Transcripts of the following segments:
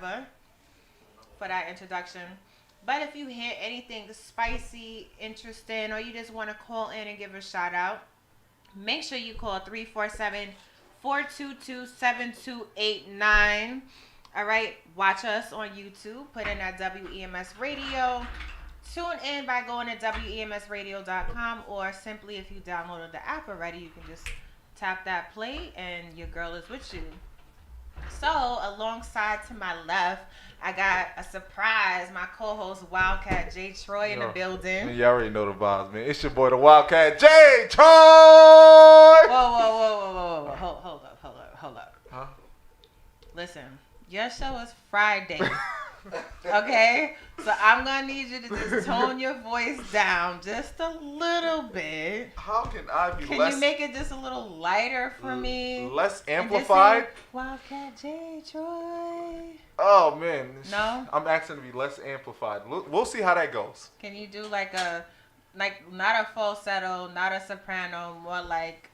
whatever for that introduction. But if you hear anything spicy, interesting, or you just want to call in and give a shout out, make sure you call 347-422-7289. All right, watch us on YouTube. Put in that WEMS Radio. Tune in by going to WEMSradio.com, or simply if you downloaded the app already, you can just tap that play and your girl is with you. So, alongside to my left, I got a surprise. My co-host Wildcat J. Troy in the building. Man, you already know the vibes, man. It's your boy, the Wildcat J. Troy. Whoa. Hold up. Huh? Listen, your show is Friday. Okay? So I'm going to need you to just tone your voice down just a little bit. How can I be Can less... you make it just a little lighter for me? Less amplified? Wildcat J. Troy. Oh, man. No? I'm asking to be less amplified. We'll see how that goes. Can you do like not a falsetto, not a soprano, more like,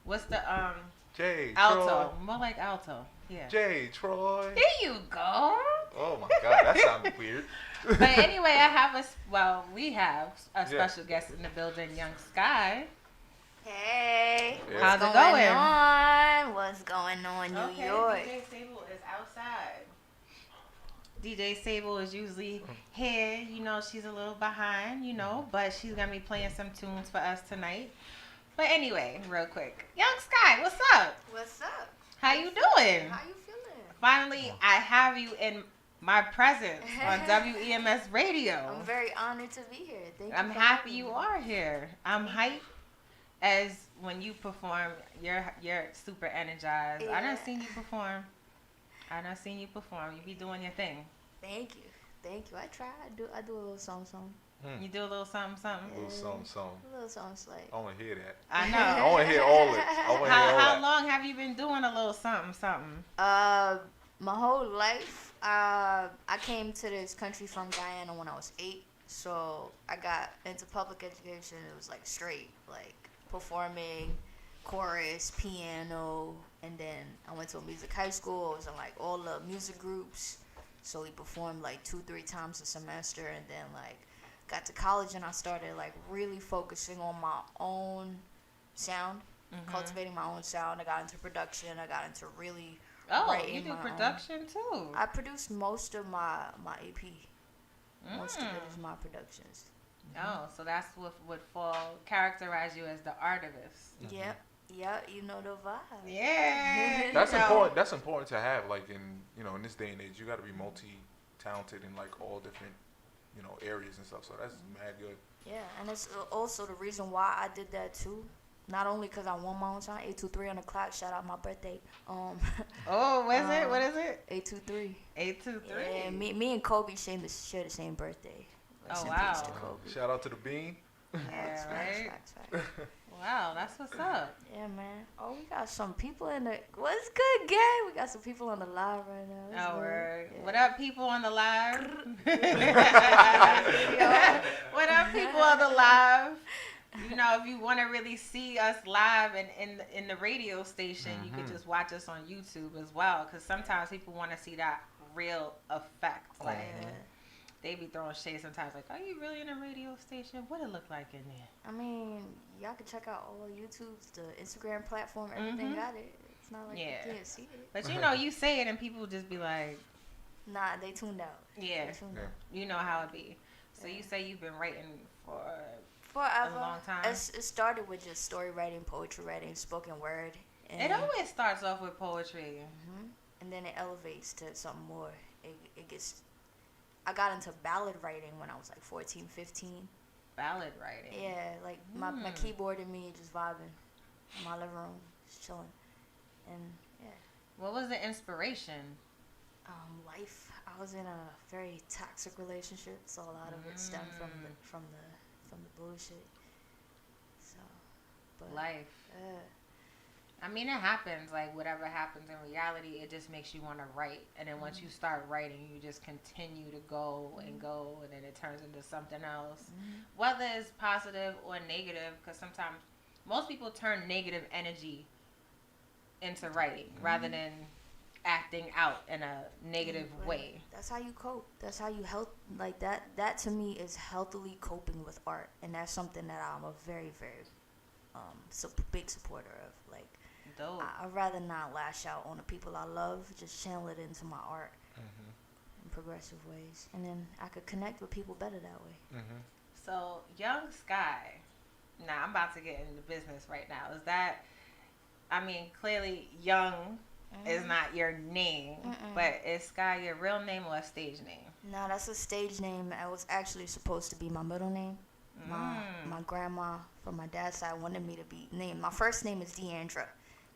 what's the, J. alto. Troy. More like alto. Yeah. J. Troy. There you go. Oh, my God. That sounded weird. But anyway, we have a special guest in the building, Yhung Sky. Hey, Yeah. How's what's it going going? on? What's going on, New York? DJ Sable is outside. DJ Sable is usually here. You know, she's a little behind, but she's going to be playing some tunes for us tonight. But anyway, real quick. Yhung Sky, what's up? What's up? How you doing? How you feeling? Finally, I have you in my presence on WEMS Radio. I'm very honored to be here. Thank you. I'm for happy having you me. are here. I'm hyped as when you perform, you're super energized. I done Yeah. seen you perform. You be doing your thing. Thank you. I try. I do a little something. You do a little something. A little something. A little something like. I want to hear that. I I know. want to hear all it. I want to hear all How that. long have you been doing a little something? My whole life. I came to this country from Guyana when I was 8. So I got into public education. It was like straight, like performing, chorus, piano, and then I went to a music high school. I was in like all the music groups. So we performed like 2-3 times a semester, and then like got to college and I started like really focusing on my own sound, cultivating my own sound. I got into production. I got into really writing you do my production too. I produced most of my EP. Most of it is my productions. Oh, so that's what would characterize you as the artist. Yep. Yeah, you know the vibe. Yeah. That's important. That's important to have. Like in this day and age, you got to be multi-talented in like all different areas and stuff. So that's mad good. Yeah, and it's also the reason why I did that too. Not only because I won my own time, 823 on the clock. Shout out my birthday. Oh, what is it? 823. 823. Yeah, me and Kobe share the same birthday. Oh, Rest in wow. peace to Kobe. Shout out to the Bean. Yeah, right? Facts. Wow, that's what's up. Yeah, man. Oh, we got some people in the... What's good, gang? We got some people on the live right now. What's Oh, good? word. Yeah. What up, people on the live? What up, people on the live? If you want to really see us live and in the radio station, you can just watch us on YouTube as well. Because sometimes people want to see that real effect. Like, they be throwing shade sometimes. Like, are you really in a radio station? What it look like in there? I mean, y'all can check out all YouTube's, the Instagram platform, everything got it. It's not like you can't see it. But you say it and people just be like, Nah, they tuned out. yeah, They tuned out. you know how it be. So you say you've been writing for Forever. a long time. It started with just story writing, poetry writing, spoken word. And, It always starts off with poetry. and then it elevates to something more. It gets... I got into ballad writing when I was like 14, 15. Ballad writing. Yeah, like my keyboard and me just vibing in my living room, just chilling. And yeah. What was the inspiration? Life. I was in a very toxic relationship, so a lot of it stemmed from the bullshit. So, but Life. I mean, it happens. Like, whatever happens in reality, it just makes you want to write. And then once you start writing, you just continue to go, and then it turns into something else. Whether it's positive or negative, because sometimes most people turn negative energy into writing rather than acting out in a negative Right. way. That's how you cope. That's how you help. Like that. That to me is healthily coping with art, and that's something that I'm a very, very big supporter of. Like, Dope. I'd rather not lash out on the people I love. Just channel it into my art in progressive ways, and then I could connect with people better that way. So, Yhung Sky. Now, I'm about to get into business right now. Is that, I mean, clearly Young is not your name, but is Sky your real name or a stage name? No, that's a stage name. It was actually supposed to be my middle name. My grandma from my dad's side wanted me to be named. My first name is Deandra,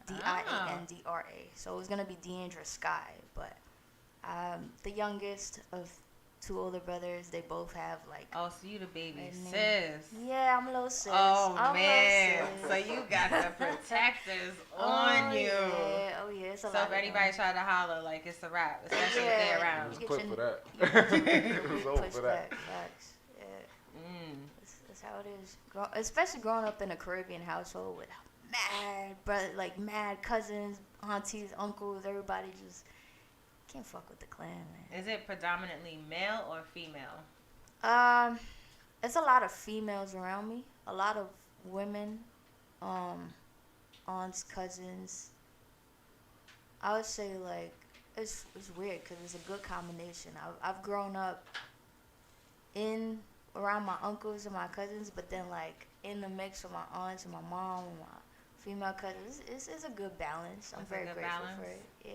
Diandra. So it was gonna be Deandra Sky, but the youngest of two older brothers, they both have like. Oh, so you the baby sis. Yeah, I'm a little sis. Oh man, so you got the protectors on you. Yeah. Oh yeah, it's a so lot. if anybody tried to holler, like it's a wrap, especially if they're around. It was clip for that. It was over for that. Facts. Yeah. That's how it is. Especially growing up in a Caribbean household with mad cousins, aunties, uncles, everybody just can't fuck with the clan, man. Is it predominantly male or female? It's a lot of females around me. A lot of women, aunts, cousins. I would say like it's weird because it's a good combination. I've grown up around my uncles and my cousins, but then like in the mix with my aunts and my mom and my female cousins, it's a good balance. I'm very grateful for it. Yeah.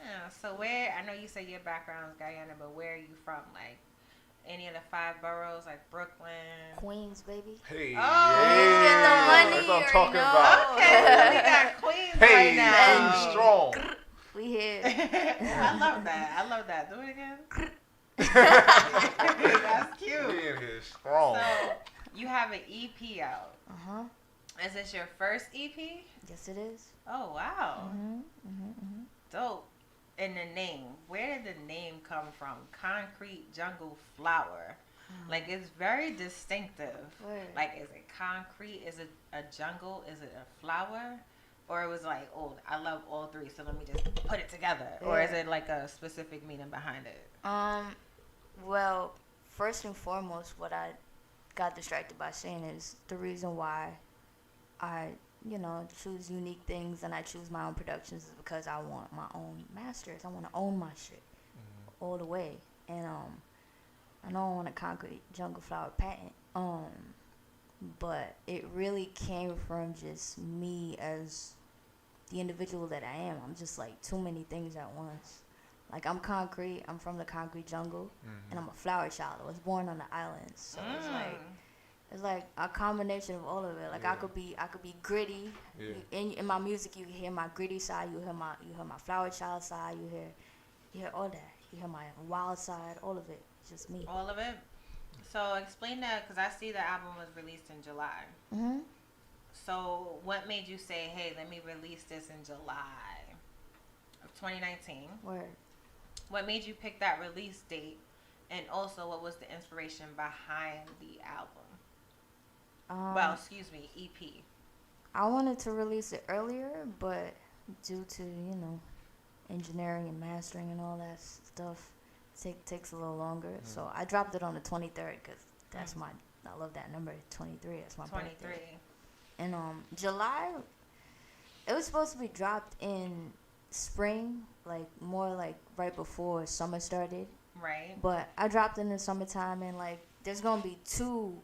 Yeah. So where, I know you say your background is Guyana, but where are you from? Like any of the 5 boroughs, like Brooklyn? Queens, baby. Hey, get the money, that's what I'm you talking know. about. Okay, we got Queens right now. Queens strong. We here. I love that. Do it again. That's cute. We in here strong. So you have an EP out. Is this your first EP? Yes, it is. Oh wow. Dope. And the name, where did the name come from? Concrete Jungle Flower. Like it's very distinctive. Word. Like is it concrete? Is it a jungle? Is it a flower? Or it was like, oh, I love all 3, so let me just put it together. Yeah. Or is it like a specific meaning behind it? Well, first and foremost, what I got distracted by saying is the reason why I, choose unique things and I choose my own productions is because I want my own masters. I want to own my shit all the way. And I know I want a concrete jungle flower patent. But it really came from just me as the individual that I am. I'm just like too many things at once. Like I'm concrete, I'm from the concrete jungle, and I'm a flower child. I was born on the islands, so it's like a combination of all of it. Like I could be gritty. Yeah. In my music, you hear my gritty side, you hear my flower child side, you hear all that. You hear my wild side, all of it. It's just me. All of it. So explain that, because I see the album was released in July. So what made you say, hey, let me release this in July of 2019? Word. What made you pick that release date? And also, what was the inspiration behind the album? EP. I wanted to release it earlier, but due to, engineering and mastering and all that stuff, takes a little longer. So I dropped it on the 23rd because that's I love that number, 23. That's my 23. birthday. And July, it was supposed to be dropped in spring, like more like right before summer started. Right. But I dropped in the summertime, and like there's gonna be two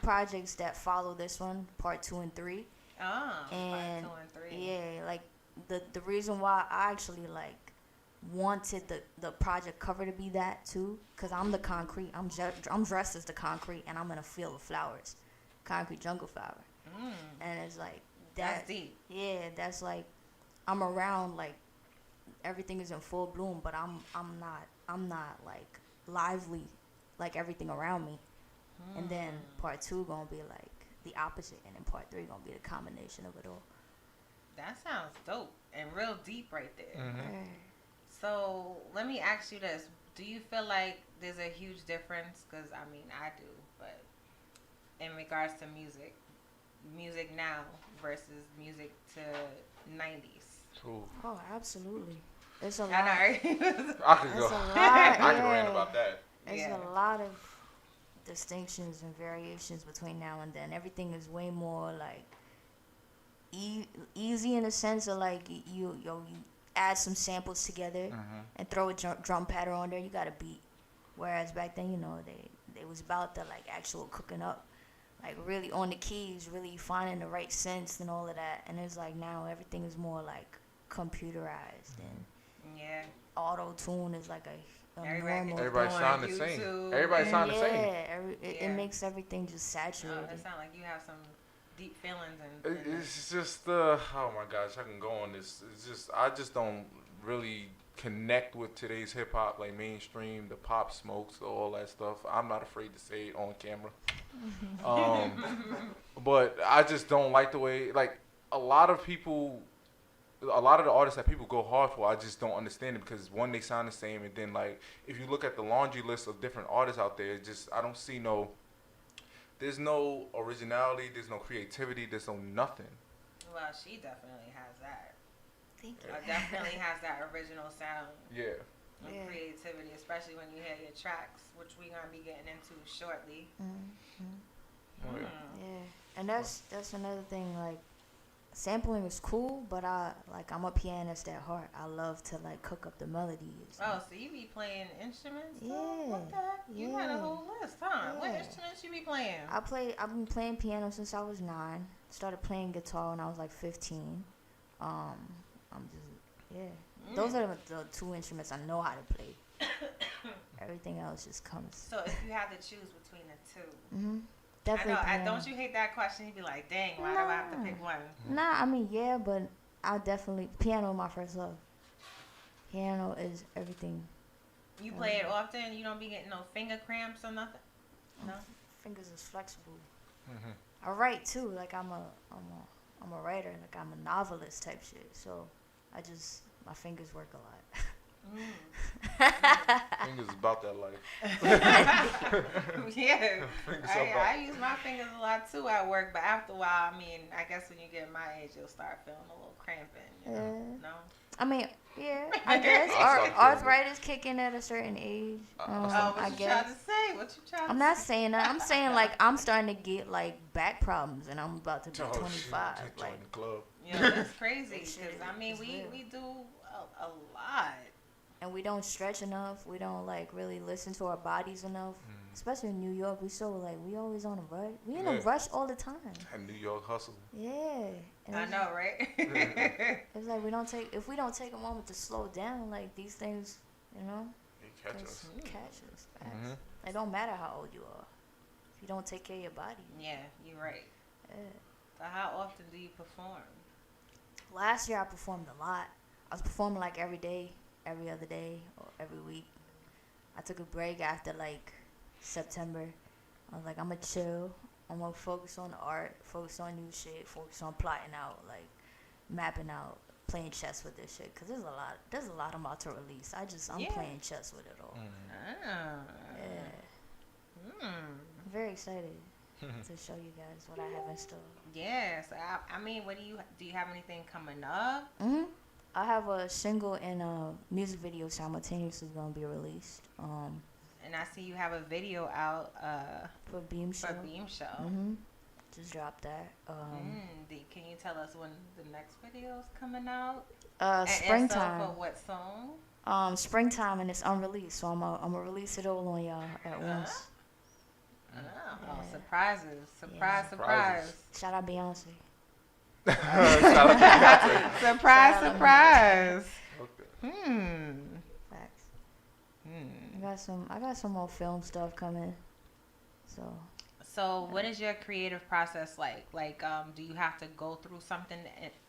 projects that follow this one, part 2 and 3. Oh, and part 2 and 3. Yeah, like the reason why I actually like wanted the project cover to be that too, because I'm the concrete. I'm dressed as the concrete, and I'm in a field of flowers, concrete jungle flower. And it's like that's deep. Yeah, that's like I'm around, like everything is in full bloom, but I'm not like lively like everything around me. And then part 2 gonna be like the opposite, and then part 3 gonna be the combination of it all. That sounds dope and real deep right there. So let me ask you this: do you feel like there's a huge difference? Because I mean, I do, but in regards to music now versus music to 90s. Ooh. Oh, absolutely. It's a I lot. know. I could It's go. a lot. I could rant Yeah. about that. There's Yeah. a lot of distinctions and variations between now and then. Everything is way more like easy in the sense of like you add some samples together and throw a drum pattern on there. You got a beat. Whereas back then, they was about the like actual cooking up, like really on the keys, really finding the right sense and all of that. And it's like now everything is more like computerized and Yeah. auto tune is like a normal. Everybody sound the same. Everybody sound the same. It makes everything just saturated. Oh, it sounds like you have some deep feelings and It's just oh my gosh, I can go on this. It's just I just don't really connect with today's hip hop, like mainstream, the Pop Smokes, all that stuff. I'm not afraid to say it on camera. But I just don't like the way, like a lot of the artists that people go hard for, I just don't understand it because one, they sound the same, and then like if you look at the laundry list of different artists out there, I don't see there's no originality, there's no creativity, there's no nothing. well, she definitely has that. Thank you. Definitely has that original sound. Yeah. And creativity, especially when you hear your tracks, which we're gonna be getting into shortly. Oh, yeah. Yeah, and that's another thing. Like, sampling is cool, but I'm a pianist at heart. I love to like cook up the melodies. Oh, so you be playing instruments? Yeah. What the heck? You had a whole list, huh? What Yeah. instruments you be playing? I've been playing piano since I was 9. Started playing guitar when I was like 15. I'm just Those are the 2 instruments I know how to play. Everything else just comes. So if you had to choose between the 2, Definitely. I know. Don't you hate that question? You'd be like, dang, why do I have to pick one? Nah, I mean, yeah, but I definitely piano my first love. Piano is everything. You play it often? You don't be getting no finger cramps or nothing? No. Fingers is flexible. I write too. Like I'm a writer. Like I'm a novelist type shit. So my fingers work a lot. Fingers about that life. Yeah. I use my fingers a lot too at work, but after a while, I mean, I guess when you get my age, you'll start feeling a little cramping. No? I mean, yeah, I guess arthritis kick in at a certain age. What I you guess. trying to say? What you trying I'm to not say? saying that. I'm saying like I'm starting to get like back problems, and I'm about to be Oh, 25. shit. Like Join the club. Yeah, that's crazy. It's Because, I mean, we real. do a lot. and we don't stretch enough. We don't like really listen to our bodies enough. Especially in New York, we always on a rush. We in a rush all the time. That New York hustle. Yeah. And I know, right? It's like if we don't take a moment to slow down, like these things, They catch us. catch us. Facts. It don't matter how old you are. If you don't take care of your body. Yeah, you're right. Yeah. So how often do you perform? Last year I performed a lot. I was performing like every day, every other day, or every week. I took a break after like September. I was like, I'm gonna chill. I'm gonna focus on the art, focus on new shit, focus on plotting out, like mapping out, playing chess with this shit. Cause there's a lot I'm about to release. I'm playing chess with it all. Yeah. I'm very excited to show you guys what I have in store. Yes. I mean, do you have anything coming up? I have a single and a music video simultaneously gonna be released. And I see you have a video out For Beam Show. Just dropped that. Can you tell us when the next video is coming out? Springtime. And so for what song? Springtime, and it's unreleased, so I'm gonna release it all on y'all at once. Oh, surprises. Surprise. Shout out Beyonce. Surprise. Okay. Facts. I got some more film stuff coming. So what is your creative process like? Like, do you have to go through something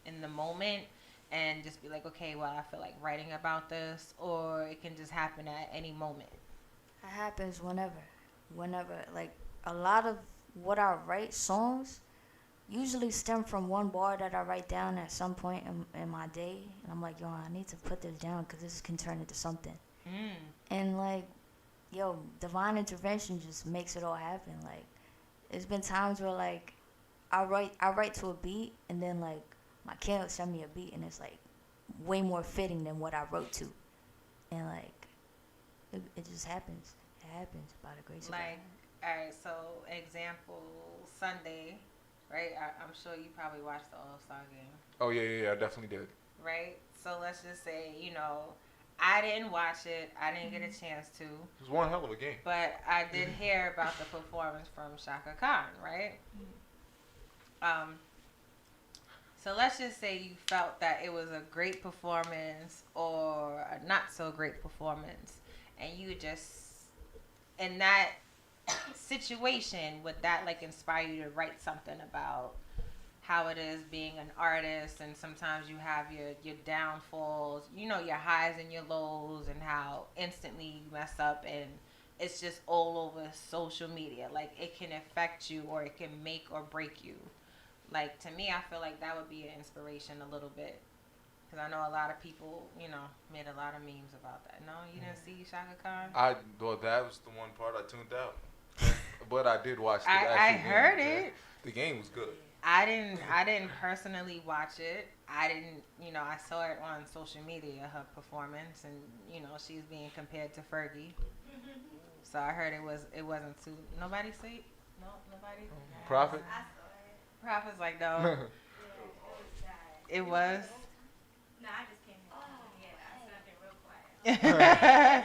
in the moment and just be like, okay, well, I feel like writing about this, or it can just happen at any moment? It happens whenever. Like, a lot of what I write, songs, usually stem from one bar that I write down at some point in my day. And I'm like, yo, I need to put this down because this can turn into something. And, like, yo, divine intervention just makes it all happen. Like, there's been times where, like, I write to a beat, and then, like, my kid will send me a beat, and it's like way more fitting than what I wrote to, and like it just happens. It happens by the grace of God. Like, all right, so example, Sunday, right? I'm sure you probably watched the All-Star game. Oh, yeah, I definitely did. Right? So let's just say, I didn't watch it. I didn't get a chance to. It was one hell of a game. But I did hear about the performance from Shaka Khan, right? So let's just say you felt that it was a great performance or a not so great performance, and you just, in that situation, would that like inspire you to write something about how it is being an artist, and sometimes you have your downfalls, your highs and your lows, and how instantly you mess up, and it's just all over social media. Like, it can affect you, or it can make or break you. Like, to me, I feel like that would be an inspiration a little bit. Because I know a lot of people, made a lot of memes about that. No, you didn't see Shaka Khan? Well, that was the one part I tuned out. But I did watch the I heard it. The game was good. I didn't personally watch it. I didn't, I saw it on social media, her performance, and, she's being compared to Fergie. So I heard it wasn't too, nobody see it? No, nobody? Prophet? Prophet's like, no. It was? No, I just came here. I slept in real quiet.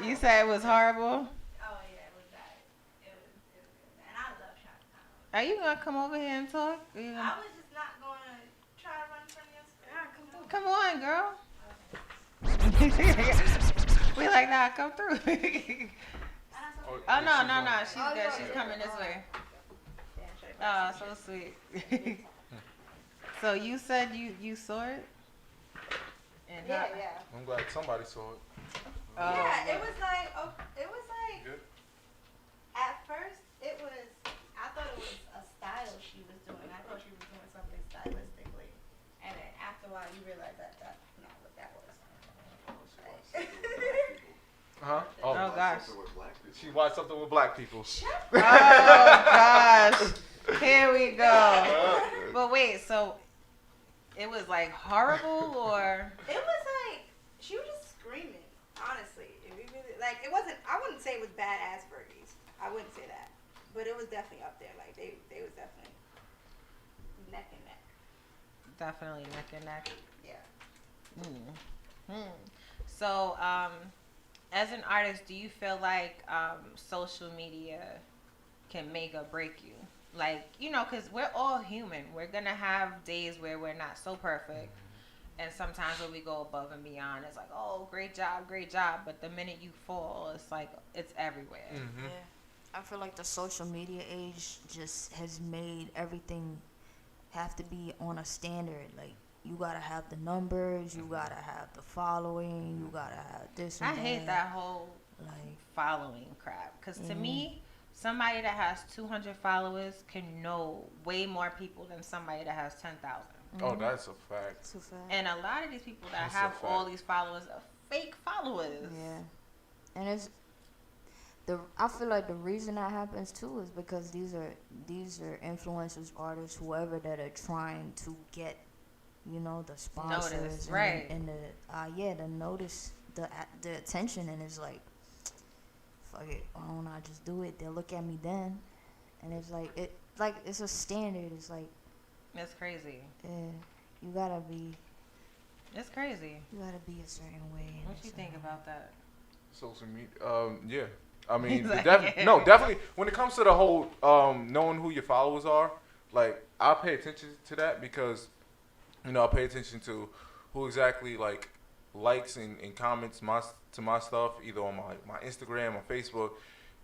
You said it was horrible? Oh, yeah, it was bad. It was and I love Shaka Khan. Are you going to come over here and talk? I was just not going to try to run from your Come on, girl. We like, nah, come through. Oh, no. She's good. She's coming this way. Oh, so sweet. So you said you saw it? And Yeah. I'm glad somebody saw it. Oh, Yeah, it was like, Good. at first, I thought it was a style she was doing. I thought she was doing something stylistically. And then after a while, you realize that's not what that was. Huh? Oh, gosh. She watched something with black people. Oh, gosh. Here we go. But wait, so it was like horrible, or? It was like, she was just screaming, honestly. If you really, like, it wasn't, I wouldn't say it was bad as Fergie's. I wouldn't say that. But it was definitely up there. Like, they was definitely neck and neck. Definitely neck and neck. Yeah. So, as an artist, do you feel like social media can make or break you? Like, because we're all human. We're going to have days where we're not so perfect. And sometimes when we go above and beyond, it's like, oh, great job. But the minute you fall, it's like, it's everywhere. Mm-hmm. Yeah. I feel like the social media age just has made everything have to be on a standard. Like, you gotta have the numbers, you gotta have the following, you gotta have this and I hate that whole like following crap. Because to me, somebody that has 200 followers can know way more people than somebody that has 10,000. Oh, that's a fact. too fast. And a lot of these people that That's a have fact. all these followers are fake followers. Yeah. And I feel like the reason that happens too is because these are influencers, artists, whoever that are trying to get, the sponsors Notice, and, right. and the notice, the attention, and it's like, fuck it, why don't I just do it? They'll look at me then, and it's like it's a standard. It's like, It's crazy. you gotta be It's crazy. a certain way. What you think about that? Social media. Yeah. I mean, He's like, definitely. When it comes to the whole knowing who your followers are, like, I pay attention to that because, I pay attention to who exactly likes and comments to my stuff, either on my Instagram or Facebook.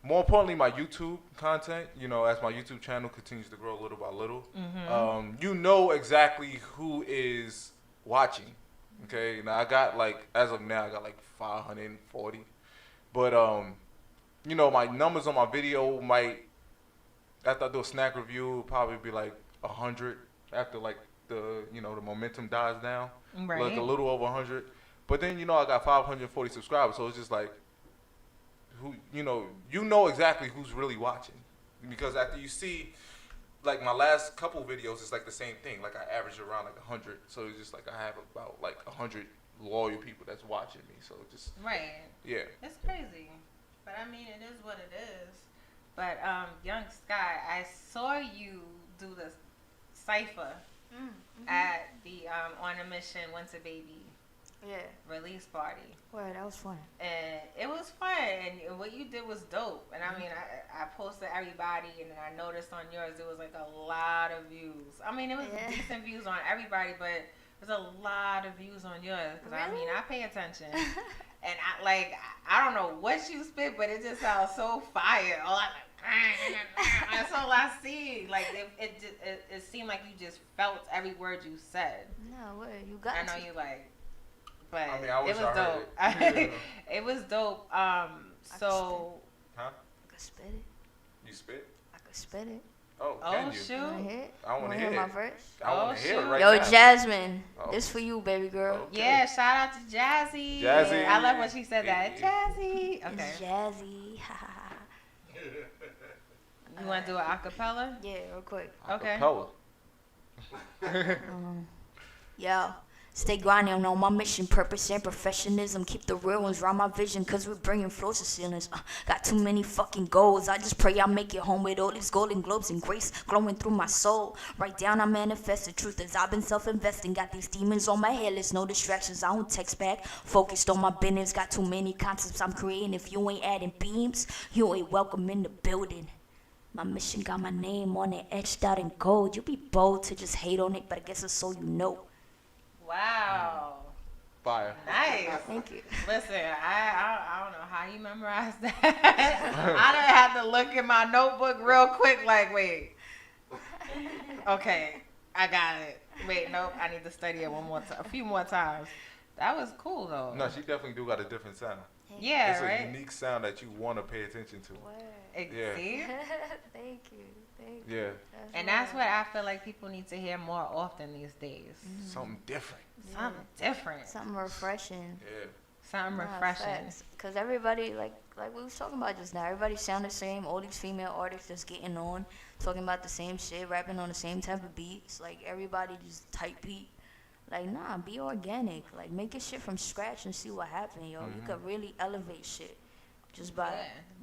More importantly, my YouTube content. As my YouTube channel continues to grow little by little, exactly who is watching. Okay, now I got as of now I got 540, but my numbers on my video might, after I do a snack review, probably be 100 after the the momentum dies down, Right. a little over 100. But then I got 540 subscribers, so it's just who exactly who's really watching, because after you see like my last couple videos is like the same thing. Like I average around like 100. So it's just like I have about like 100 loyal people that's watching me. So just Right. yeah. It's crazy. But I mean, it is what it is. But Yhung Sky, I saw you do the cipher at the On a Mission Winter Baby release party. Word, that was fun. And it was fun, and what you did was dope. And I mean, I posted everybody, and then I noticed on yours there was like a lot of views. I mean, it was decent views on everybody, but there's a lot of views on yours. Because I mean, I pay attention. And I don't know what you spit, but it just sounds so fire. That's all I see. Like it seemed like you just felt every word you said. No, what you got? I know you like, but I mean, I wish it was I heard dope. it. It was dope. So Huh? I could spit it. You spit? I could spit it. Oh, oh can you? shoot. Wanna hear it? I want to hear my it. verse. I want to hear it right Yo, now. Jasmine, Oh. this for you, baby girl. Okay. Yeah, shout out to Jazzy. Jazzy. I love when she said that. Yeah. Jazzy. Okay. It's jazzy. Ha ha ha. You want to do an acapella? Yeah, real quick. Okay. Acapella. Yo, stay grinding on my mission, purpose and professionalism. Keep the real ones round my vision, cause we're bringing floors to ceilings. Got too many fucking goals. I just pray I make it home with all these golden globes and grace glowing through my soul. Right down, I manifest the truth as I've been self-investing. Got these demons on my head, there's no distractions. I don't text back. Focused on my business, got too many concepts I'm creating. If you ain't adding beams, you ain't welcome in the building. My mission got my name on it, etched out in gold. You be bold to just hate on it, but I guess it's so you know. Wow. Fire. Nice. Thank you. Listen, I don't know how you memorized that. I done had to look in my notebook real quick, like, wait. Okay, I got it. Wait, nope, I need to study it a few more times. That was cool, though. No, she definitely do got a different sound. Yeah, It's right? a unique sound that you want to pay attention to. Yeah. See? Thank you. Yeah. And that's what I feel like people need to hear more often these days. Something different. Something different. Something refreshing. Yeah. Something refreshing. Because everybody, like we was talking about just now, everybody sound the same. All these female artists just getting on, talking about the same shit, rapping on the same type of beats. Like, everybody just type beat. Like, nah, be organic. Like, make your shit from scratch and see what happens, yo. You could really elevate shit just by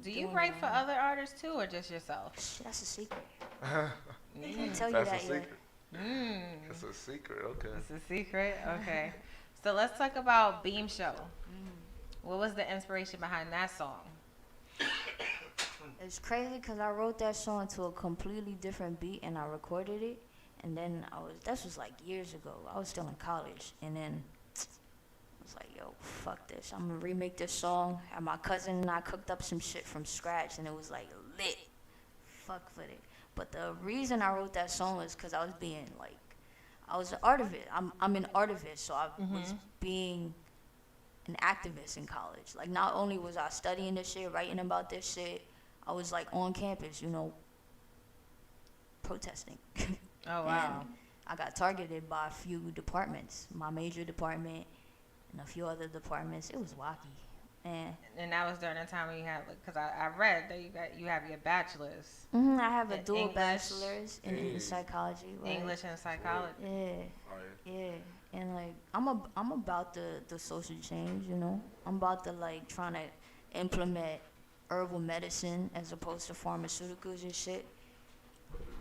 Do you doing write it. for other artists, too, or just yourself? Shit, that's a secret. I Mm. can't tell you That's a that yet. secret. Mm. That's a secret. Okay. It's a secret? Okay. So let's talk about Beam Show. What was the inspiration behind that song? It's crazy because I wrote that song to a completely different beat and I recorded it. And then this was like years ago. I was still in college. And then I was like, yo, fuck this. I'm going to remake this song. And my cousin and I cooked up some shit from scratch and it was like lit. Fuck with it. But the reason I wrote that song was because I was being like, I was an artivist. I'm an artivist. So I was being an activist in college. Like, not only was I studying this shit, writing about this shit, I was like on campus, you know, protesting. Oh, wow. And I got targeted by a few departments, my major department and a few other departments. It was wacky. And that was during the time when you had, because I read that you have your bachelor's. I have a In dual English. bachelor's in psychology. Right? English and psychology. Yeah. And like I'm about the social change, you know. I'm about to like trying to implement herbal medicine as opposed to pharmaceuticals and shit.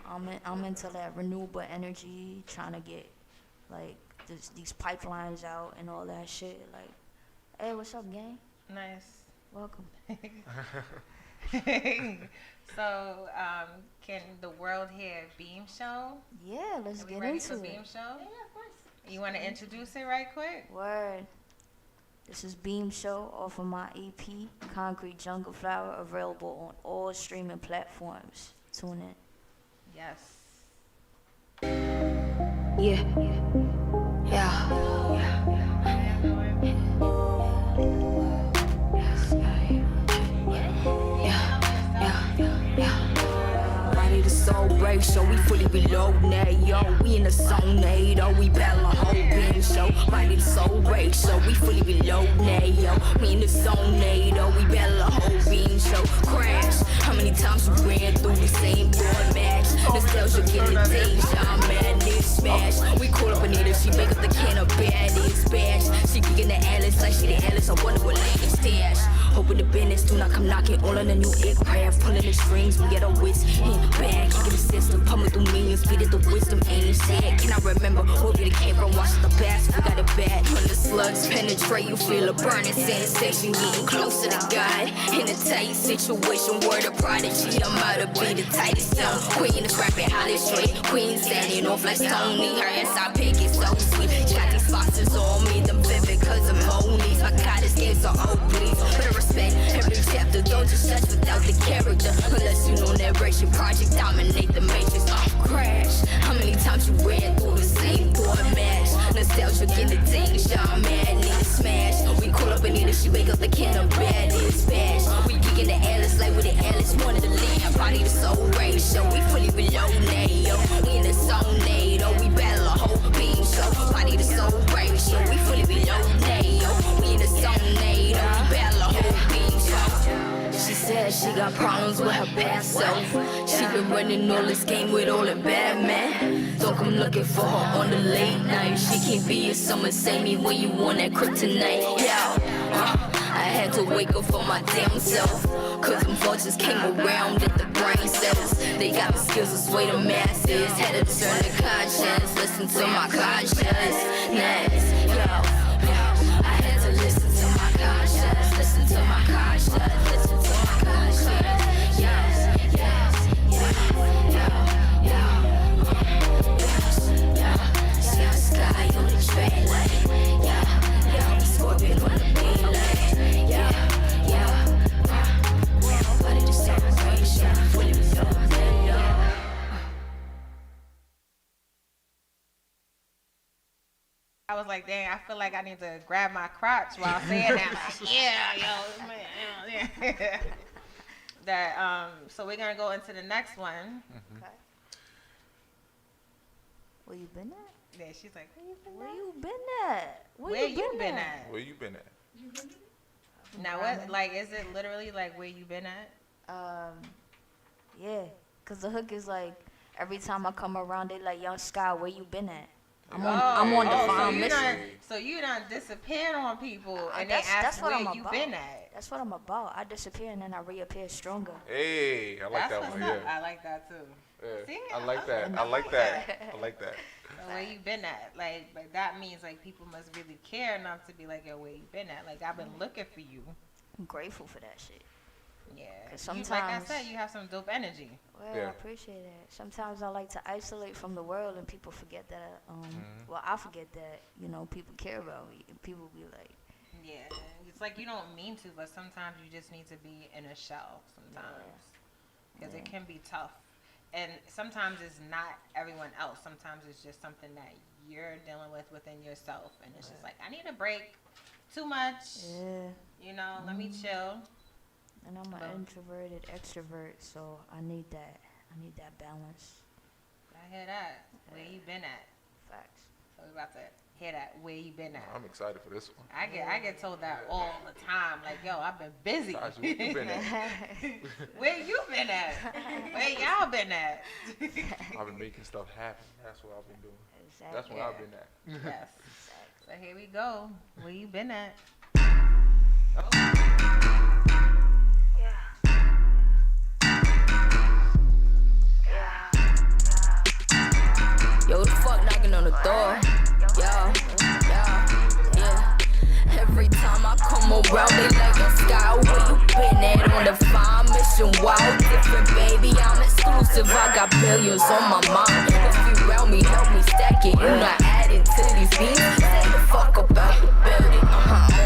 I'm into that renewable energy, trying to get like these pipelines out and all that shit. Like, hey, what's up, gang? Nice. Welcome. So, can the world hear Beam Show? Yeah, let's Are we get ready into for it. Beam Show? Yeah, of course. You want to introduce it right quick? Word. This is Beam Show off of my EP, Concrete Jungle Flower, available on all streaming platforms. Tune in. Yes. Body to soul ratio, we fully reload now, yo. We in the zone, NATO, we battle a whole beam show. Body to soul ratio, we fully reload now, yo. We in the zone, NATO, we battle a whole beam show. Crash, how many times we ran through the same board match? Nostalgia getting deja, madness smash. We call up Anita, she make up the can of baddies bash. She kicking the Alice like she the Alice. I wonder what lady stash. Hoping the business do not come knocking. All on the new aircraft, pulling the strings. We get our wits in back, kicking the system, pumping through millions. Beat it, the wisdom ain't sad. Can I remember where we came from? Watch the past, we got it bad. When the slugs penetrate, you feel a burning sensation, getting closer to God. In a tight situation, word of prodigy, I'm out to be the tightest young queen. Is rapping highly straight, queen standing off like Stoney. Her ass I pick it so sweet. She got these boxes on me, them vivid cause of Monies. My God, this game's so old, please. Better respect every chapter, don't just judge without the character. Unless you know narration, project dominate the matrix. Crash. How many times you ran through the same door match? Nostalgia in the deja, mad need a smash. We call up Anita, she wake up the can of bad dispatch. We kicking the Alice like with the Alice wanted to land. Body to soul ratio, we fully below nail. We in the zone NATO, we battle a whole beam show. Body to soul ratio, we fully below nail. We in the zone NATO, we battle a whole beam show. She said she got problems with her past self. She been running all this game with all the bad men. Don't come looking for her on the late night. She can't be a summer, say me when you want that kryptonite. Yeah, I had to wake up for my damn self. Cause them vultures came around at the brain cells. They got the skills to sway the masses. Had to discern the conscience, listen to my conscience. Nice, yo. I had to listen to my conscience, listen to my conscience, listen to my conscience. Yes, yes, yes, yeah, yeah. Yhung Sky on the train lane, yeah, Scorpion on the main lane, yeah. But it just celebration, fully resolved, yeah. I was like, dang, I feel like I need to grab my crotch while saying that. Like, yeah, yo, man, yeah. That, so we're gonna go into the next one. Okay. Where you been at? Yeah, she's like, Where you been at? where you been at? Where you been at? Now what, like, is it literally like where you been at? Yeah, cause the hook is like every time I come around, they like Yhung Sky, where you been at? I'm on divine mission. So you done disappeared on people and they That's ask what where I'm you about. been at. That's what I'm about. I disappear and then I reappear stronger. Hey, I like That's that what's one. up. Yeah. I like that too. Yeah. See? I like that. I like that. I like that. So where you been at? Like that means like people must really care enough to be like, yo, where you been at? Like I've been looking for you. I'm grateful for that shit. Yeah. 'Cause You, like I sometimes- said, you have some dope energy. Well, Yeah. I appreciate that. Sometimes I like to isolate from the world and people forget that, well, I forget that, people care about me. And people be like, Yeah. It's like you don't mean to, but sometimes you just need to be in a shell sometimes. Because it can be tough. And sometimes it's not everyone else. Sometimes it's just something that you're dealing with within yourself. And it's just like, I need a break. Too much. yeah. Let me chill. And I'm an introverted extrovert, so I need that. I need that balance. I hear that. Where you been at? Facts. So we about to hear that. Where you been at? I'm excited for this one. I get told that all the time. Like, yo, I've been busy. Taji, where you been at? Where you been at? Where y'all been at? I've been making stuff happen. That's what I've been doing. Exactly. That's what I've been at. Yes. So here we go. Where you been at? Yo, who the fuck knocking on the door? Yo, yeah. Every time I come around, they like a sky. Where you been at? On the fine mission, wild, different, baby. I'm exclusive. I got billions on my mind. If you around me, help me stack it. You not adding to these beats. Say the fuck about the building.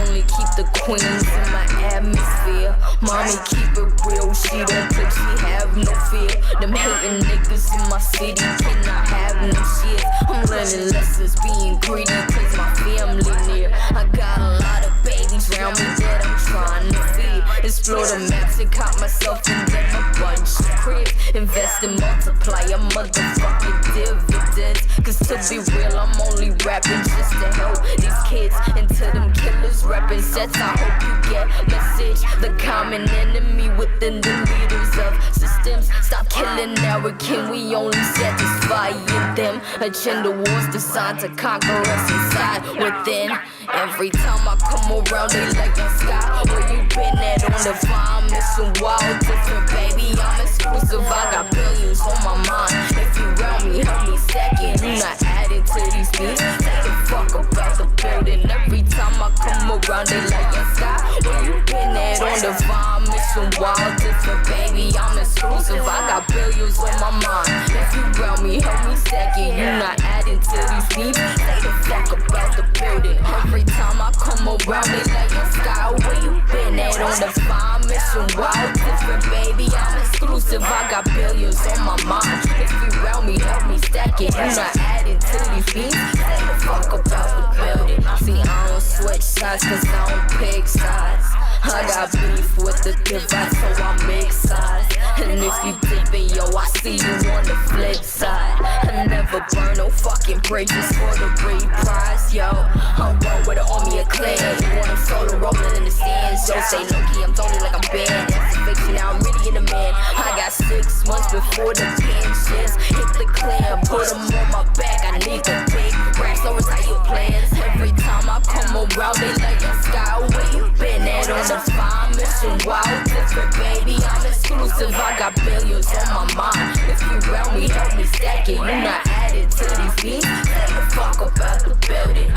Only keep the queens in my atmosphere. Mommy keep it real. She don't play. She have no fear. Them hating niggas in my city cannot have no shit. I'm learning lessons, being greedy, cause my family near. I got a lot of babies around me that I'm trying to feed. Explore the maps and caught myself in them a bunch of cribs. Invest and multiply a motherfucking dividends. Cause to be real, I'm only rapping just to help these kids. Into them killers rapping sets, I hope you get message. The common enemy within the leaders of systems. Stop killing arrogant, we only satisfy them. Agenda wars designed to conquer us inside within. Every time I come around, they like Yhung Sky. Where you been at on the farm? Missing wild different, baby. I'm exclusive, I got billions on my mind. If you round me, help me second. You not adding to these beats. Take the fuck about the building. Every time I come around, they like Yhung Sky. Where you been at on the farm? Missing wild different, baby. I'm exclusive, I got billions on my mind. If you round me, help me second. You not adding to these beats. Take the fuck about the building. Every time I come around, they like Yhung Sky. Where you been at on the farm? Mission wild, different, baby. I'm exclusive, I got billions on my mind. If you round me, help me stack it. You not adding to these beats. Say the fuck about the building. See, I don't switch sides, cause I don't pick sides. I got beef with the divide, so I make sides. And if you dipping, yo, I see you on the flip side. I never burn no fucking bridges for the reprise, yo. I'm one with an army of clans. You want them solo rolling in the stands, yo. Say low-key, I'm totally like I'm banned. That's a fiction, now I'm really in the man. I got 6 months before the pensions. Hit the clan, put them on my back. I need the big racks, so retire your plans. Every time I come around, they like Yhung Sky. Where you been at on the farm? Mission wild, different, baby. I'm exclusive, I got billions on my mind. If you round me, help me stack it. You not added to these beats. Say the fuck about the building.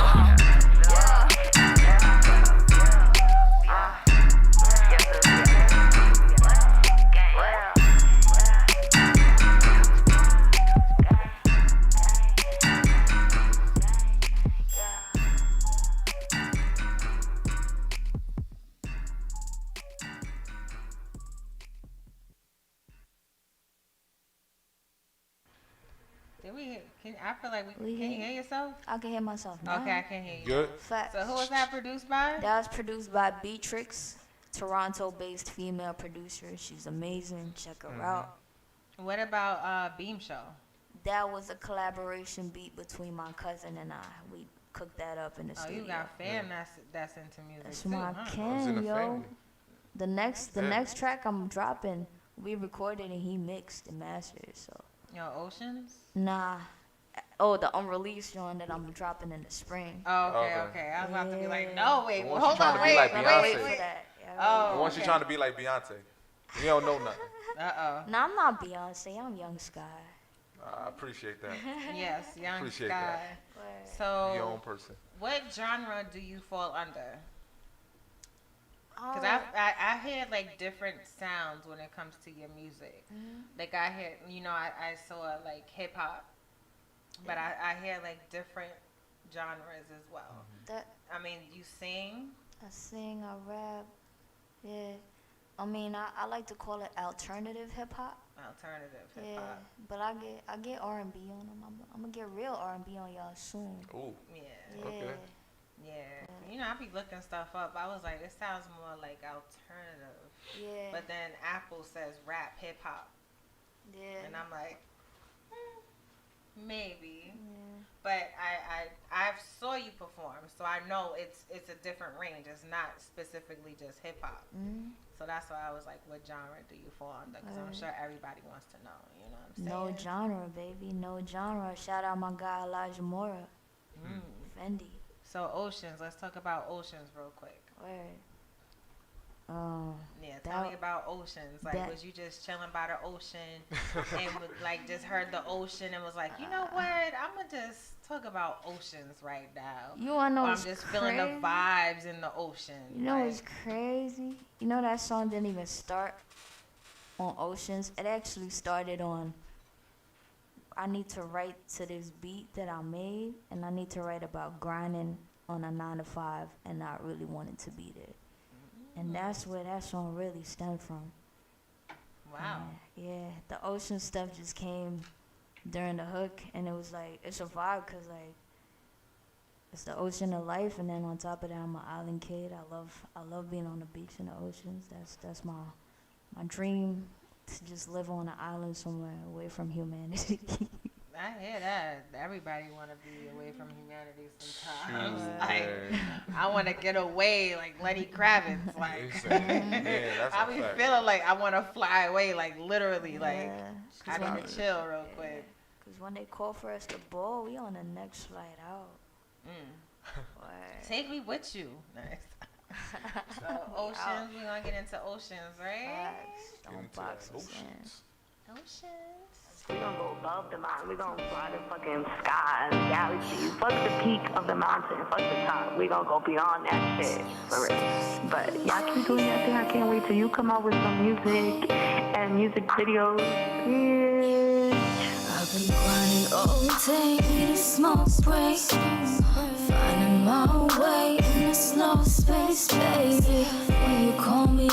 I feel like can you hear yourself? I can hear myself now. Okay, I can hear you. Good. Facts. So who was that produced by? That was produced by Beatrix, Toronto-based female producer. She's amazing. Check her out. What about Beam Show? That was a collaboration beat between my cousin and I. We cooked that up in the studio. Oh, you got fam that's into music That's too, my huh? kin, yo. The next track I'm dropping, we recorded and he mixed and mastered. So. Yo, Oceans? Nah. Oh, the unreleased one that I'm dropping in the spring. Oh, okay. I was about to be like, no, wait, The one hold she trying on, to be like Wait Beyonce. for that. Yeah, Oh, The one she trying to be like Beyonce. You don't know nothing. Uh-oh. No, I'm not Beyonce. I'm Yhung Sky. I appreciate that. Yes, Yhung Appreciate Sky. that. So, Your own person. what genre do you fall under? Because I hear like different sounds when it comes to your music. Like I hear, I saw like hip hop, but I hear like different genres as well. I mean, you sing. I sing, I rap. Yeah. I mean, I like to call it alternative hip hop. Alternative hip Yeah, hop. but I get R&B on them. I'm gonna get real R&B on y'all soon. Ooh. Yeah. Okay. Yeah. I be looking stuff up. I was like, it sounds more like alternative. Yeah. But then Apple says rap hip hop. Yeah. And I'm like, maybe. Yeah. But I saw you perform, so I know it's a different range. It's not specifically just hip hop. So that's why I was like, what genre do you fall under? Because I'm sure everybody wants to know. You know what I'm saying? No genre, baby. No genre. Shout out my guy Elijah Mora. Fendi. So Oceans. Let's talk about Oceans real quick. Word. Yeah, tell me about Oceans. Like, was you just chilling by the ocean and like just heard the ocean and was like, you know what? I'm gonna just talk about oceans right now. You wanna know what's I'm just crazy? feeling the vibes in the ocean. You know what's crazy? You know that song didn't even start on Oceans. It actually started on. I need to write to this beat that I made, and I need to write about grinding on a 9-to-5 and not really wanting to be there. And that's where that song really stemmed from. Wow. Yeah, the ocean stuff just came during the hook, and it was like, it's a vibe, because like, it's the ocean of life, and then on top of that, I'm an island kid. I love being on the beach and the oceans. That's my dream, to just live on an island somewhere away from humanity. I hear that. Everybody want to be away from humanity sometimes. Shoot, Like, man. I want to get away like Lenny Kravitz. Like, Yeah, that's I a be fact. feeling like I want to fly away, like literally. Like, Yeah, I need to chill real quick. Cause when they call for us to ball, we on the next flight out. Word. Take me with you. Nice. So oceans, we're gonna get into oceans, right? Facts. Get Don't into box that us in. oceans. Oceans. We gonna go above the mountain. We gonna fly the fucking skies, galaxies. Fuck the peak of the mountain. Fuck the top. We gonna go beyond that shit. For real. But y'all keep doing that thing. I can't wait till you come out with some music and music videos. Yeah. I've been grinding all day, need a small break. Finding my way in the slow space, baby. When you call me,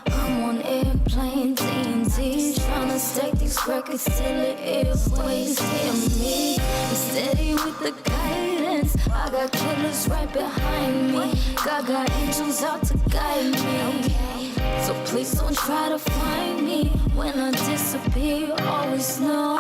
I'm on airplane TNT, tryna stack these records till the airways hear me. I'm steady with the guidance. I got killers right behind me. Got angels out to guide me. So please don't try to find me when I disappear. Always know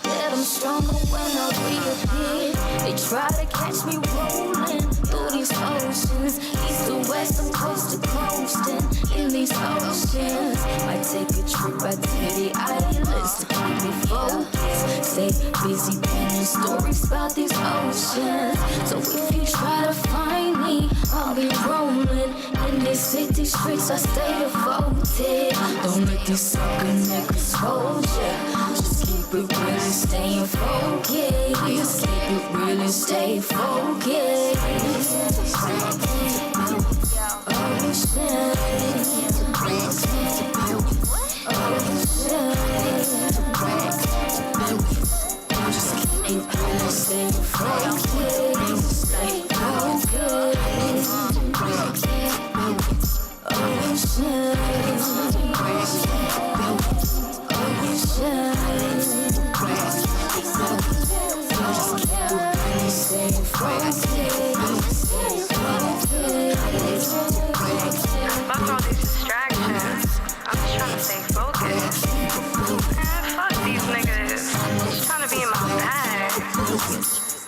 that I'm stronger when I reappear. They try to catch me rolling through these oceans, east to west, I'm coast to coasting in these oceans. Might take a trip out to the islands to keep me focused. Stay busy penning stories about these oceans. So if you try to find me, I'll be rolling in these city streets. I stay devoted. Don't let these sucker niggas hold ya. Just keep it real and stay focused. Keep it real and stay focused. Fuck all these distractions. I'm just trying to stay focused. Man, fuck these niggas. I'm just trying to be in my bag.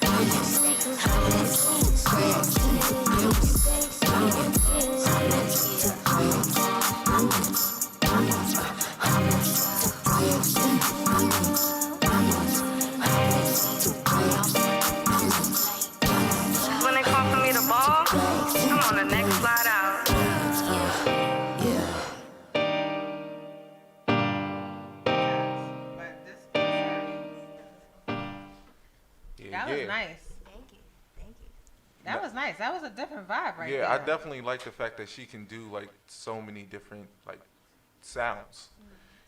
When they call for me to ball, I'm on the next flight out. But this Yeah, that was yeah. nice. Thank you. Thank you. That was nice. That was a different vibe right there. Yeah, I definitely like the fact that she can do like so many different like sounds.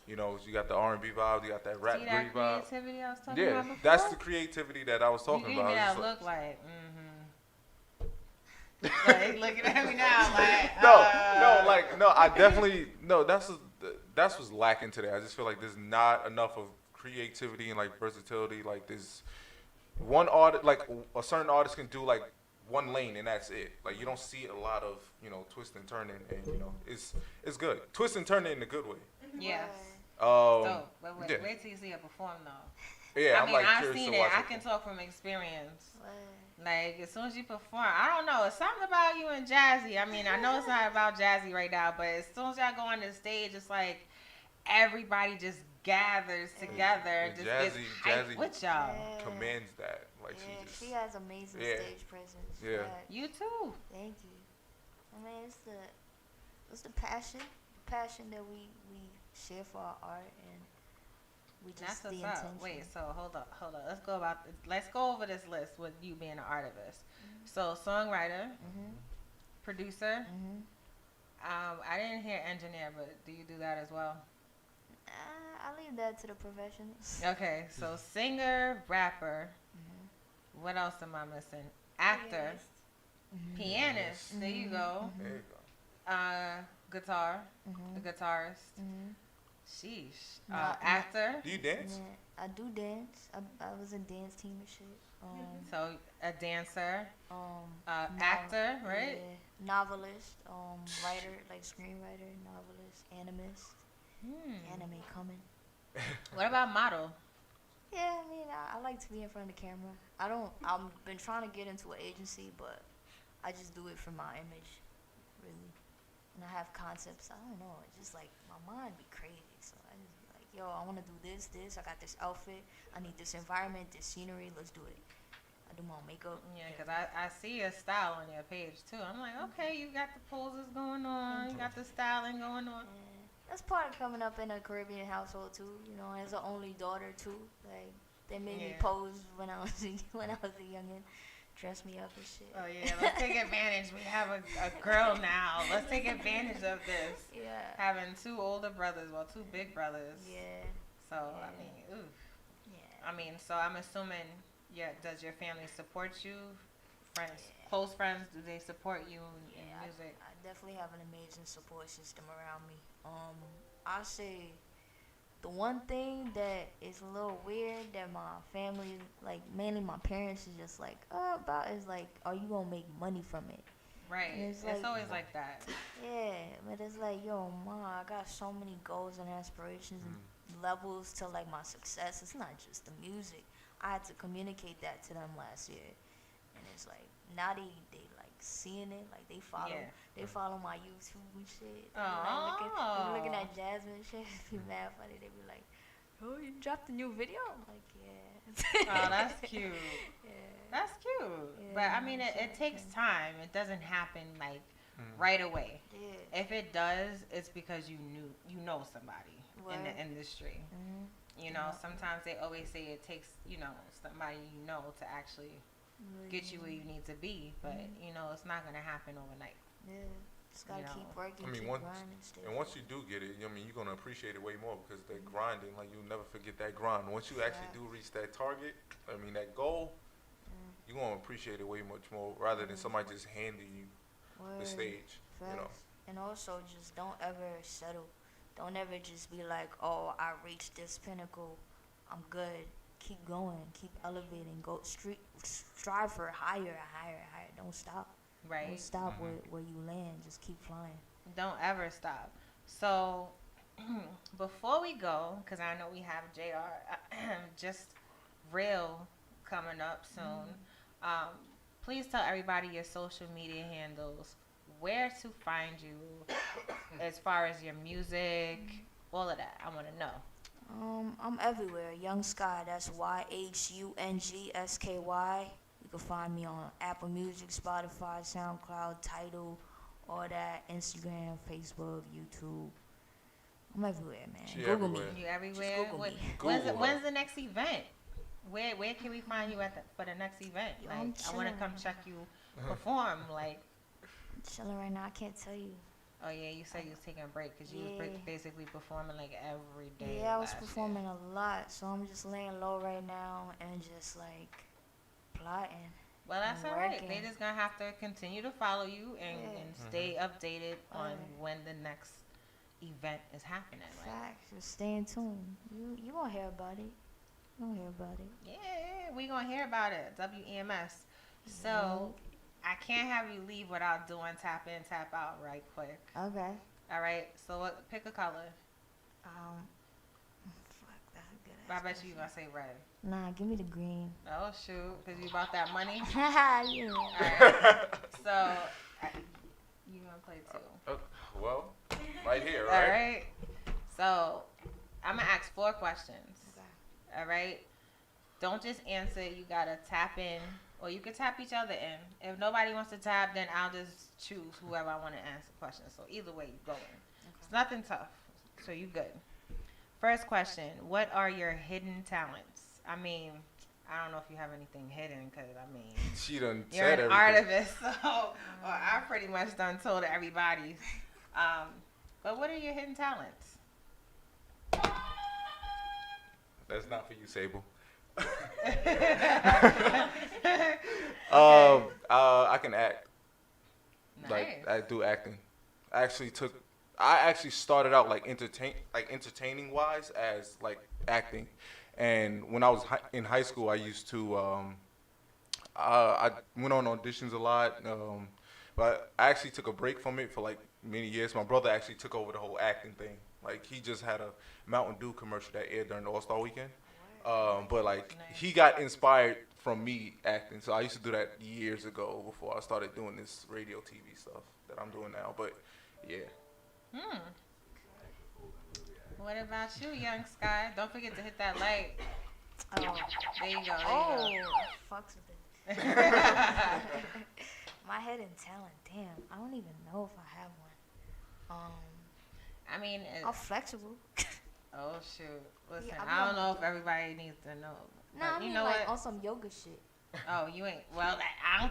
You know, you got the R&B vibe, you got that rap See that vibe. creativity I was talking Yeah, about before? that's the creativity that I was You talking gave about. me It's that like- look like, like, looking at me now, like, no, I definitely, no, that's what's lacking today. I just feel like there's not enough of creativity and like versatility. Like there's one artist, like a certain artist can do like one lane and that's it. Like you don't see a lot of, you know, twist and turning, and you know, it's good. Twist and turning in a good way. yes. Um, So, but wait, yeah. wait till you see it perform though. Yeah, I I'm mean, like I've curious seen to it. watch I can talk from experience. Word. Like, as soon as you perform, I don't know, it's something about you and Jazzy. I mean, I know it's not about Jazzy right now, but as soon as y'all go on the stage, it's like everybody just gathers together and just gets hyped Jazzy with y'all. Yeah. commands that. Like Yeah, she just, she has amazing Yeah. stage presence. Yeah. Facts. You too. Thank you. I mean, it's the passion that we share for our art, and we just That's the what's intention. up. Wait, so hold up. Let's go over this list with you being an artist. So songwriter, Mhm. producer. Mhm. I didn't hear engineer, but do you do that as well? I leave that to the professionals. Okay, so singer, rapper. Mm-hmm. What else am I missing? Actor, pianist. There you go. there you go. Guitar, Mhm. the guitarist. Mhm. Sheesh. Actor. Do you dance? Yeah, I do dance. I was in dance team and shit. So a dancer, Actor, right? Yeah, novelist, writer, like screenwriter, novelist, animist. Anime coming. What about model? Yeah, I mean, I like to be in front of the camera. I've been trying to get into an agency, but I just do it for my image, really. And I have concepts. I don't know. It's just like my mind be crazy. So I just be like, yo, I want to do this. I got this outfit. I need this environment, this scenery. Let's do it. I do my own makeup. Yeah, because I see your style on your page too. I'm like, okay, you got the poses going on. You got the styling going on. Yeah. That's part of coming up in a Caribbean household too. You know, as an only daughter too. Like they made me pose when I was a youngin'. Dress me up and shit. Oh yeah, let's take advantage. We have a girl now. Let's take advantage of this. Yeah. Having two older brothers, two big brothers. Yeah. So Yeah. I mean, oof. Yeah. I mean, so I'm assuming, does your family support you? Friends, close friends, do they support you in music? I definitely have an amazing support system around me. I say the one thing that is a little weird that my family, like mainly my parents, is just like about is like, are you gonna make money from it? Right. It's like, always like that. Yeah, but it's like, yo, ma, I got so many goals and aspirations and levels to like my success. It's not just the music. I had to communicate that to them last year, and it's like now they like seeing it, like they follow my YouTube and shit. They be looking at Jasmine and shit. It'd be mad funny. They be like, oh, you dropped a new video? I'm like, yeah. Oh, that's cute. Yeah. That's cute. Yeah, but I mean, it takes time. It doesn't happen like right away. Yeah. If it does, it's because you know somebody in the industry. Mm-hmm. You know, sometimes they always say it takes, somebody to actually get you where you need to be. But, it's not going to happen overnight. Yeah. Just got to keep working, I mean, keep grinding. once you do get it, you're going to appreciate it way more because that grinding, like, you'll never forget that grind. Once you actually do reach that target, that goal, you're going to appreciate it way much more rather than somebody just handing you the stage, And also, just don't ever settle. Don't ever just be like, oh, I reached this pinnacle. I'm good. Keep going. Keep elevating. Strive for higher. Don't stop. Right. Don't stop where you land. Just keep flying. Don't ever stop. So, before we go, because I know we have JR, just real coming up soon. Please tell everybody your social media handles, where to find you as far as your music, all of that. I want to know. I'm everywhere. Yhung Sky. That's YHUNGSKY. You can find me on Apple Music, Spotify, SoundCloud, Tidal, all that. Instagram, Facebook, YouTube. I'm everywhere, man. Google me. You everywhere? Just Google me. When's the next event? Where can we find you for the next event? Yo, like, I want to come check you perform. Like, I'm chilling right now. I can't tell you. Oh yeah, you said you was taking a break because you was basically performing like every day. Yeah, I was performing a lot, so I'm just laying low right now and just like plotting. Well, that's all right. They just gonna have to continue to follow you and stay updated on when the next event is happening. Facts. Just stay in tune. You gonna hear about it. You gonna hear about it. Yeah, we gonna hear about it. WEMS. So. I can't have you leave without doing tap in, tap out right quick. Okay. All right. So pick a color. Fuck, that's a good. I bet you gonna say red. Nah, give me the green. Oh shoot, cause you bought that money. Yeah. All right. So you gonna play too? Well, right here, right? All right. So I'm gonna ask 4 questions. Okay. All right. Don't just answer. You gotta tap in. Or you can tap each other in. If nobody wants to tap, then I'll just choose whoever I want to answer questions. So either way, you go in. Okay. It's nothing tough. So you good. First question. What are your hidden talents? I mean, I don't know if you have anything hidden because, I mean, she done you're said an everything. artist. So, or I pretty much done told everybody. But what are your hidden talents? That's not for you, Sable. Okay. I can act. Nice. Like I do acting. I I actually started out like entertaining wise as like acting, and when I was in high school, I used to I went on auditions a lot, but I actually took a break from it for like many years. My brother actually took over the whole acting thing. Like he just had a Mountain Dew commercial that aired during the All-Star weekend. But like he got inspired from me acting, so I used to do that years ago before I started doing this radio TV stuff that I'm doing now. But yeah. What about you, Yhung Sky? Don't forget to hit that like. Oh, There you go. fucks with it. My hidden talent, damn. I don't even know if I have one. I mean, I'm flexible. oh shoot. Listen, Yeah, I don't know if everybody needs to know. No, I But mean you know like what? on some yoga shit. Oh, you ain't. Well, I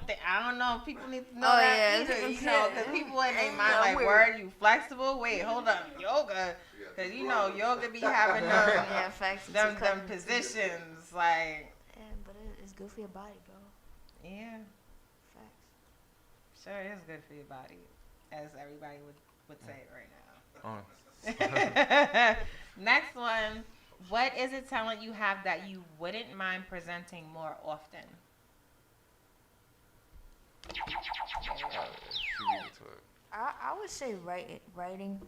don't know if people need to know Oh, that yeah. either. You know, because people in their mind Yeah, like, weird. word, you flexible? Wait, hold up, yoga? Because you know, yoga be having them, Yeah, facts. them positions, like. Yeah, but it's good for your body, bro. Yeah, Facts. sure, it is good for your body, as everybody would say right now. Next one. What is a talent you have that you wouldn't mind presenting more often? I would say writing.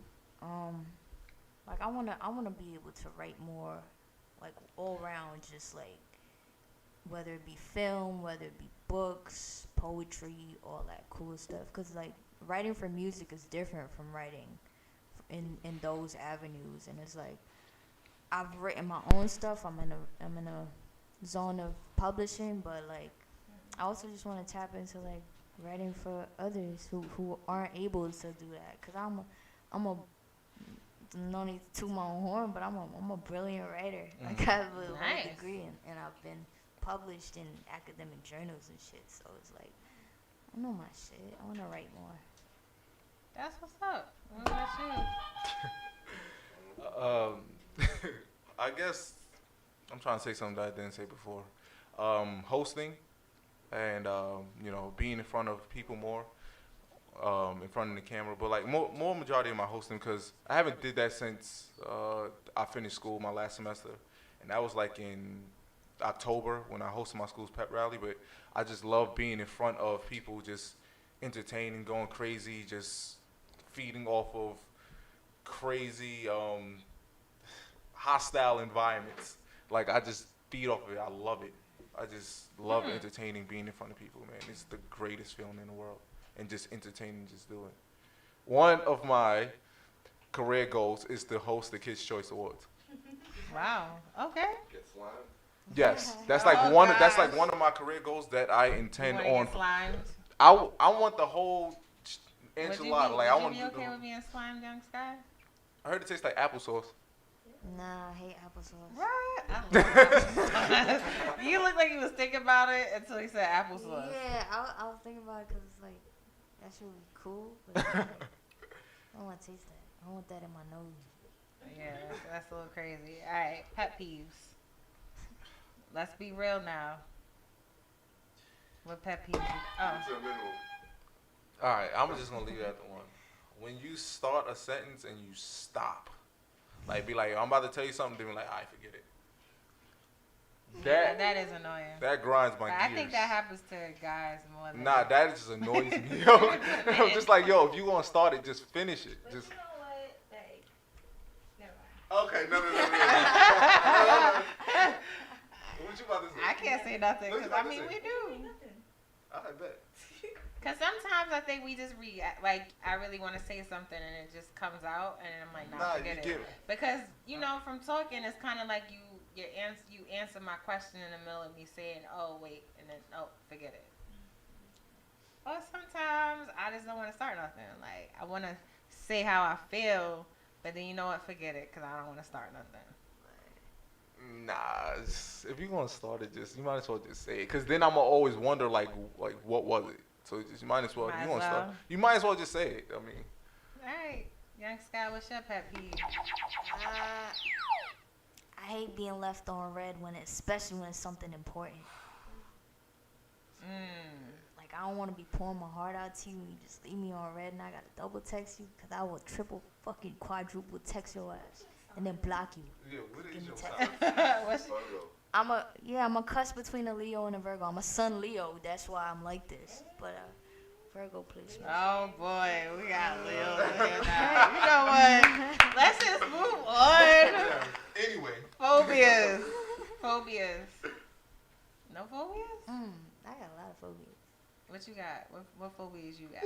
Like I wanna be able to write more, like all around, just like whether it be film, whether it be books, poetry, all that cool stuff. Cause like writing for music is different from writing in those avenues, and it's like I've written my own stuff. I'm in a zone of publishing, but like I also just want to tap into like writing for others who aren't able to do that. Cause I'm a no need to toot my own horn, but I'm a brilliant writer. I got a little Nice. degree and I've been published in academic journals and shit. So it's like I know my shit. I want to write more. That's what's up. What about you? I guess I'm trying to say something that I didn't say before. Hosting and being in front of people more, in front of the camera. But like more majority of my hosting, because I haven't did that since I finished school my last semester, and that was like in October when I hosted my school's pep rally. But I just love being in front of people, just entertaining, going crazy, just feeding off of crazy hostile environments. Like I just feed off of it. I love it. I just love entertaining, being in front of people, man. It's the greatest feeling in the world. And just entertaining, just doing. One of my career goals is to host the Kids' Choice Awards. Wow. Okay. Yes, that's Oh, like one. That's gosh. like one of my career goals that I You intend wanna on. get slimed? I want the whole Would you be, enchilada. Like I would want you to be do okay the. with being slimed, Yhung Sky? I heard it tastes like applesauce. Nah, I hate applesauce. What? I love applesauce. You look like you was thinking about it until he said applesauce. Yeah, I was thinking about it because it's like that's really cool. But it's like, I don't want to taste that. I don't want that in my nose. Yeah, that's a little crazy. All right, pet peeves. Let's be real now. What pet peeves? Oh, All right, I'm just gonna leave it at the one. When you start a sentence and you stop, like be like, I'm about to tell you something, then be like, I forget it. that is annoying. That grinds my But gears. I think that happens to guys more than. Nah, that just annoys me. Yo, I'm just like, yo, if you gonna start it, just finish it. But Just. you know what? Like, never mind. Okay, no. What you about to say? I can't say nothing What you because I about to mean say? we do. Nothing. I bet. Because sometimes I think we just react. Like I really want to say something and it just comes out and I'm like, nah, Nah, forget you it. get it. Because from talking, it's kind of like you answer my question in the middle of me saying, oh wait, and then forget it. Or sometimes I just don't want to start nothing. Like I want to say how I feel, but then you know what? Forget it because I don't want to start nothing. Nah, if you're gonna start it, you might as well just say it. Cause then I'ma always wonder like what was it? So you might as well. Might If as you gonna start, well. you might as well just say it. I mean, All right, Yhung Sky, what's your pet peeve? I hate being left on red especially when it's something important. Like like, I don't want to be pouring my heart out to you and you just leave me on red and I got to double text you because I will triple fucking quadruple text your ass and then block you. Yeah, what is your What's I'm a cuss between a Leo and a Virgo. I'm a sun Leo. That's why I'm like this. But Virgo, please. Oh boy, we got Leo now. You know what? Let's just move on. Anyway. Phobias. No phobias? I got a lot of phobias. What you got? What phobias you got?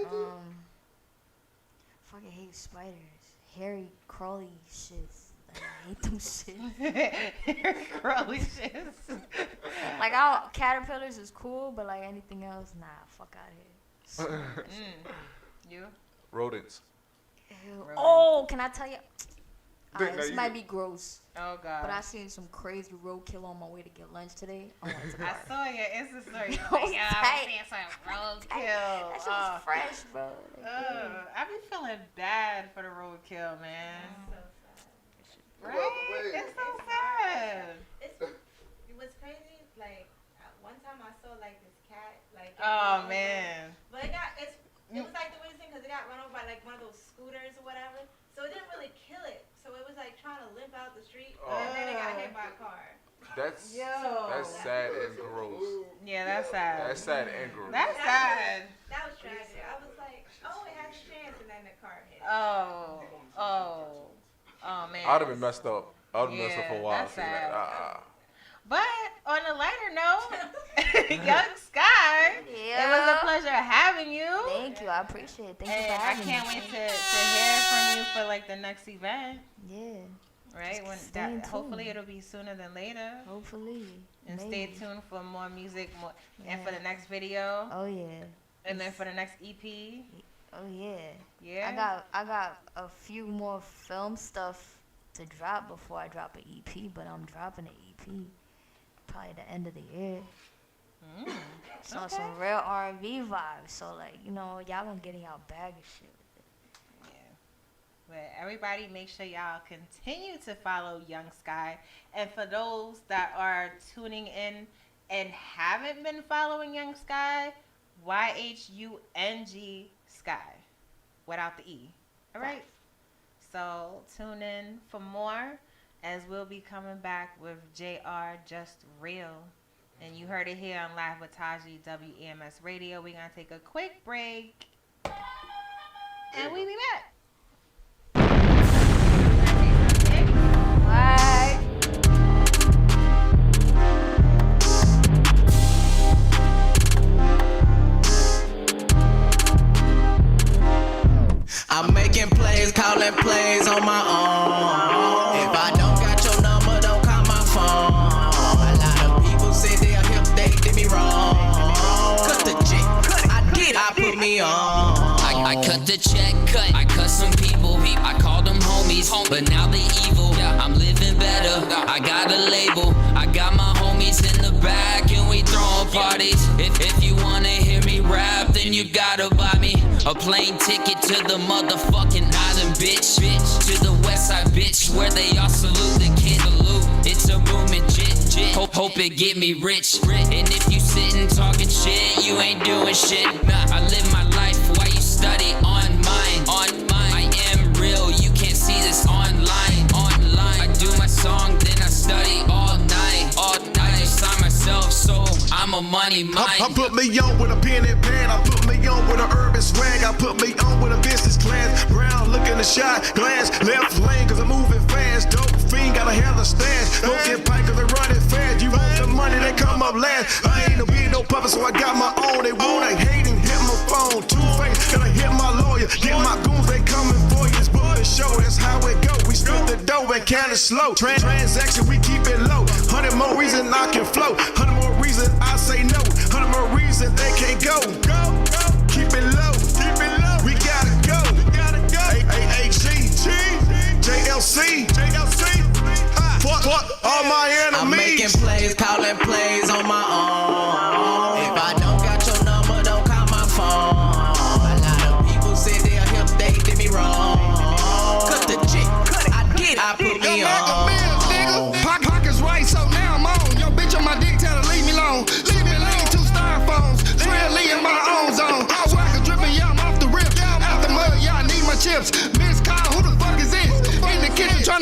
Fucking hate spiders. Hairy, crawly shits. Like, I hate them shits. Crawly shits. Like, caterpillars is cool, but like anything else, nah, fuck out of here. You? Rodents. Ew. Oh, can I tell you? This might be gross. Oh God. But I seen some crazy roadkill on my way to get lunch today. I saw your Insta story. I'm seeing some roadkill. That shit was fresh, bro. I be feeling bad for the roadkill, man. Right? It's so sad. It was crazy. Like one time I saw like this cat. Like. Oh man. But it was like the weirdest thing because it got run over by like one of those scooters or whatever. So it didn't really kill it. So it was like trying to limp out the street, and then it got hit by a car. That's sad and gross. Yeah, that's sad. That's sad and gross. That's sad. That was tragic. I was like, oh, it has a chance, and then the car hit. Oh man. I'd have been messed up. I'd have been messed up for a while. That's sad. That. But on a lighter note, Yhung Sky, it was a pleasure having you. Thank you, I appreciate it. Thank you for I having me. can't wait to hear from you for like the next event. Yeah. Right? Hopefully it'll be sooner than later. Hopefully. And maybe. stay tuned for more music, and for the next video. Oh yeah. And then for the next EP. Oh yeah. Yeah. I got a few more film stuff to drop before I drop an EP, but I'm dropping an EP probably the end of the year. So Okay. some real R&B vibes. So like, y'all gonna get in y'all bag of shit. But everybody make sure y'all continue to follow Yhung Sky. And for those that are tuning in and haven't been following Yhung Sky, YHUNG Sky without the E. All right? So tune in for more as we'll be coming back with JR Just Real. And you heard it here on Live with Taji, WEMS Radio. We're going to take a quick break. And we'll be back. Bye. I'm making plays, calling plays on my own. If I don't got your number, don't call my phone. A lot of people say they're hip, they did me wrong. Cut the check, I put me on. I cut the check, I cut some people. I called them homies, but now they evil. I'm living better, I got a label. I got my homies in the back and we throwing parties. If you wanna hear me rap, then you gotta buy me a plane ticket to the motherfucking island, bitch. To the west side, bitch, where they all salute the kid. It's a movement, jit. Hope it get me rich. And if you sitting talking shit, you ain't doing shit. I live my life while you study on mine. I am real, you can't see this online. I do my song, then I study all night. I just sign myself, so I'm a money mind. I put me on with a pen and pad. I put me on with an urban swag. I put me on with a business class. Brown looking the shot glass. Left lane cause I'm moving fast. Dope fiend got a hella stash. Don't get paid cause they running fast. You want the money, they come up last. I ain't no being no puppet, so I got my own. They wanna hate and hit my phone. Two-face, gotta hit my lawyer. Get my goons, they coming for you. It's bullet show, that's how it go. We split the dough and kinda slow. Transaction, we keep it low. 100 more reasons I can flow. 100 more reasons I say no. 100 more reasons they can't go. Keep it low. We gotta go. AAG, JLC. Fuck all my enemies. I'm making plays, calling plays on my own. If I don't got your number, don't call my phone. A lot of people say they're hip, they did me wrong. Cut the check, I put me on. Pockets right, so now I'm on. Yo, bitch on my dick, tell her leave me alone. Leave me alone, 2 styrofoams. Trail Lee in my own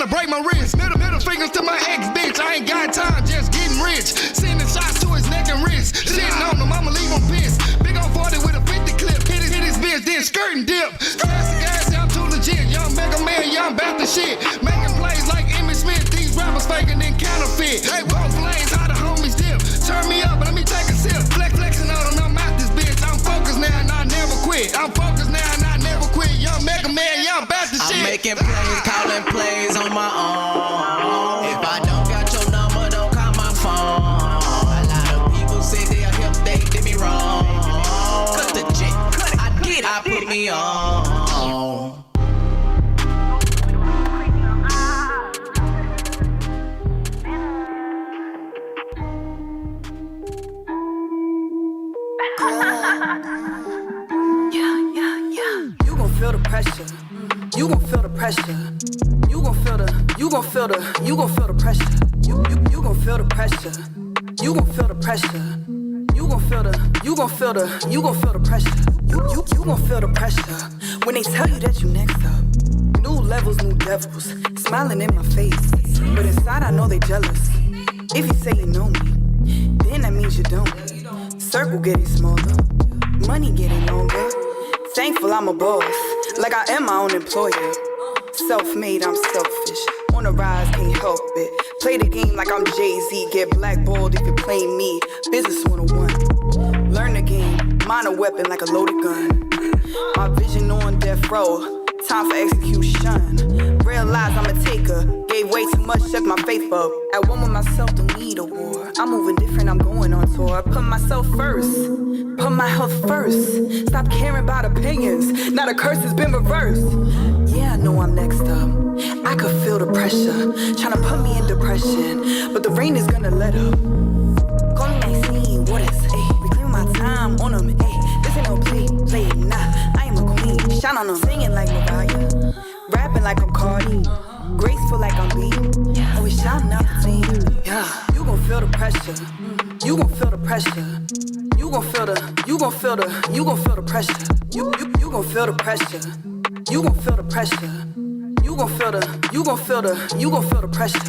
to break my wrist. Middle fingers to my ex, bitch. I ain't got time, just getting rich. Sending shots to his neck and wrist. Shitting on him, I'ma leave him pissed. Big on 40 with a 50 clip. Hit his bitch, then skirt and dip. Classic ass, I'm too legit. Young Mega Man, young back to shit. Making plays like Emmitt Smith. These rappers faking and counterfeit. Hey, both flames, how the homies dip. Turn me up, let me take a sip. Flexing on them, I'm out this bitch. I'm focused now and I never quit. Young Mega Man, young back to shit. I'm making plays, calling plays on my own. If I don't got your number, don't call my phone. A lot of people say they'll help, they did me wrong. Cut the chick, I did it. I put me on. You gon' feel the pressure. You gon' feel the pressure. You gon' feel the pressure. You gon' feel the pressure. You gon' feel the pressure. You gon' feel the pressure. You gon' feel the pressure. You gon' feel the pressure. When they tell you that you next up. New levels, new devils. Smiling in my face. But inside I know they jealous. If you say you know me, then that means you don't. Circle getting smaller. Money getting longer. Thankful I'm a boss, like I am my own employer. Self-made, I'm selfish. On the rise, can't help it. Play the game like I'm Jay-Z. Get blackballed if you play me. Business 101. Learn the game. Mine a weapon like a loaded gun. My vision on death row. Time for execution. Realize I'm a taker. Gave way too much, shut my faith up. At one with myself, don't need a war. I'm moving different, I'm going on tour. Put myself first. Put my health first. Stop caring about opinions. Now the curse has been reversed. Yeah, I know I'm next up. I could feel the pressure. Tryna put me in depression. But the rain is gonna let up. Call me Maxine, what is, ayy. Reclaim my time on them, ayy. This ain't no play, nah. I am a queen, shine on them. Singing like Mariah. Rapping like I'm Cardi. Graceful like I'm B. Always shouting out the team. Yeah, you gon' feel the pressure. You gon' feel the pressure. You gon' feel the pressure. You gon' feel the pressure. You gon' feel the pressure. You gon' feel the pressure.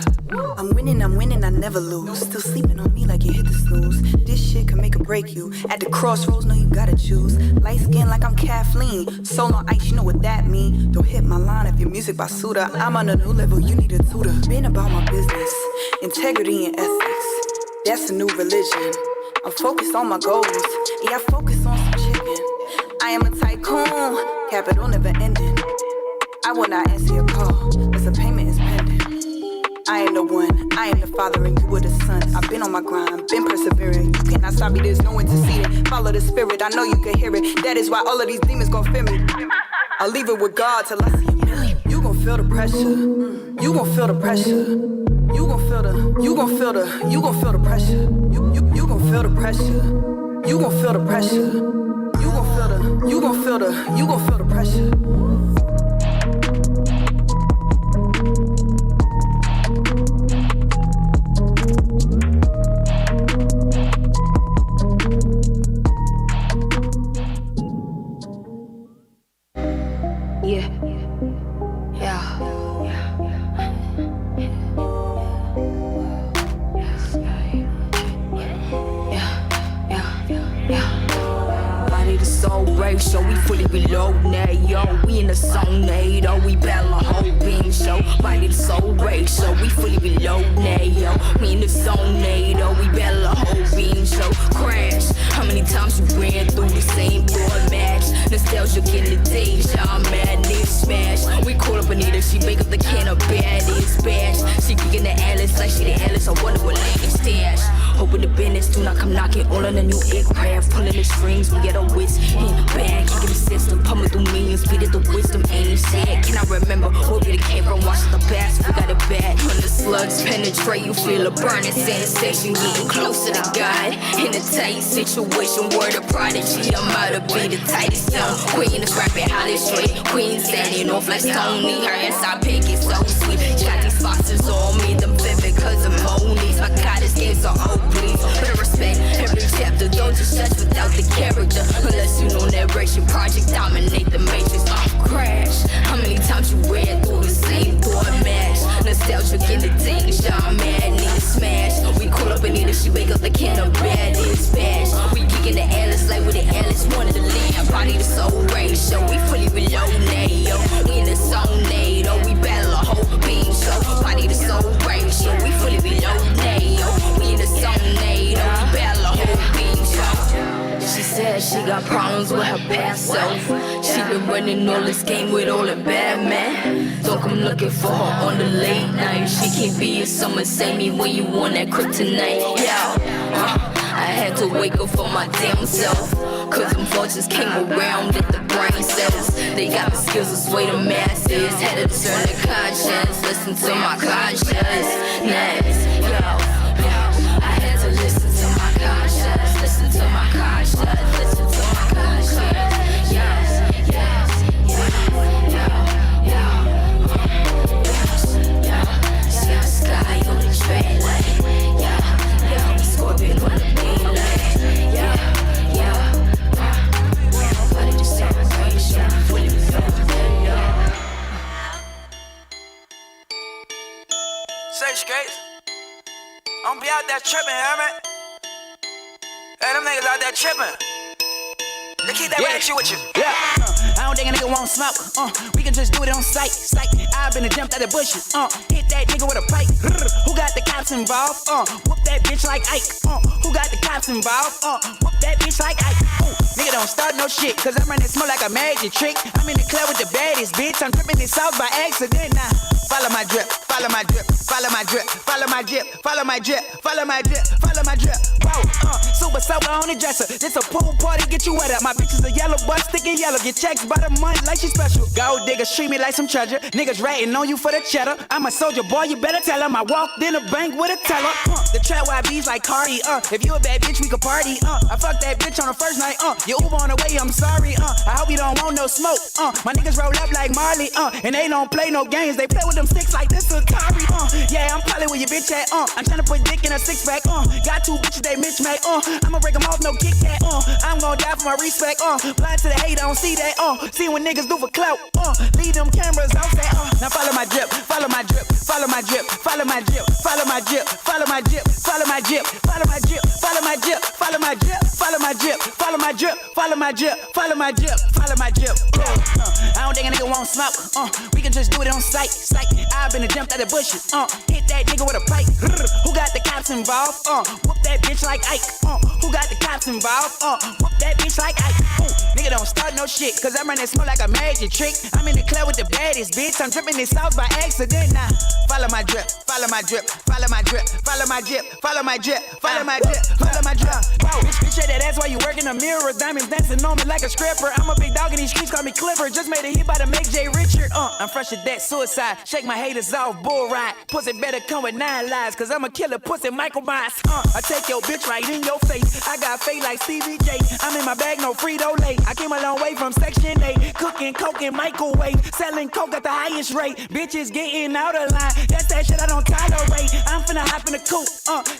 I'm winning, I never lose. Still sleeping on me like you hit the snooze. This shit can make or break you. At the crossroads, know you gotta choose. Light skin like I'm Kathleen. Soul on ice, you know what that mean. Don't hit my line if your music by Suda. I'm on a new level, you need a tutor. Been about my business, integrity and ethics. That's a new religion. I'm focused on my goals. Yeah, I focus on some chicken. I am a tycoon, capital never ending. I will not answer your call, cause the payment is pending. I am the one, I am the father, and you were the son. I've been on my grind, been persevering. You cannot stop me, there's no interceding. Follow the spirit, I know you can hear it. That is why all of these demons gon' fear me. I'll leave it with God till I see a million. You gon' feel the pressure. You gon' feel the pressure. You gon' feel the pressure. You gon' feel the pressure. You gon' feel the pressure. You gon' feel the pressure. You gon' feel the pressure. So we fully reload now, yo. We in the zone, NATO. We battle a whole beam show. Body the soul ratio. We fully reload now, yo. We in the zone, NATO. We battle a whole beam show. Crash. How many times you ran through the same board match? Nostalgia in the deja. I'm mad, nigga smash. We call up Anita. She make up the can of baddies bash. She kicking the Alice like she the Alice. I wonder what lady stash. Hoping the business do not come knocking. All on a new aircraft. Pulling the strings. We get a whiz in back. Kicking the system. Pumping through millions. Feed it the wisdom. Ain't sad. Can I remember where we came from? Watching the past. We got it bad. When the slugs penetrate, you feel a burning sensation. Getting closer to God. In a tight situation. Word of prodigy. I'm out to be the tightest young queen. Is rapping holly straight. Queen standing off like Tony. Her inside pig is so sweet. Got these foxes on me. Them vivid cause of Monies. My goddess games are old. Please, better respect every chapter. Don't just judge without the character. Unless you know narration, project dominate the matrix. Crash. How many times you ran through the same door match? problems with her past self. She been running all this game with all the bad men. Don't come looking for her on the late night. She can't be a summer, save me when you want that kryptonite. Yeah, I had to wake up for my damn self. Cause them vultures came around at the brain cells. They got the skills to sway the masses. Had to turn the conscience, listen to my conscience. Next, I had to listen to my conscience. Listen to my conscience. Listen to my conscience. Yhung Sky on the train like, Scorpion on the main line. Say skates. I'm be out there tripping, hear me? Hey, them niggas out there tripping. They keep that real shit with you. Yeah. I don't think a nigga won't smoke. We can just do it on sight. I've been jumped out the bushes. Hit that nigga with a pipe. Who got the cops involved? Whoop that bitch like Ike. Who got the cops involved? Whoop that bitch like Ike. Nigga don't start no shit, cause I'm running smoke like a magic trick. I'm in the club with the baddest bitch. I'm dripping this sauce by accident now. Follow my drip, follow my drip, follow my drip, follow my drip, follow my drip, follow my drip, follow my drip. Whoa, super sober on the dresser. This a pool party, get you wet up. My bitch is a yellow butt, sticking yellow. Get checks by the month like she special. Gold digger, treat me like some treasure. Niggas ratting on you for the cheddar. I'm a soldier, boy, you better tell him. I walked in a bank with a teller. The trap YB's like Cardi, If you a bad bitch, we could party, I fucked that bitch on the first night, You Uber on the way, I'm sorry, I hope you don't want no smoke, My niggas roll up like Marley, And they don't play no games. They play with them sticks like this Atari, Yeah, I'm probably where your bitch at, I'm tryna put dick in a six pack, Got two bitches, they mismatch, I'ma break them off, no Kit Kat, I'm gon' die for my respect, Blind to the hate, I don't see that, See what niggas do for clout, Leave them cameras out there, Now follow my drip, follow my drip, follow my drip, follow my drip, follow my drip, follow my drip, follow my drip, follow my drip, follow my drip, follow my drip, follow my drip, follow my drip, follow my drip, follow my drip, follow my drip. I don't think a nigga won't smoke, we can just do it on sight. I've been jumped out the bushes, hit that nigga with a pipe. Who got the cops involved? Whoop that bitch like Ike. Who got the cops involved? Whoop that bitch like Ike. Nigga don't start no shit, cause I'm running smoke like a magic trick. I'm in the club with the baddest bitch. I'm dripping this sauce by accident now. Follow my drip, follow my drip, follow my drip, follow my drip, follow my drip, follow my drip, follow my drip. Whoa, bitch, shit that's why you work in the mirror. Diamonds dancing on me like a stripper. I'm a big dog in these streets, call me Clifford. Just made a hit by the Make J Richard. I'm fresh to that suicide. Shake my haters off, bull ride. Pussy better come with 9 lives, cause I'm a killer pussy Michael Myers. I take your bitch right in your face. I got fate like Stevie J. I'm in my bag, no Frito-Lay. I came a long way from Section 8. Cooking coke in microwave. Selling coke at the highest rate. Bitches getting out of line. That's that shit I don't tolerate. I'm finna hop in the coupe.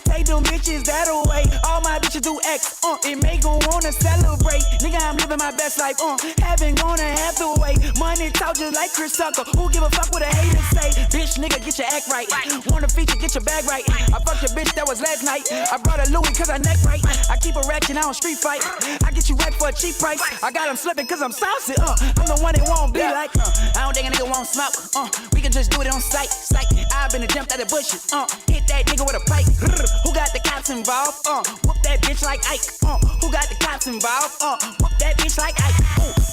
Take them bitches that away. All my bitches do X. It make them wanna celebrate. Nigga, I'm living my best life. Haven't gonna have to wait. Money talk just like Chris Tucker. Who give a fuck what a hater say? Bitch, nigga, get your act right. Wanna feature, get your bag right. I fucked your bitch, that was last night. I brought a Louis cause I neck right. I keep a ratchet, I don't street fight. I get you wrecked for a cheap price. I got him slipping cause I'm saucy. I'm the one that won't be like. I don't think a nigga won't smoke. We can just do it on sight. I've been jumped out the bushes. Hit that nigga with a pipe. Who got the cops involved? Whoop that bitch like Ike. Who got the cops involved? Whoop that bitch like Ike.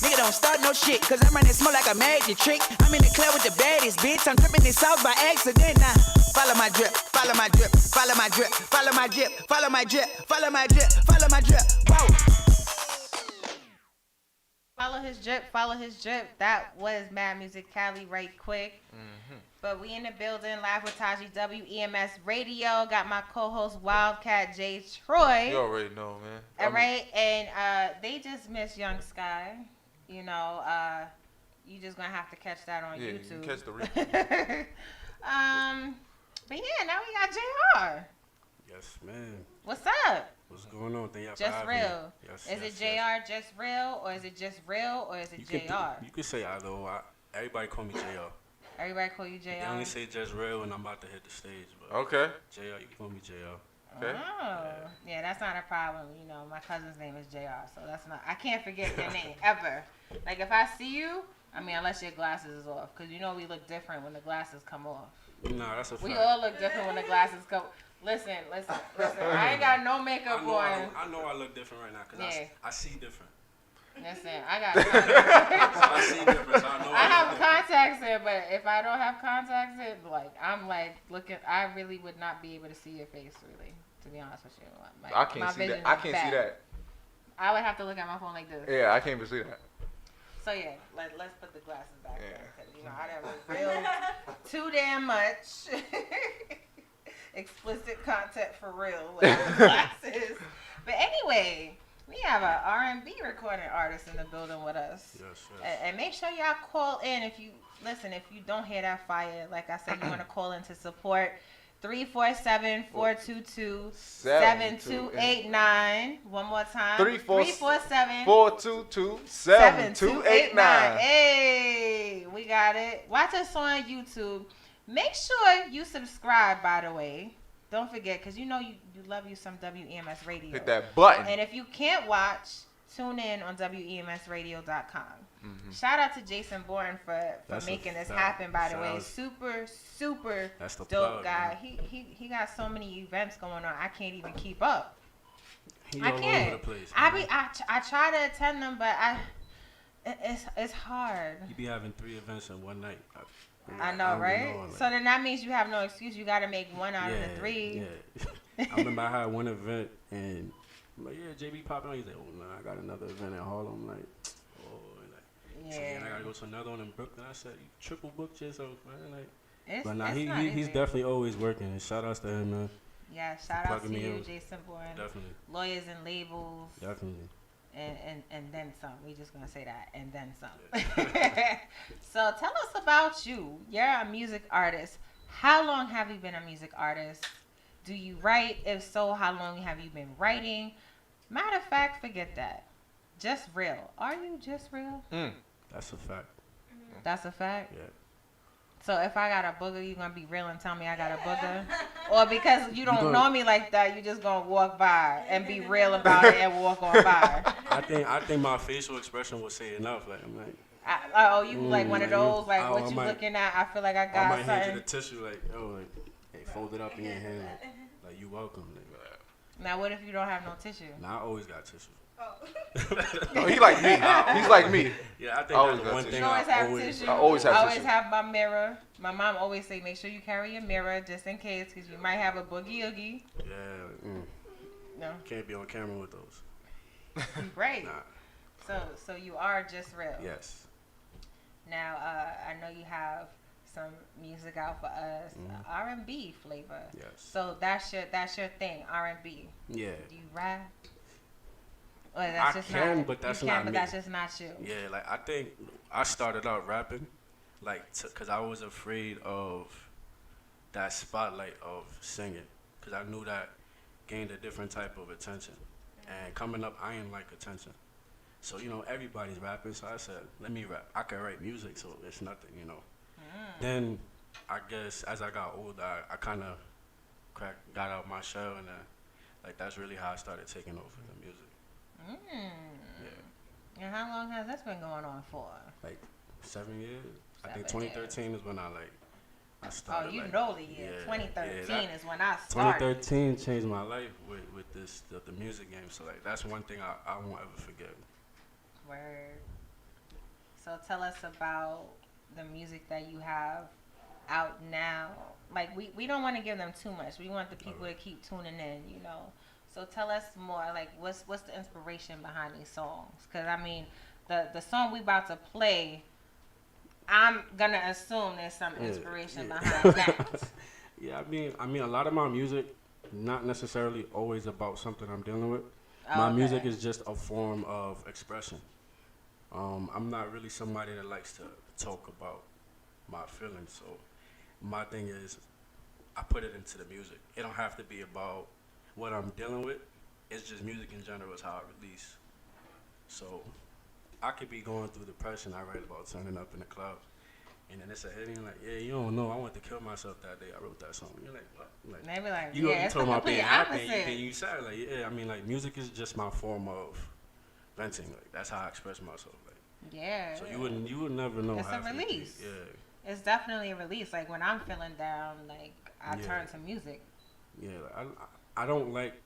Nigga don't start no shit, cause I'm running smoke like a magic trick. I'm in the club with the baddest bitch. I'm dripping this sauce by accident now. Follow my drip, follow my drip, follow my drip, follow my drip, follow my drip, follow my drip, follow my drip. Whoa. Follow his drip, follow his drip. That was Mad Music Cali right quick. But we in the building live with Taji, WEMS Radio. Got my co-host Wildcat J. Troy. You already know, man. All right, and they just missed Yhung Sky. You know, you just gonna have to catch that on YouTube. You catch the replay. But yeah, now we got JR. Yes, man. What's up? What's going on? Thank y'all Just for real. having me. Yes, is yes, it JR just real, or is it just real, or is it JR? You can say either or. Everybody call me JR. Everybody call you JR? They only say just real when I'm about to hit the stage. But okay. JR, you can call me JR. Okay. Oh, yeah, that's not a problem. You know, my cousin's name is JR, so that's not. I can't forget your name ever. Like if I see you, I mean, unless your glasses is off, because you know we look different when the glasses come off. Nah, that's a fact. We all look different when the glasses come. Listen. I ain't got no makeup on. I know I look different right now because I see different. Listen, I got contacts. I see difference. I know. I have contacts in, but if I don't have contacts in, like I'm like looking, I really would not be able to see your face, really, to be honest with you. Like, I can't see that. I can't see that. I would have to look at my phone like this. Yeah, I can't even see that. So yeah, let's put the glasses back there, because you know I done revealed too damn much explicit content for real with the glasses. But anyway, we have an R&B recording artist in the building with us. Yes. And make sure y'all call in if you don't hear that fire. Like I said, you want to call in to support. 347-422-7289. One more time. 347-422-7289. Hey, we got it. Watch us on YouTube. Make sure you subscribe, by the way. Don't forget, because you know you love you some WEMS Radio. Hit that button. And if you can't watch, tune in on WEMSradio.com. Mm-hmm. Shout out to Jason Bourne for making this happen, by the way. Super dope plug, guy. Man. He got so many events going on, I can't even keep up. He I all can't. over the place, I try to attend them, but it's hard. You be having 3 events in one night. I know, right? So then that means you have no excuse. You got to make one out of the 3. Yeah. I remember I had one event and I'm like, yeah, JB popping on. He's like, oh no, I got another event in Harlem. I'm like, so then I gotta go to another one in Brooklyn. I said, you triple booked yourself, man. Like, but nah, he's definitely always working. And shout outs to him, man. Yeah, shout out to you, Jason Bourne. Definitely. Lawyers and labels. Definitely. And then some. We just gonna say that. And then some. So tell us about you. You're a music artist. How long have you been a music artist? Do you write? If so, how long have you been writing? Matter of fact, forget that. Just real. Are you just real? That's a fact. That's a fact? Yeah. So if I got a booger, you gonna be real and tell me I got a booger? Or because you don't know me like that, you just gonna walk by and be real about it and walk on by? I think my facial expression will say enough. Like I'm like, you like one of those, like what you looking at? I feel like I got something. I might hand you the tissue, like, like, hey, fold it up in your hand, like you welcome. Like, now what if you don't have no tissue? Nah, I always got tissue. Oh, he like me. He's like me. Yeah, I think that's the one thing I always have my mirror. My mom always say, make sure you carry your mirror just in case, because you might have a boogie oogie. Yeah. No. Can't be on camera with those. Right. Nah. So you are just real. Yes. Now, I know you have some music out for us, R&B flavor. Yes. So that's your thing, R&B. Yeah. Do you rap? Or that's just not, but that's not me. But that's just not you. Yeah, like I think I started out rapping, like, cause I was afraid of that spotlight of singing, cause I knew that gained a different type of attention, and coming up, I ain't like attention. So everybody's rapping, so I said, let me rap. I can write music, so it's nothing, Then I guess as I got older, I kind of got out my shell, and like that's really how I started taking over the music. Yeah. And how long has this been going on for? Like 7 years. I think 2013 is when I started. Oh, you know the year. 2013 is when I started. 2013 changed my life with the music game. So like that's one thing I won't ever forget. Word. So tell us about the music that you have out now. Like we don't want to give them too much. We want the people to keep tuning in, So tell us more, like, what's the inspiration behind these songs? Because, I mean, the song we about to play, I'm going to assume there's some inspiration behind that. Yeah, I mean, a lot of my music, not necessarily always about something I'm dealing with. My music is just a form of expression. I'm not really somebody that likes to talk about my feelings. So my thing is, I put it into the music. It don't have to be about what I'm dealing with. It's just music in general is how I release. So I could be going through depression. I write about turning up in the club, and then it's a hit. And you're like, yeah, you don't know. I wanted to kill myself that day. I wrote that song. You're like, what? Like, they be like, you talking about being happy, and you sad. Like, yeah, I mean, like, music is just my form of venting. Like, that's how I express myself. Like, yeah. So you would never know. It's a release. Yeah. It's definitely a release. Like when I'm feeling down, like I turn to music. Yeah, I don't like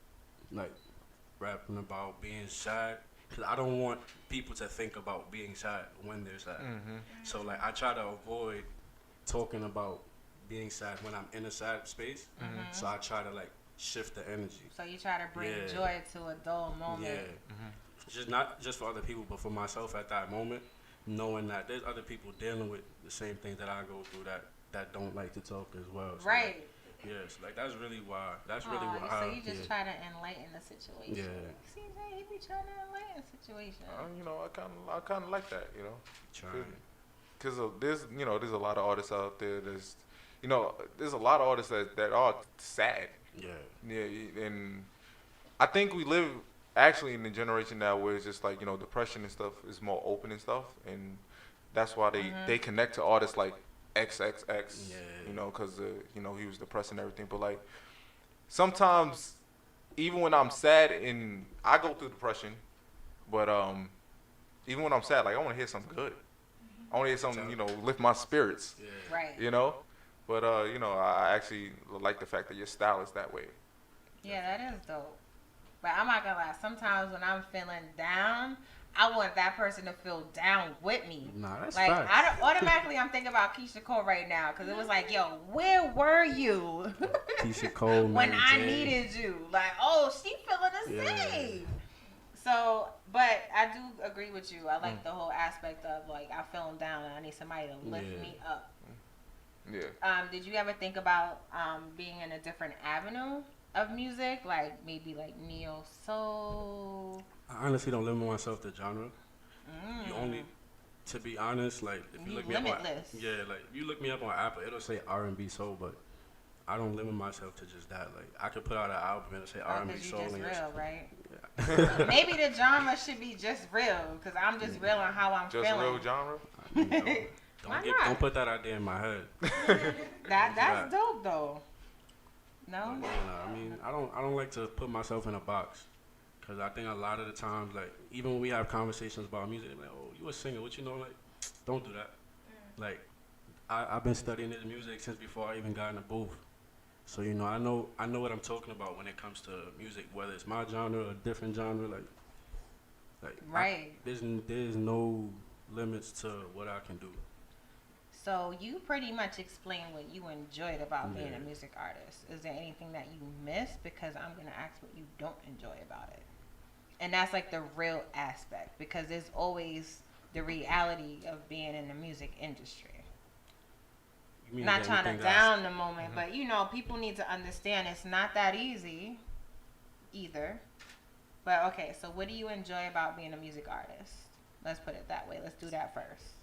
rapping about being sad, because I don't want people to think about being sad when they're sad. So like I try to avoid talking about being sad when I'm in a sad space. So I try to like shift the energy. So you try to bring joy to a dull moment. Yeah. Just not just for other people, but for myself at that moment, knowing that there's other people dealing with the same things that I go through that don't like to talk as well. So Right. Like, yes, like that's really why. So you just try to enlighten the situation. Yeah. See, he be trying to enlighten the situation. You know, I kind of like that. You know, Trying. because there's a lot of artists out there. There's a lot of artists that are sad. Yeah. Yeah, and I think we live actually in the generation now where it's just like, depression and stuff is more open and stuff, and that's why they connect to artists like XXX, because he was depressed and everything. But like sometimes, even when I'm sad and I go through depression, but even when I'm sad, like I want to hear something good. I want to hear something, lift my spirits. Yeah. Right. But I actually like the fact that your style is that way. Yeah, that is dope. But I'm not gonna lie. Sometimes when I'm feeling down, I want that person to feel down with me. Nah, that's like facts. automatically I'm thinking about Keisha Cole right now because it was like, yo, where were you Keisha Cole, when Mary I J. needed you? Like, oh, she feeling the same. So, but I do agree with you. I like the whole aspect of like I feeling down and I need somebody to lift me up. Yeah. Did you ever think about being in a different avenue of music, like maybe like neo soul? I honestly don't limit myself to genre. You only, to be honest, like if you look me up on, limitless. like if you look me up on Apple, it'll say R&B soul, but I don't limit myself to just that. Like I could put out an album and it'll say R&B soul. Just and real, right? Yeah. Maybe the genre should be just real, because I'm just real on how I'm Just feeling. real genre. Don't put that idea in my head. That's dope though. No. I mean, I don't like to put myself in a box, because I think a lot of the times, like even when we have conversations about music, they're like, oh, you a singer? What you know? Like, don't do that. Like, I've been studying this music since before I even got in the booth. So I know what I'm talking about when it comes to music, whether it's my genre or a different genre. Like right. There's no limits to what I can do. So you pretty much explained what you enjoyed about being a music artist. Is there anything that you missed? Because I'm gonna ask what you don't enjoy about it, and that's like the real aspect, because there's always the reality of being in the music industry. Not trying to down the moment, but people need to understand it's not that easy either. But okay, so what do you enjoy about being a music artist? Let's put it that way. Let's do that first.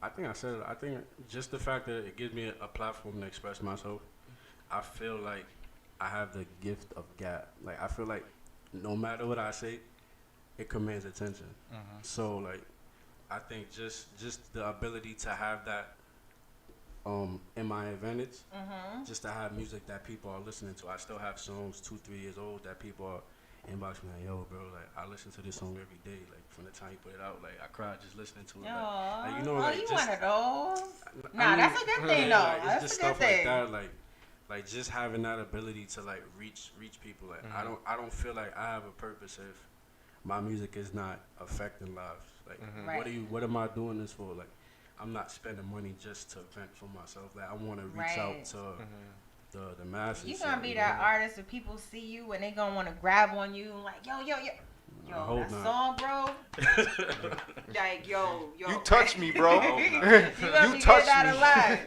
I think I said it. I think just the fact that it gives me a platform to express myself, I feel like I have the gift of gab. Like I feel like no matter what I say, it commands attention. So like I think just the ability to have that in my advantage, just to have music that people are listening to. I still have songs 2-3 years old that people are inbox me like, yo, bro, like I listen to this song every day. Like from the time you put it out, like I cried just listening to it. Like, you one of those? Nah, that's a good thing though. Like, that's just a good stuff thing. like that, like just having that ability to like reach people. Like I don't feel like I have a purpose if my music is not affecting lives. Like what am I doing this for? Like I'm not spending money just to vent for myself. Like I want to reach out to the masses. You gonna be that artist if people see you and they gonna want to grab on you like, yo, that song, bro. Like, yo. You touch me, bro. You touch me. A lot.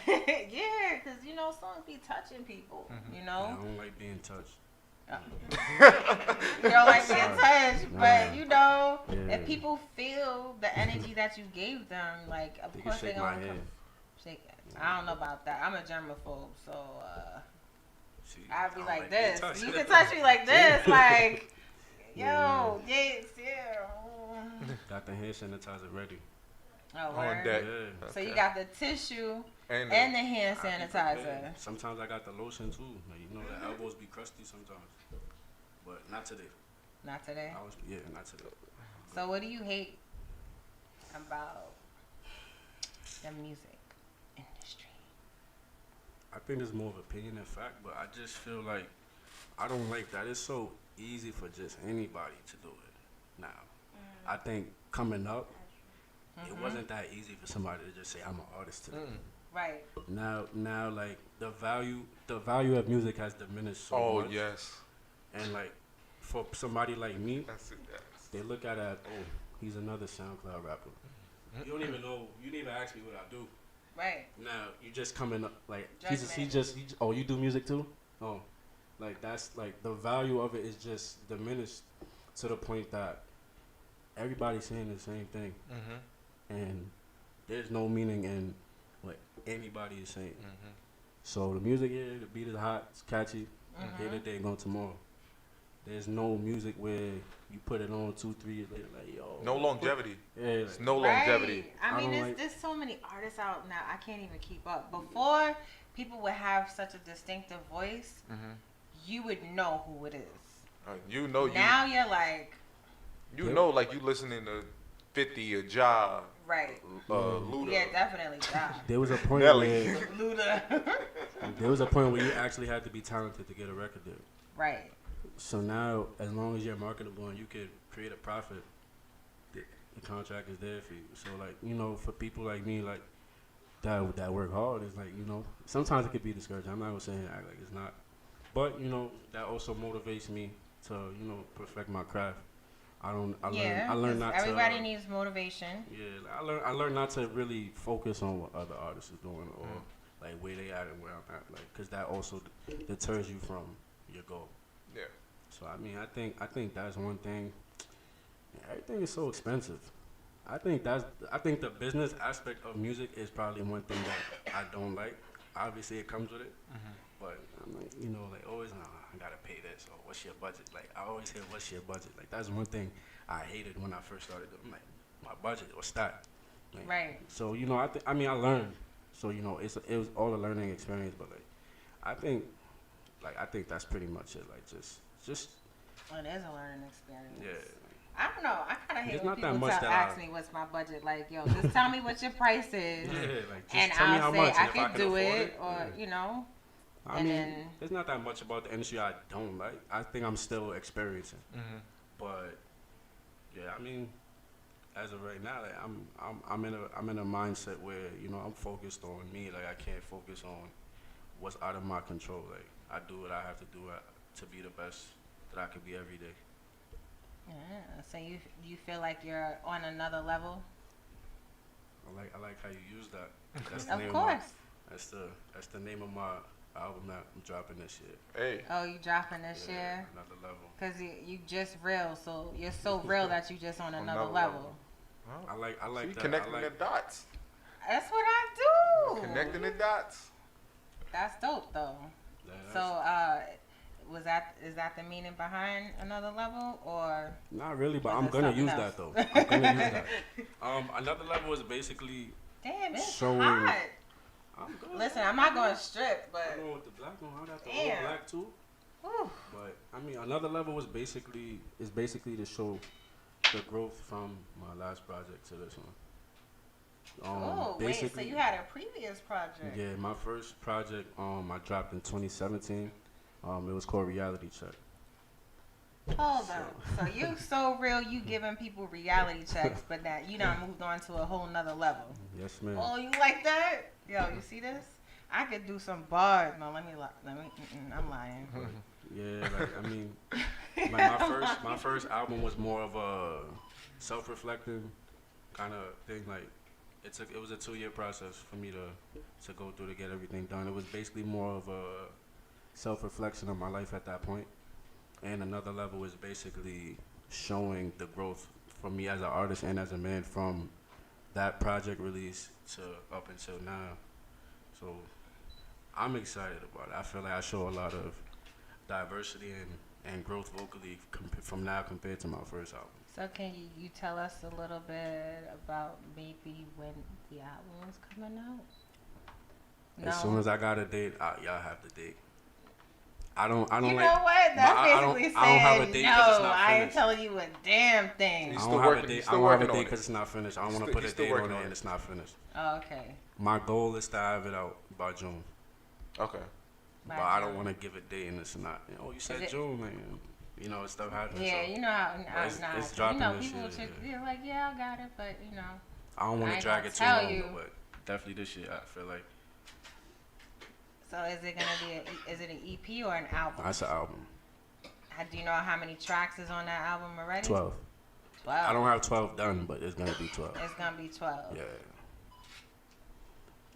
Yeah, because songs be touching people. I don't like being touched. You don't like being touched, but if people feel the energy that you gave them, like of course they're gonna come. Shake it. I don't know about that. I'm a germaphobe, so I'd be like this. You can touch me like this, like, yo, yes, yeah. Got the hand sanitizer ready. Oh, on deck. Yeah. So you got the tissue and the hand sanitizer. Sometimes I got the lotion too. Like, the elbows be crusty sometimes, but not today. Not today. Not today. So what do you hate about the music industry? I think it's more of opinion than fact, but I just feel like I don't like that. It's so easy for just anybody to do it. Now, I think coming up, it wasn't that easy for somebody to just say I'm an artist today. Right. Now, like the value of music has diminished so much. Oh yes. And like for somebody like me, That's it. they look at it, he's another SoundCloud rapper. You don't even know. You didn't even ask me what I do. Right. Now you just coming up like Judgment. you do music too? Oh, like that's like the value of it is just diminished to the point that everybody's saying the same thing, and there's no meaning in what anybody is saying. So the music here, the beat is hot, it's catchy. Here today, gone tomorrow. There's no music where you put it on 2-3 years later, like yo. No longevity. Yeah, it's no longevity. I mean, there's so many artists out now. I can't even keep up. Before, people would have such a distinctive voice. You would know who it is. You know. Now you're like. You know, like you listening to 50 or Ja. Right. Luda. Yeah, definitely Ja. There was a point where Luda. there was a point where you actually had to be talented to get a record deal. Right. So now, as long as you're marketable and you can create a profit, the contract is there for you. So like, you know, for people like me, like that work hard, it's like, you know, sometimes it could be discouraging. I'm not gonna say act like it's not, but you know, that also motivates me to, you know, perfect my craft. I learn not to. Everybody needs motivation. Yeah, I learned not to really focus on what other artists are doing or like where they at and where I'm at, like, cause that also deters you from your goal. Yeah. So I mean, I think that's one thing. Everything is so expensive. I think the business aspect of music is probably one thing that I don't like. Obviously, it comes with it, but I'm like, you know, like always, I gotta pay this. Or what's your budget? Like I always hear, what's your budget? Like that's one thing I hated when I first started. I'm like, my budget or stat. Like, right. So you know, I learned. So you know, it was all a learning experience. But like, I think that's pretty much it. Like just. Well, it is a learning experience. Yeah. I don't know. I kind of hate when not that people much ask me what's my budget. Like, yo, just tell me what your price is. Yeah, like, just and tell me how I'll say much, I and can do it, or yeah. you know. I mean, there's not that much about the industry I don't like. I think I'm still experiencing. But yeah, I mean, as of right now, like, I'm in a mindset where, you know, I'm focused on me. Like I can't focus on what's out of my control. Like I do what I have to do to be the best that I could be every day. Yeah. So you feel like you're on another level? I like how you use that. That's the Of name course. That's the name of my album that I'm dropping this year. Hey. Oh, you dropping this year? Another level. Cause you just real, so you're so real that you just on another level. Oh. I like See, that. connecting the dots. That's what I do. Connecting the dots. That's dope though. Yeah, So is that the meaning behind another level, or? Not really, but was I'm it gonna something use else? that though. I'm gonna use that. Another level is basically Damn, it's showing. hot. I'm good. Listen, I'm not going to strip, but I don't know what the black one. I got the damn. old black too. Whew. But I mean, another level is basically to show the growth from my last project to this one. Wait, so you had a previous project? Yeah, my first project I dropped in 2017. It was called Reality Check. Hold up. So you so real, you giving people reality checks, but that you done moved on to a whole nother level. Yes, ma'am. Oh, you like that? Yo, you see this? I could do some bars. No, let me. I'm lying. Yeah, like I mean, like my first album was more of a self-reflecting kind of thing. Like it was a 2-year process for me to go through to get everything done. It was basically more of a self-reflection of my life at that point. And another level is basically showing the growth for me as an artist and as a man from that project release to up until now. So I'm excited about it. I feel like I show a lot of diversity and growth vocally from now compared to my first album. So can you tell us a little bit about maybe when the album is coming out? As soon as I got a date, y'all have the date. I don't you like. know what? That's basically saying I don't have a date 'cause it's not I ain't finished. telling you a damn thing. He's I still don't have working. a date. He's I still don't have a working date on because it. it's not finished. I don't want to He's put a still date on working it on and it. it's not finished. Oh, okay. My goal is to have it out by June. Okay. But I don't want to give a date and it's not. Oh, you said it- June, man. You know, stuff happens. Yeah, so. you know how It's dropping you know, this people year. they're like, yeah, I got it, but you know. I don't want I to ain't drag gonna it too tell long, you. though, but definitely this year, I feel like. So is it gonna be is it an EP or an album? That's an album. Do you know how many tracks is on that album already? 12. 12. I don't have 12 done, but it's gonna be 12. It's gonna be 12. Yeah.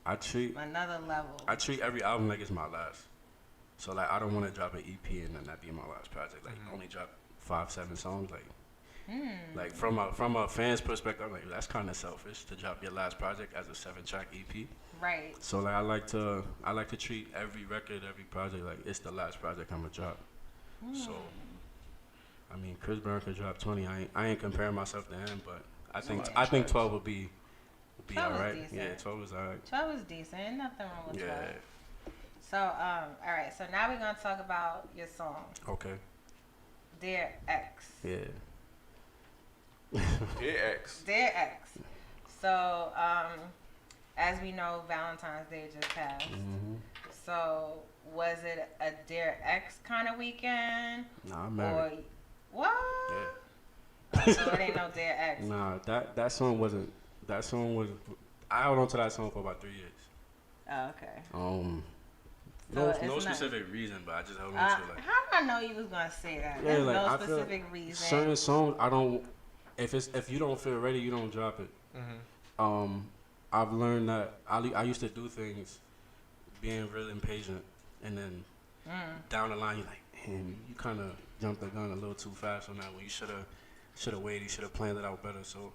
I treat another level. I treat every album like it's my last. So like I don't want to drop an EP and then that be my last project. Like only drop 5-7 songs. Like from a fan's perspective, I'm like that's kind of selfish to drop your last project as a 7-track EP. Right. So like I like to treat every record, every project like it's the last project I'm gonna drop. So I mean Chris Brown could drop 20. I ain't comparing myself to him, but I think 12 would be 12 is alright. decent. Yeah, 12 is alright. 12 is decent. Ain't nothing wrong with 12. Yeah. So all right. So now we're gonna talk about your song. Okay. Dear X. Yeah. Dear X. Dear X. So as we know, Valentine's Day just passed. Mm-hmm. So was it a Dear X kind of weekend? Nah, I'm married. Or what? Yeah. Oh, so it ain't no Dear X. Nah, that song wasn't. That song was. I held on to that song for about 3 years. Oh, okay. No specific reason, but I just held on to it. Like, how did I know you was gonna say that? yeah, There's like no I specific feel reason. certain songs I don't. If you don't feel ready, you don't drop it. Mm-hmm. I've learned that I used to do things being real impatient, and then down the line you're like, damn, you kind of jumped the gun a little too fast on that one. You should have waited. You should have planned it out better. So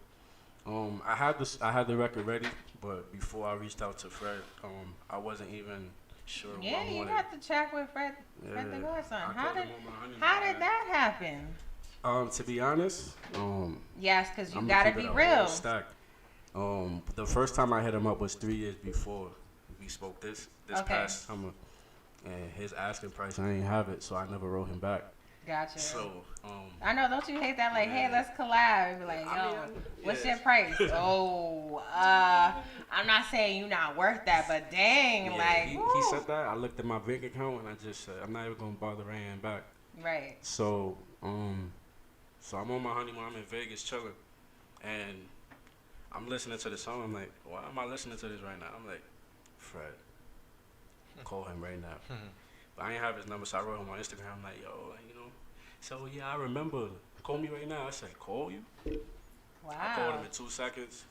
I had the record ready, but before I reached out to Fred, I wasn't even sure what I wanted. Yeah, you got to check with Fred the Godson. How did that happen? To be honest, yes, because you I'm gotta keep be it a real. whole stack. The first time I hit him up was 3 years before we spoke this past summer, and his asking price I ain't have it, so I never wrote him back. Gotcha. So I know, don't you hate that? Like, hey, let's collab. Be like, yo, what's your price? Oh, I'm not saying you're not worth that, but dang, like, he said that. I looked at my bank account and I just said I'm not even gonna bother ringing him back. Right. So so I'm on my honeymoon. I'm in Vegas chilling, and I'm listening to the song. I'm like, why am I listening to this right now? I'm like, Fred, call him right now. But I ain't have his number, so I wrote him on Instagram. I'm like, yo, you know. So yeah, I remember. Call me right now. I said, call you. Wow. I called him in 2 seconds.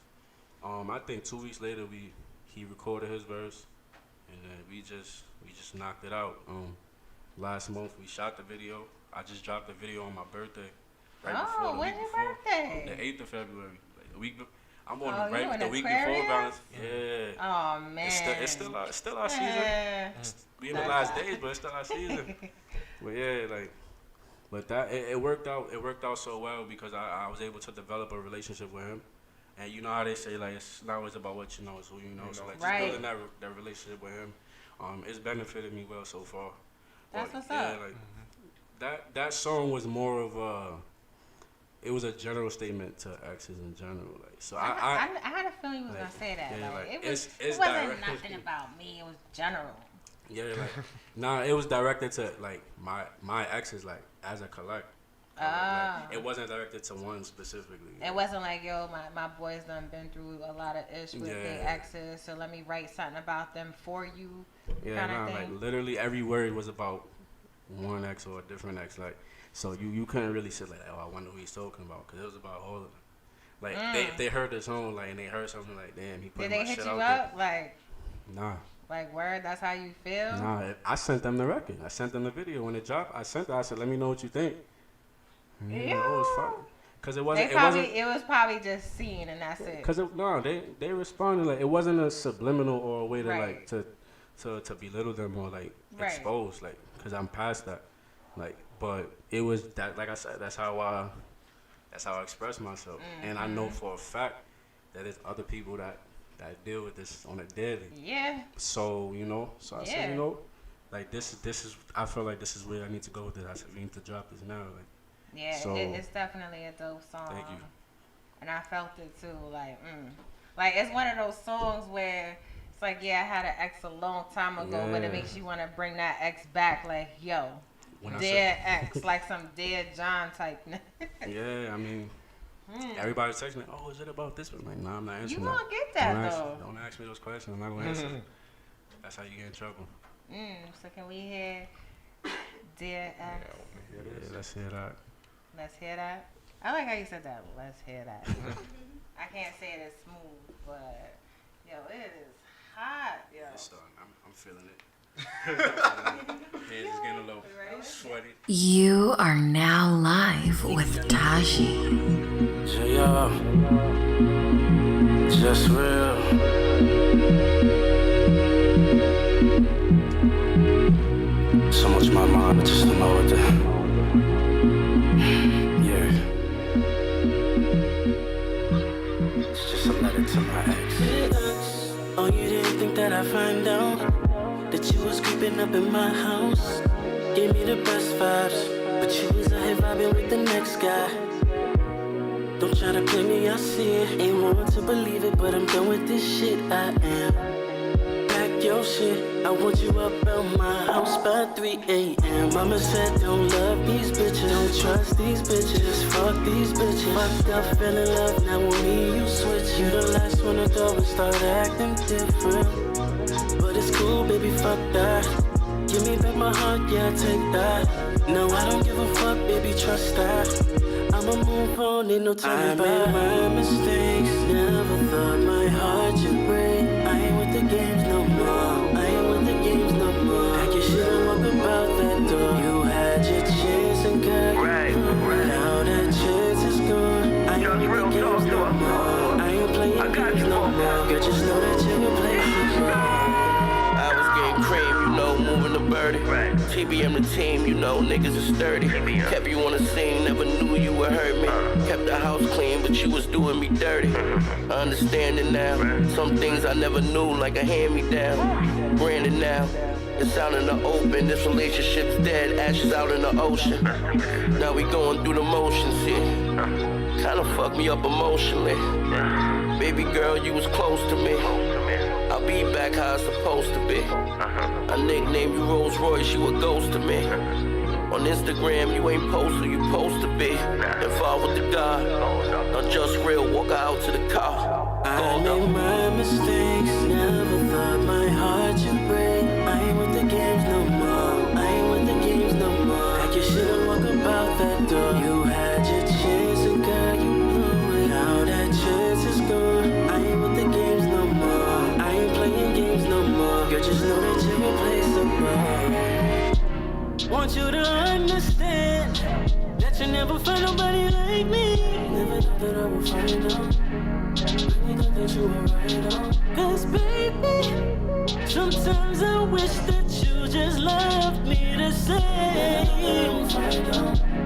I think 2 weeks later he recorded his verse, and then we just knocked it out. Last month we shot the video. I just dropped the video on my birthday. When's your birthday? The 8th of February. Like the week. I'm on the week Aquarius? before Valentine's. Yeah. Oh man. It's still our season. We in the last days, but it's still our season. But yeah, like, but that it worked out. It worked out so well because I was able to develop a relationship with him. And you know how they say like it's not always about what you know, it's who you know. So like just building that relationship with him, it's benefited me well so far. That's what's up. Like that song was more of it was a general statement to exes in general. Like so I had a feeling you was gonna say that. Yeah, like, like, it wasn't direct. nothing about me. It was general. Yeah, like it was directed to like my exes like as a collect. Like, it wasn't directed to one specifically. It wasn't like, yo, my boys done been through a lot of ish with their exes, so let me write something about them for you. Yeah, like literally every word was about one ex or a different ex. Like, so you couldn't really sit like, oh, I wonder who he's talking about, because it was about all of them. Like they heard the song, like, and they heard something like, damn, he put my shit out there. Did they hit you up like? Nah. Like, word, that's how you feel? Nah, I sent them the record. I sent them the video when it dropped. I said, let me know what you think. Yeah, it was fun. Cause it wasn't. It was probably just seen and that's it. Cause they responded like it wasn't a subliminal or a way to like to belittle them or like expose like. Cause I'm past that, like. But it was that, like I said, that's how I express myself, and I know for a fact that there's other people that deal with this on a daily. Yeah. So I said, like this is. I feel like this is where I need to go with it. I said we need to drop this now, like. Yeah, so, it's definitely a dope song. Thank you. And I felt it too, like it's one of those songs where it's like, yeah, I had an ex a long time ago, but it makes you want to bring that ex back, like, yo. Dear X, like some Dear John type. Yeah, I mean, everybody's texting me, oh, is it about this? I'm like, nah, I'm not answering You that. won't get that, though. Don't ask me those questions. I'm not going to answer. That's how you get in trouble. So can we hear Dear X? Yeah, let's hear that. Let's hear that. I like how you said that. Let's hear that. I can't say it as smooth, but yo, it is hot, yo. It's starting. I'm feeling it. Head is getting a little sweaty. You are now live with Taji. J.R. Just real. So much my mind, I just don't know what to. Yeah. It's just a letter to my ex. Oh, you didn't think that I'd find out that you was creeping up in my house? Gave me the best vibes, but you was out here vibing with the next guy. Don't try to play me, I see it. Ain't want to believe it, but I'm done with this shit, I am. Pack your shit, I want you up at my house by 3 a.m. Mama said don't love these bitches, don't trust these bitches, fuck these bitches. Fucked up, fell in love, now with me you switch. You the last one to go and start acting different. But it's cool, baby, fuck that. Give me back my heart, yeah, take that. No, I don't give a fuck, baby, trust that. I'ma move on, ain't no turning back. I made my mistakes, never thought my heart should break. I ain't with the games no more, I ain't with the games no more. Pack your shit and walk about that door. You had your chance and got right. Now that chance is gone. I ain't with the games no more, I ain't playing games no more. Girl, just know that you're replaceable. I was getting cream, you know, moving the birdie. TBM the team, you know, niggas is sturdy. Kept you on the scene, never knew you would hurt me. Kept the house clean, but you was doing me dirty. I understand it now. Some things I never knew, like a hand-me-down. Branded now. It's out in the open, this relationship's dead, ashes out in the ocean. Now we going through the motions here. Kinda fucked me up emotionally. Baby girl, you was close to me. I'll be back how it's supposed to be. I nicknamed you Rolls Royce, you a ghost to me. On Instagram, you ain't post who you supposed to be. Involved with the God, not just real, walk out to the car. I made my mistakes, never thought my heart should break. I ain't with the games no more, I ain't with the games no more. Pack your shit and walk about that door. You had your chance and girl, you blew it. Now that chance is gone, I ain't with the games no more, I ain't playing games no more. Girl, just know that you're replaceable. Want you to understand that you never find nobody like me. Never thought that I would find out. Really thought that you were right on. 'Cause baby, sometimes I wish that you just loved me the same.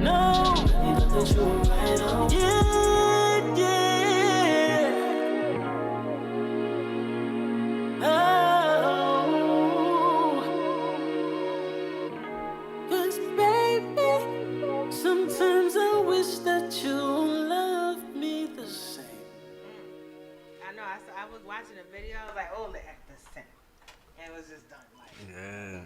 No, really thought that you were right on. Yeah, yeah. Oh. 'Cause baby, sometimes I wish that you loved me the same. I know. I was watching a video. I was like, oh, they act the same. And it was just done. Like, Yeah.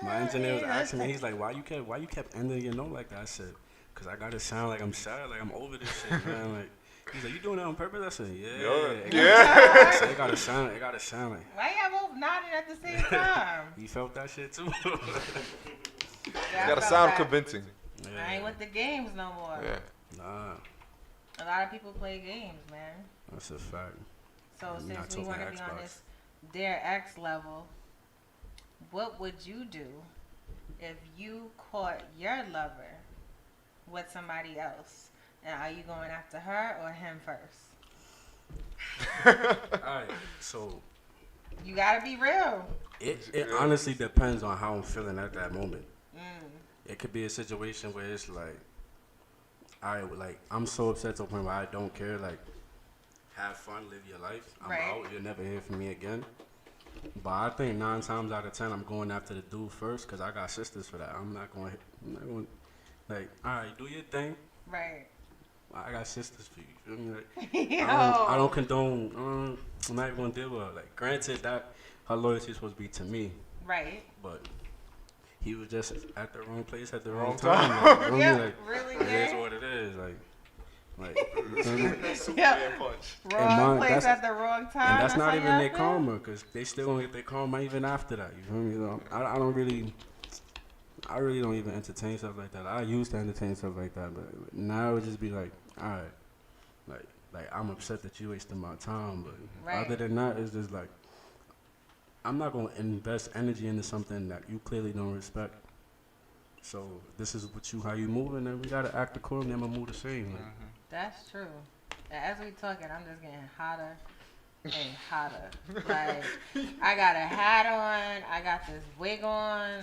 My engineer was asking me, he's like, why you kept ending your note like that? I said, because I got to sound like I'm sad, like I'm over this shit, man. Like, he's like, you doing that on purpose? I said, yeah. Yeah. So it gotta sound like. why y'all both nodding at the same time? You felt that shit too? Yeah, You I gotta felt sound that. convincing. I ain't with the games no more. Yeah. Nah, A lot of people play games, man. that's a fact. So I'm not since we want to talking be on Xbox. this Dare X level, what would you do if you caught your lover with somebody else? And are you going after her or him first? Alright, so You gotta be real. it honestly depends on how I'm feeling at that moment. It could be a situation where it's like, I'm so upset to the point where I don't care. Like, have fun, live your life. I'm Right. out. You'll never hear from me again. But I think 9 times out of 10, I'm going after the dude first because I got sisters for that. I'm not going. Like, all right, do your thing. Right. I got sisters for you. You feel me? Like, Yo. I don't condone. I'm not even gonna deal with her. Like, granted that her loyalty is supposed to be to me, Right. but he was just at the wrong place at the wrong Wrong time. time. Like, you know what I Yeah, mean? Like, really, it is yeah. what it is. Like Superman punch. Wrong place at the wrong time. and that's not how even y'all their feel? karma, because they still gonna get their karma even after that. You feel me? So I really don't even entertain stuff like that. I used to entertain stuff like that, but now it would just be like, all right, like I'm upset that you wasted my time, but Right. other than that, it's just like I'm not gonna invest energy into something that you clearly don't respect. So this is how you moving, and we gotta act accordingly. I'm gonna move the same. Like, That's true. And as we talking, I'm just getting hotter and hotter. Like, I got a hat on, I got this wig on,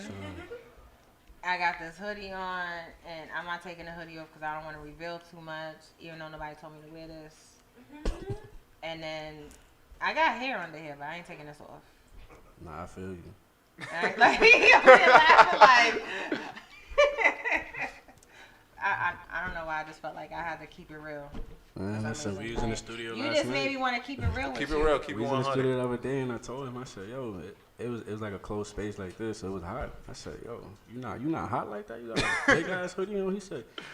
I got this hoodie on, and I'm not taking the hoodie off because I don't want to reveal too much, even though nobody told me to wear this. And then I got hair under here, but I ain't taking this off. nah, I feel you. Like, I'm laughing like. I don't know why I just felt like I had to keep it real. Man, listen, we was in the studio You last just night. made me want to keep it real with Keep you. it real. Keep it We was in the 100. studio the other day, and I told him, I said, yo, it was like a closed space like this, so it was hot. I said, yo, you not hot like that? You got a big ass hoodie on?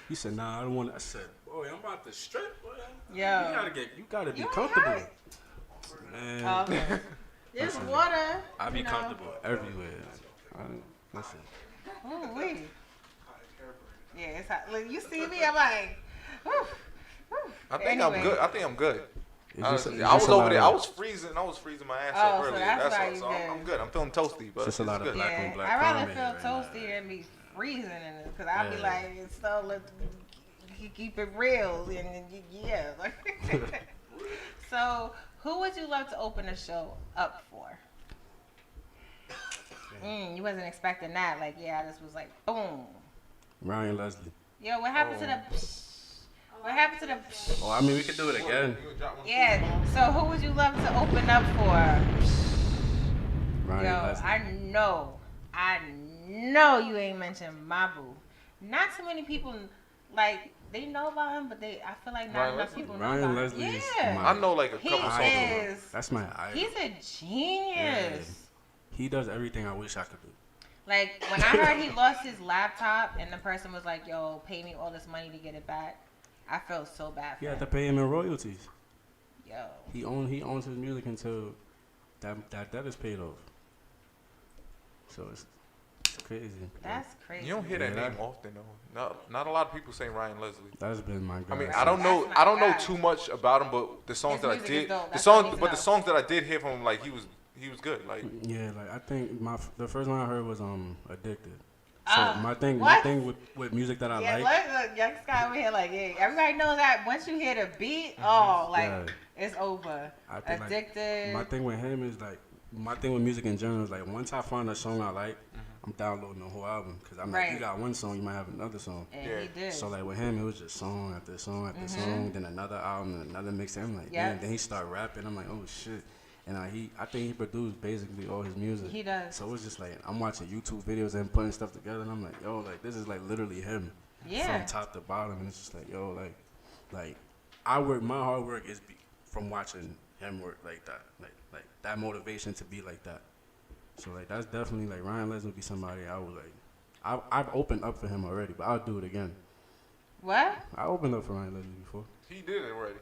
He said, nah, I don't want. I said, boy, I'm about to strip. Boy. Yo. You gotta be You comfortable. alright? Man, Okay. There's listen, water. I be you know. comfortable everywhere. Listen. Ooh, wee. Yeah, it's hot. Look, you see me, I'm like, whew, whew. I think Anyway. I'm good. I think I'm good. It's Honestly, just I was a lot over there. of- I was freezing my ass Oh, off so earlier. that's That's why all. you So good. I'm good. I'm feeling toasty, but Just a lot it's of good. black on black I'd rather comment feel right now. toasty than be freezing in it, because I'll be Yeah. like, it's so, let's keep it real, and yeah. So, who would you love to open the show up for? You wasn't expecting that. Like, yeah, I just was like, boom. Ryan Leslie. Yo, what happened to the? What happened to the? Oh, I mean, we could do it again. Yeah. So, who would you love to open up for? Ryan Yo, Leslie. I know you ain't mentioned my boo. Not too many people like they know about him, but I feel like not Ryan enough Leslie? people know Ryan about Leslie him. is Yeah, my I know like a he couple songs. is. That's my idol. He's a genius. He does everything I wish I could do. Like when I heard he lost his laptop and the person was like, "Yo, pay me all this money to get it back," I felt so bad. He For had to him. pay him in royalties. Yo, He owns his music until that debt is paid off. So it's crazy. that's crazy. You don't hear that Yeah. name often though. Not a lot of people say Ryan Leslie. That's been my guy. I mean, Right. I don't know. That's my I don't know guy. too much about him, but the songs His that I music is did, dope. the That's all I need songs, to but the know. songs that I did hear from him, like he was good. Like Yeah, like I think the first one I heard was Addicted. So Ah, my thing what? with music that I Yeah, like. look, Young Sky over here like, yeah, everybody knows that once you hear the beat, oh, like, Yeah. it's over. I think, like, Addicted. my thing with him is like my thing with music in general is like once I find a song I like, I'm downloading the whole album because I'm like, Right. you got one song, you might have another song. And Yeah. he did. So like with him, it was just song after song after song, then another album, and another mixtape. I'm like, Yep. man. Then he started rapping. I'm like, oh shit. And I think he produced basically all his music. He does. So it's just like I'm watching YouTube videos and putting stuff together, and I'm like, yo, like this is like literally him, Yeah. from top to bottom. And it's just like, yo, like my hard work is from watching him work like that, like that motivation to be like that. So like that's definitely like Ryan Leslie would be somebody I would like. I've opened up for him already, but I'll do it again. What? I opened up for Ryan Leslie before, he did it already.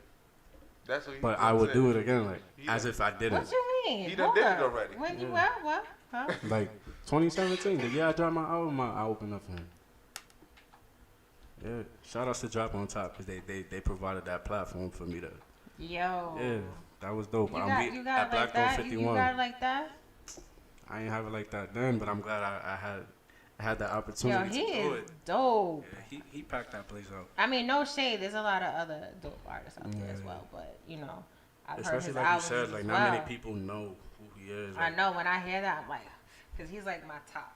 That's what. but I would do it again, like He as did. if I didn't. What you mean? He done Hold did it up. already. When you, Yeah. what? Huh? Like 2017, the year I dropped my album, I opened up for him. Yeah, shout outs to Drop on Top because they provided that platform for me to. Yo. Yeah, that was dope. You I'm got, beat you at got it Black like Dog that? You 51. got it like that? I ain't have it like that then, but I'm glad I had that opportunity Yo, to he do is it. dope. Yeah, he packed that place out. I mean, no shade. There's a lot of other dope artists out there as Yeah. well, but you know, I've heard Especially his like you albums said, like as not many well. people know who he is. I Like, know when I hear that, I'm like, because he's like my top.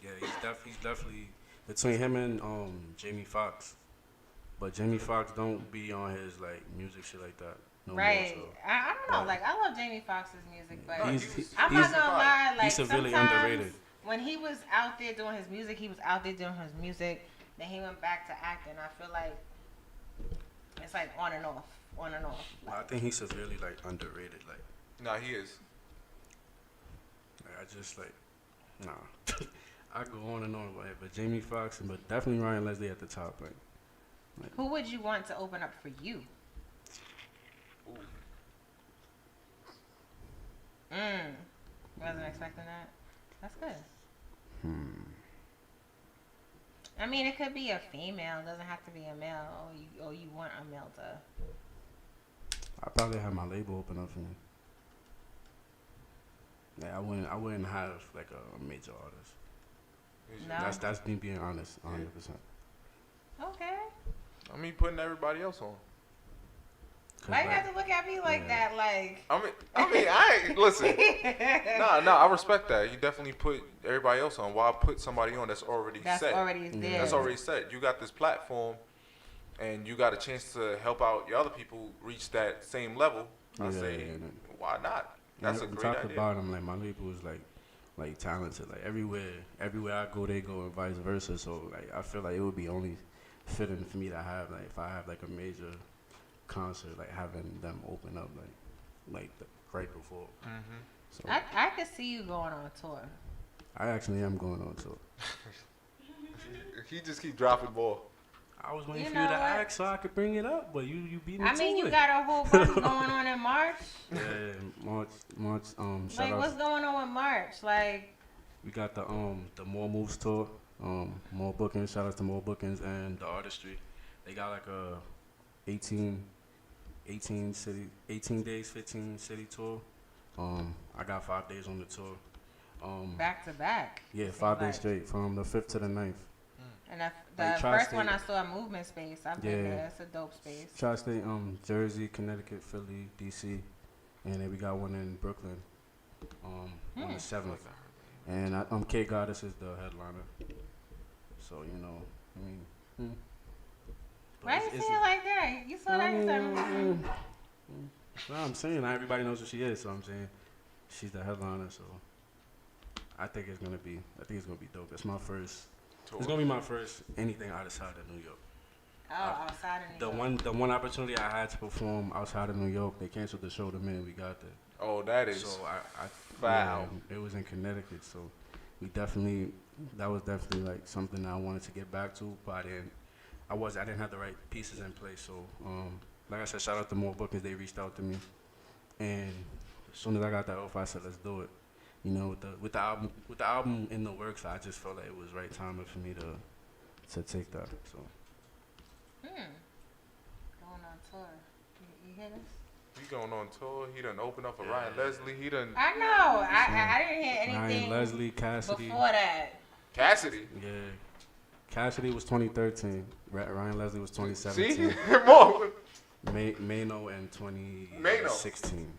Yeah, he's definitely between him and Jamie Foxx. But Jamie Foxx don't be on his like music shit like that. No Right. More, so. I don't know. But Like, I love Jamie Foxx's music, but He's- I'm he's- not gonna lie. Like, he's severely sometimes underrated. when he was out there doing his music, he was out there doing his music. Then he went back to acting. I feel like it's like on and off, on and off. Well, I think he's severely like underrated. Like Nah, he is. I just like Nah. I go on and on, but Jamie Foxx, but definitely Ryan Leslie at the top. Like, who would you want to open up for you? Wasn't expecting that. That's good. I mean, it could be a female. It doesn't have to be a male. Or you want a male to. I probably have my label open up for me. Yeah, I wouldn't have like a major artist. No. That's me being honest, 100%. Okay. I mean, putting everybody else on. Why you have to look at me like that? Like. I ain't listen. Nah. I respect that. You definitely put everybody else on. Why put somebody on that's already set? That's already there. That's already set. You got this platform, and you got a chance to help out your other people reach that same level. I say, why not? That's a great idea. Top to bottom, like my label is like talented. Like everywhere I go, they go, and vice versa. So like I feel like it would be only fitting for me to have like if I have like a major concert, like having them open up like right before. So I could see you going on tour. I actually am going on tour. He just keep dropping ball. I was waiting for you to ask so I could bring it up, but you beat me to it. I mean, you got a whole bunch going on in March. Yeah, March. Like, what's going on with March? Like, we got the More Moves tour, more bookings. Shout out to More Bookings and the Artistry. They got like a 18 days, 15 city tour. I got 5 days on the tour. Back to back. Yeah, 5 days straight from the 5th to the 9th. And the first one I saw, Movement Space. I've been there. It's a dope space. Tri-State, Jersey, Connecticut, Philly, DC, and then we got one in Brooklyn on the 7th. And K Goddess is the headliner. So Why you say it like that? You saw that yourself. No, I'm saying not everybody knows who she is. So I'm saying she's the headliner. So I think it's gonna be dope. It's my first. It's gonna be my first anything outside of New York. Oh, outside of New York. The one opportunity I had to perform outside of New York, they canceled the show the minute we got there. Oh, that is. So foul. Yeah, it was in Connecticut, so that was definitely like something I wanted to get back to, but I didn't have the right pieces in place. So like I said, shout out to More Bookings. They reached out to me, and as soon as I got that offer, I said, let's do it. With the album in the works, I just felt like it was right timing for me to take that. So. Going on tour. You hear this? He going on tour. He done opened up for Ryan Leslie. He done. I know. I didn't hear anything. Ryan Leslie, Cassidy. Before that. Cassidy. Yeah. Cassidy was 2013. Ryan Leslie was 2017. See? More. Mano in 2016.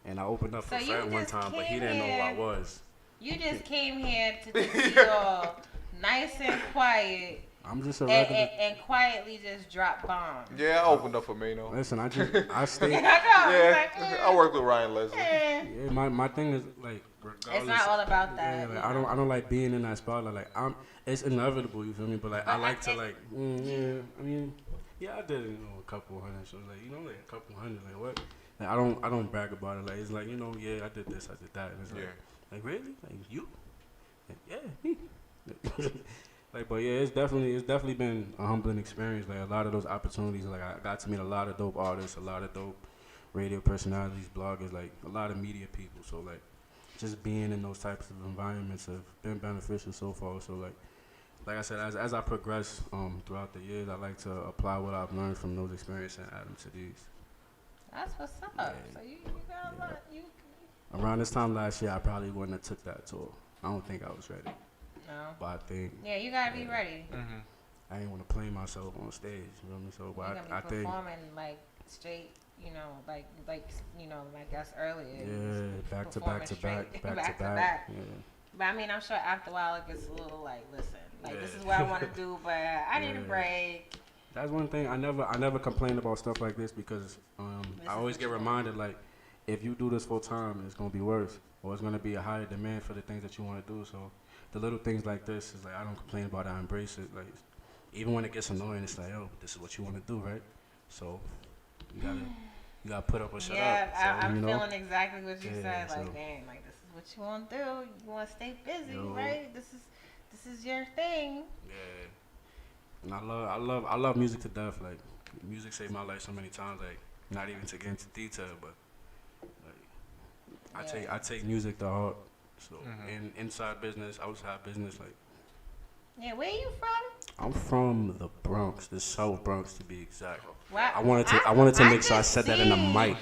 And I opened up for Fred one time, but he didn't know who I was. You just came here to be all nice and quiet. I'm just a regular. And quietly just drop bombs. Yeah, I opened up for Mano. Listen, I stayed. I worked with Ryan Leslie. Yeah, my thing is like, regardless. It's not all about that. Yeah, like, I don't like being in that spotlight. Like it's inevitable. You feel me? But like I like to like. I mean, yeah, I did a couple hundred. So like like a couple hundred. Like what? Like, I don't brag about it. Like it's like yeah, I did this, I did that. And it's like really, like you, yeah, me. Like, but yeah, it's definitely been a humbling experience. Like a lot of those opportunities, like I got to meet a lot of dope artists, a lot of dope radio personalities, bloggers, like a lot of media people. So like, just being in those types of environments have been beneficial so far. So like I said, as I progress throughout the years, I like to apply what I've learned from those experiences and add them to these. That's what's up. Yeah. So you got a lot. Around this time last year, I probably wouldn't have took that tour. I don't think I was ready. No. But I think. Yeah, you gotta be ready. Mm-hmm. I ain't want to play myself on stage. You know what I mean? So, but I think. Performing like straight, like us earlier. Yeah, back to back. Yeah. But I mean, I'm sure after a while it gets a little like, listen, like this is what I want to do, but I need a break. That's one thing I never complain about stuff like this because I always get reminded like if you do this full time, it's gonna be worse or it's gonna be a higher demand for the things that you want to do. So the little things like this is like I don't complain about it. I embrace it. Like even when it gets annoying, it's like this is what you want to do, right? So you gotta put up or shut up. Yeah, So, I'm feeling exactly what you said. Like dang, like this is what you want to do. You want to stay busy, Yo. right? This is your thing. Yeah. And I love music to death. Like, music saved my life so many times. Like, not even to get into detail, but like, I take music to heart. So, inside business, outside business, like. Yeah, where you from? I'm from the Bronx, the South Bronx to be exact. Wow. I wanted to make sure I said that in the mic,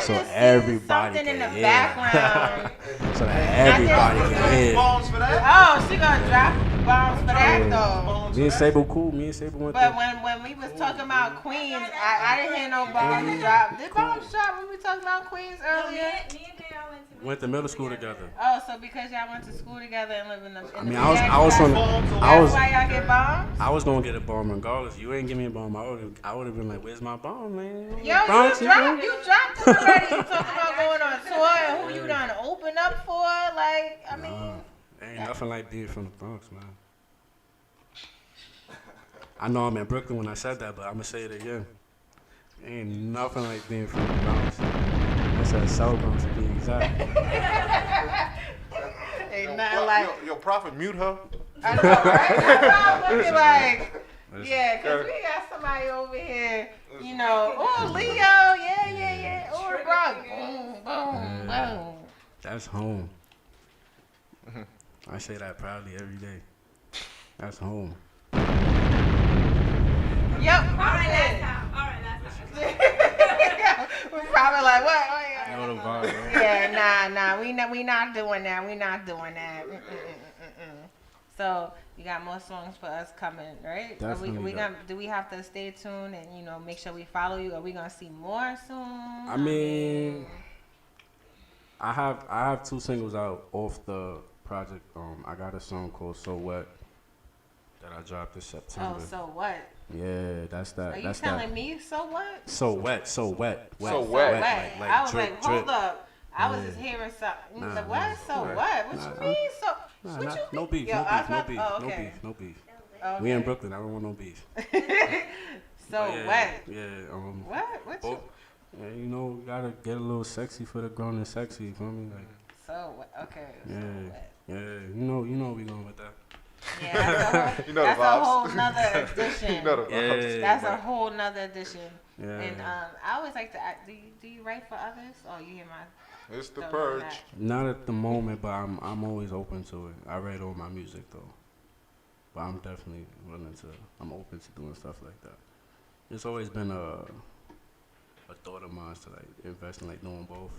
so just everybody something in can the hear. background. So that everybody can hear. Oh, she gonna drop bombs for that though. Me and Sable cool. Me and Sable went But there. when we was talking about Queens, I didn't hear no bombs drop. Did bombs drop when we talking about Queens earlier? Me and Dale went to Went to middle school together. Oh, so because y'all went to school together and live in the I mean, I was from. That's why y'all get bombs? I was gonna get a bomb regardless. You ain't give me a bomb. I would have been like, "Where's my bomb, man?" Yo, Bronx, you dropped them already. You talking about going on tour and who you done open up for? Like, I mean, ain't nothing like being from the Bronx, man. I know I'm in Brooklyn when I said that, but I'm gonna say it again. Ain't nothing like being from the Bronx. I said South Bronx to be exact. ain't nothing like. Yo, Prophet, mute her. I know, right? That's why I'm looking like. Yeah, because we got somebody over here, you know, oh, Leo, yeah, oh, the Bronx, boom, boom, boom. That's home. I say that proudly every day. That's home. Yep. All right, We're probably like, what? You know the vibe, right? Yeah, nah, we not doing that. We not doing that. So you got more songs for us coming, right? Definitely. Do we have to stay tuned and make sure we follow you? Are we gonna see more soon? I mean, I have 2 singles out off the project. I got a song called "So Wet" that I dropped this September. Oh, so what? Yeah, that's that. Are you that's telling that. me so what? So wet. So wet. Like I was drip, like, hold drip. up. I was just hearing something. Nah, Like, what? So nah, what? What nah, you mean? So Nah, what you mean? no beef, Yo, no I was beef, no about- beef, oh, no okay. beef, no beef. Okay. We in Brooklyn. I don't want no beef. So But yeah, what? Yeah. What? What you? Yeah, we gotta get a little sexy for the grown and sexy. You feel me? Like. So what? Okay. Yeah. So what? Yeah. You know we going with that. Yeah, You know that's the a vibes. whole nother edition. You know the vibes. Yeah. That's a whole nother edition. Yeah. And I always like to ask, do you write for others? Oh, you hear my. It's the Don't purge. do that. Not at the moment, but I'm always open to it. I write all my music though, but I'm definitely I'm open to doing stuff like that. It's always been a thought of mine to like invest in like doing both.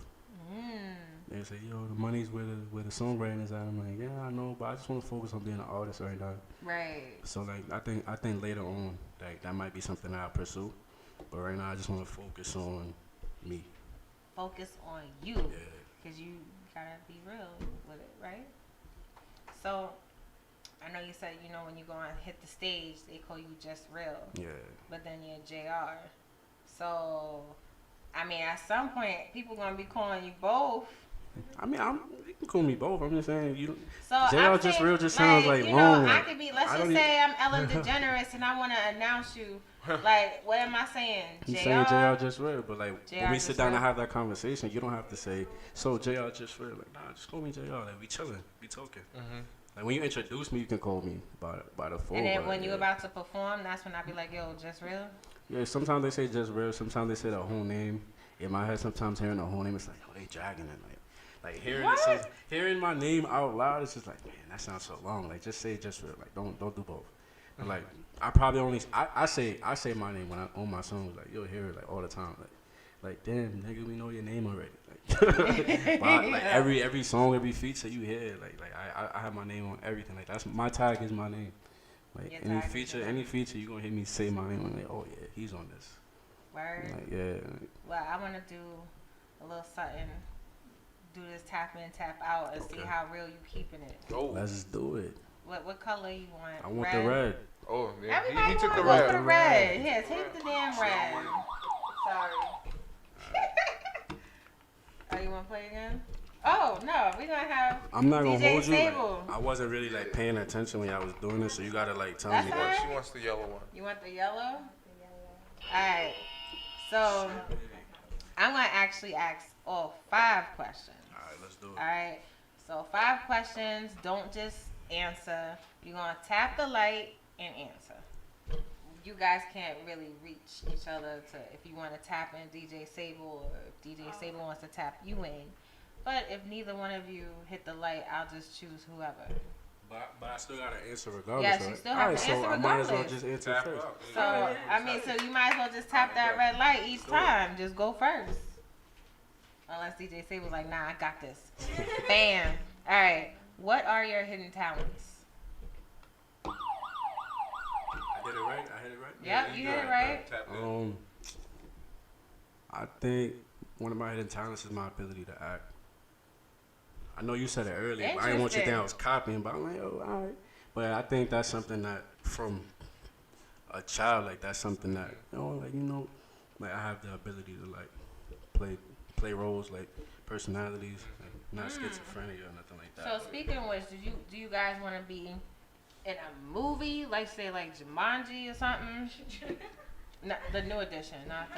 They say, yo, the money's where the songwriting is at. I'm like, yeah, I know, but I just want to focus on being an artist right now. Right. So like I think later on that might be something that I pursue, but right now I just want to focus on me. Focus on you, Yeah. because you gotta be real with it, right? So, I know you said when you go and hit the stage, they call you Just Real. Yeah. But then you're JR. So, I mean, at some point, people gonna be calling you both. I mean, you can call me both. I'm just saying So JR I'm Just saying, Real just sounds like long. I could be. Let's I just don't say I'm Ellen DeGeneres, and I want to announce you. Like, what am I saying? You saying JR Just Real, but like JR when we Just sit down Real. and have that conversation, you don't have to say, so JR Just Real. Like, nah, just call me JR. Like, we chilling, we talking. Like when you introduce me, you can call me by the full. And then but, when you're yeah. about to perform, that's when I be like, yo, Just Real. Yeah, sometimes they say Just Real. Sometimes they say the whole name. In my head, sometimes hearing the whole name, it's like, oh, they dragging it. Like hearing my name out loud, it's just like, man, that sounds so long. Like just say Just Real. Like don't do both. And like I probably only I say my name when I on my songs. Like you'll hear it like all the time. Like damn nigga, we know your name already. Like, but every song, every feature you hear, like I have my name on everything. Like that's my tag is my name. Like Your any tag feature you gonna hear me say my name. I'm like, oh yeah, he's on this. Word. Like, yeah. Well, I want to do a little something. Do this tap in, tap out, and see how real you keeping it. Oh. Let's do it. What color you want? I want the red. Oh, yeah. Everybody He took the wanna go red. for the red. Here, take the damn red. Sorry. Oh, you want to play again? Oh, no. We're going to have I'm not gonna DJ hold you. Sable. Like, I wasn't really like paying attention when y'all was doing this, so you gotta like tell That's me. all right. She wants the yellow one. You want the yellow? Alright. So, I'm going to actually ask all 5 questions. Alright, let's do it. Alright. So 5 questions. Don't just answer. You're gonna tap the light and answer. You guys can't really reach each other to if you want to tap in DJ Sable or if DJ Sable wants to tap you in. But if neither one of you hit the light, I'll just choose whoever. But I still gotta answer regardless. Yes, right? you still have to answer regardless. I might as well just answer first. So I mean, so you might as well just tap that red light each time. Just go first. Unless DJ Sable's like, nah, I got this. Bam. All right. What are your hidden talents? I did it right. I hit it right. Yep, you hit it right. I think one of my hidden talents is my ability to act. I know you said it earlier, but I didn't want you to think I was copying, but I'm like, oh, all right. But I think that's something that from a child, like that's something that, like I have the ability to like play roles, like personalities, like not schizophrenia or nothing like that. So speaking of which, do you guys want to be in a movie, like say like Jumanji or something? No, the new edition, not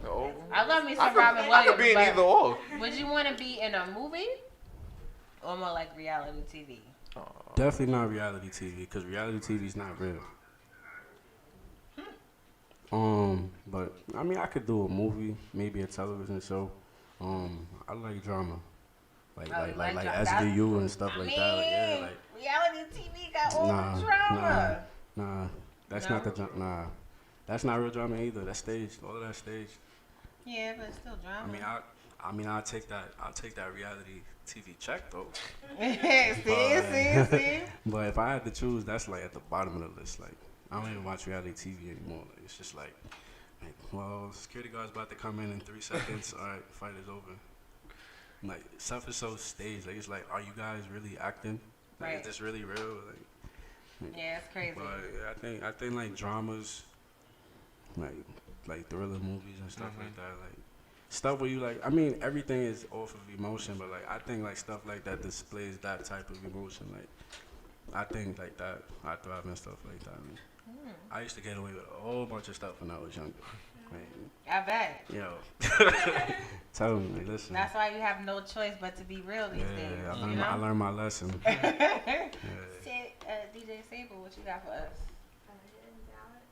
the old. I love me some Robin Williams. I could be in either or. Would you want to be in a movie or more like reality TV? Definitely not reality TV, because reality TV is not real. But I mean, I could do a movie, maybe a television show. I like drama, like SVU and stuff like that. Like, yeah, like reality TV got all the drama. Nah, that's not the drama. That's not real drama either. That's staged. All of that staged. Yeah, but it's still drama. I mean, I'll take that reality TV check though. see. But if I had to choose, that's like at the bottom of the list. Like, I don't even watch reality TV anymore. Like, it's just like, well, security guard's about to come in 3 seconds. All right, fight is over. Like, stuff is so staged. Like, it's like, are you guys really acting? Like, Right. Is this really real? Like, yeah, it's crazy. But I think like dramas, like thriller movies and stuff like that, like stuff where you like. I mean, everything is off of emotion, but like I think like stuff like that displays that type of emotion. Like I think like that, I thrive in stuff like that. I used to get away with a whole bunch of stuff when I was younger. I bet. Yo, tell me, like, listen. That's why you have no choice but to be real these days. I learned my lesson. DJ Sable, what you got for us?